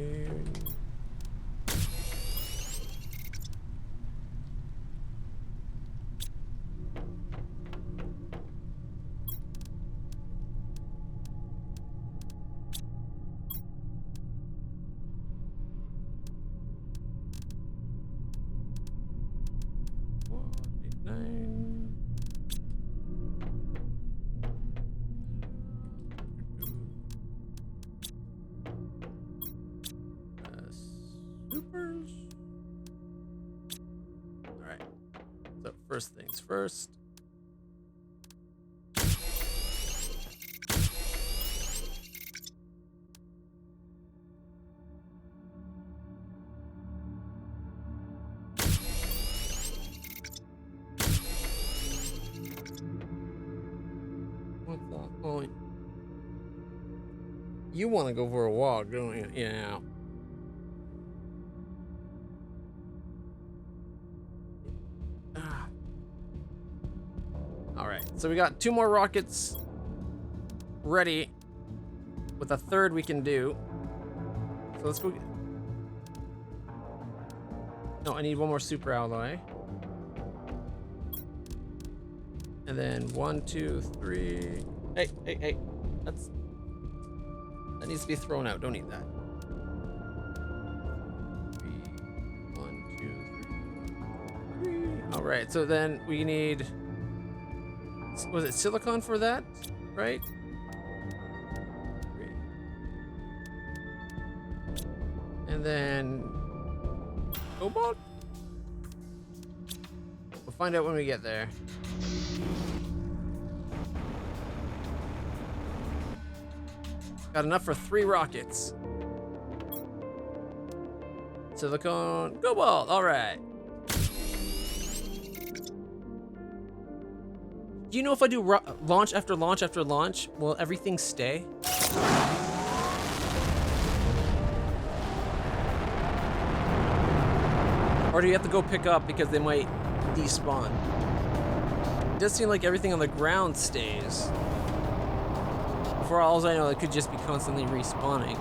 Supers. All right. So first things first. What's that? Oh, you want to go for a walk, don't you? Yeah. All right, so we got 2 more rockets ready with a third we can do. So let's go. No, I need 1 more super alloy. And then 1, 2, 3. Hey. That needs to be thrown out. Don't need that. 1, 2, 3. All right, so then we need, was it silicon for that, right? 3. And then cobalt? We'll find out when we get there. Got enough for 3 rockets. Silicon, cobalt, all right. Do you know if I do launch after launch after launch, will everything stay? Or do you have to go pick up because they might despawn? It does seem like everything on the ground stays. For all I know, it could just be constantly respawning.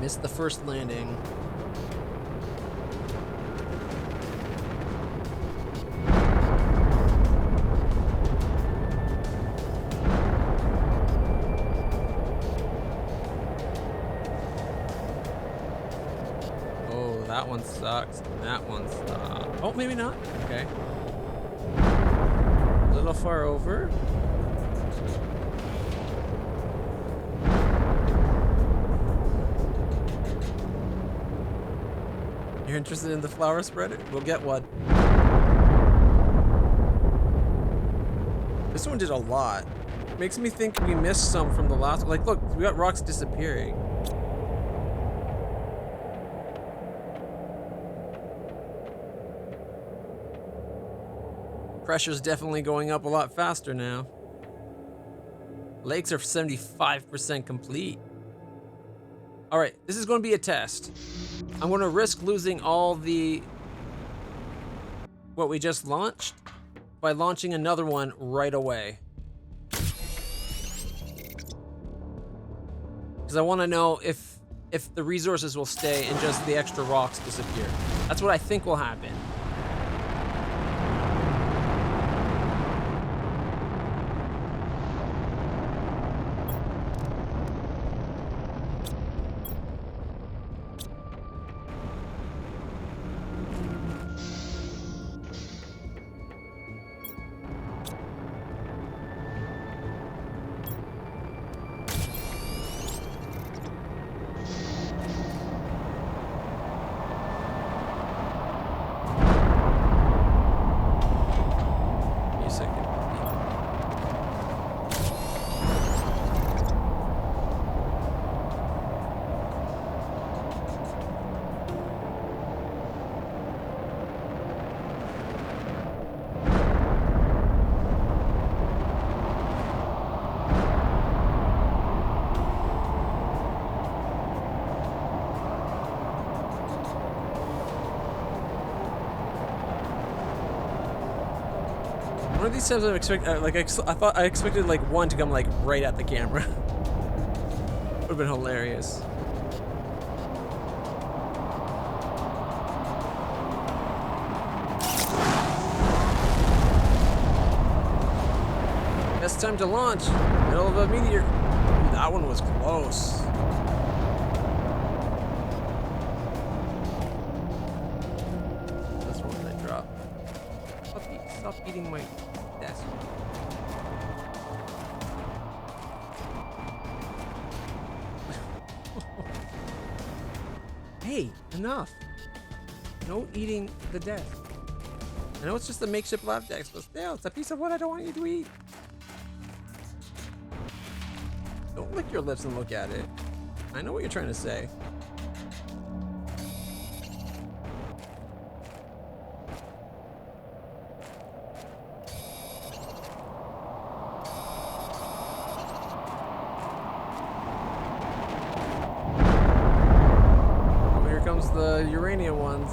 Missed the first landing. That one sucks. That one sucks. Oh, maybe not. Okay. A little far over. You're interested in the flower spreader? We'll get one. This one did a lot. Makes me think we missed some from the last one. Like, look, we got rocks disappearing. Pressure's definitely going up a lot faster now. Lakes are 75% complete. All right, this is going to be a test. I'm going to risk losing all the what we just launched by launching another one right away. Because I want to know if the resources will stay and just the extra rocks disappear. That's what I think will happen. these times I'm I thought I expected like one to come like right at the camera. Would have been hilarious. Best time to launch. Middle of a meteor. That one was close. This one I dropped. Stop eating my desk. Hey, enough. No eating the desk. I know it's just a makeshift lab desk, but still, it's a piece of wood I don't want you to eat. Don't lick your lips and look at it. I know what you're trying to say. Oh, here comes the uranium ones.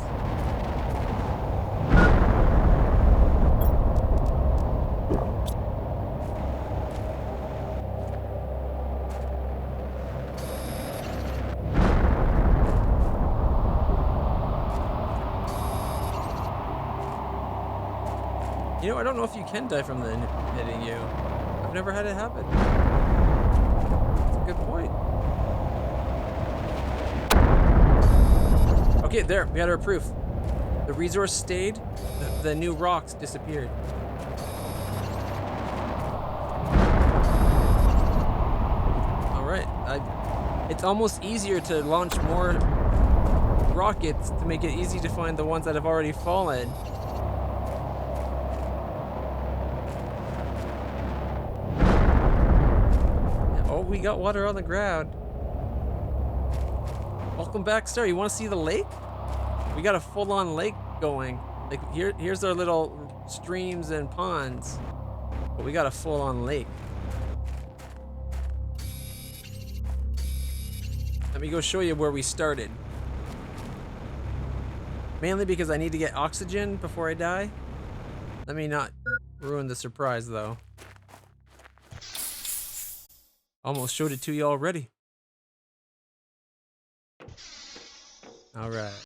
You know, I don't know if you can die from them hitting you. I've never had it happen. That's a good point. Okay, there, we got our proof. The resource stayed, the new rocks disappeared. Alright, it's almost easier to launch more rockets to make it easy to find the ones that have already fallen. We got water on the ground. Welcome back, sir. You want to see the lake? We got a full-on lake going. Like here's our little streams and ponds, but we got a full-on lake. Let me go show you where we started. Mainly because I need to get oxygen before I die. Let me not ruin the surprise, though. Almost showed it to you already. All right.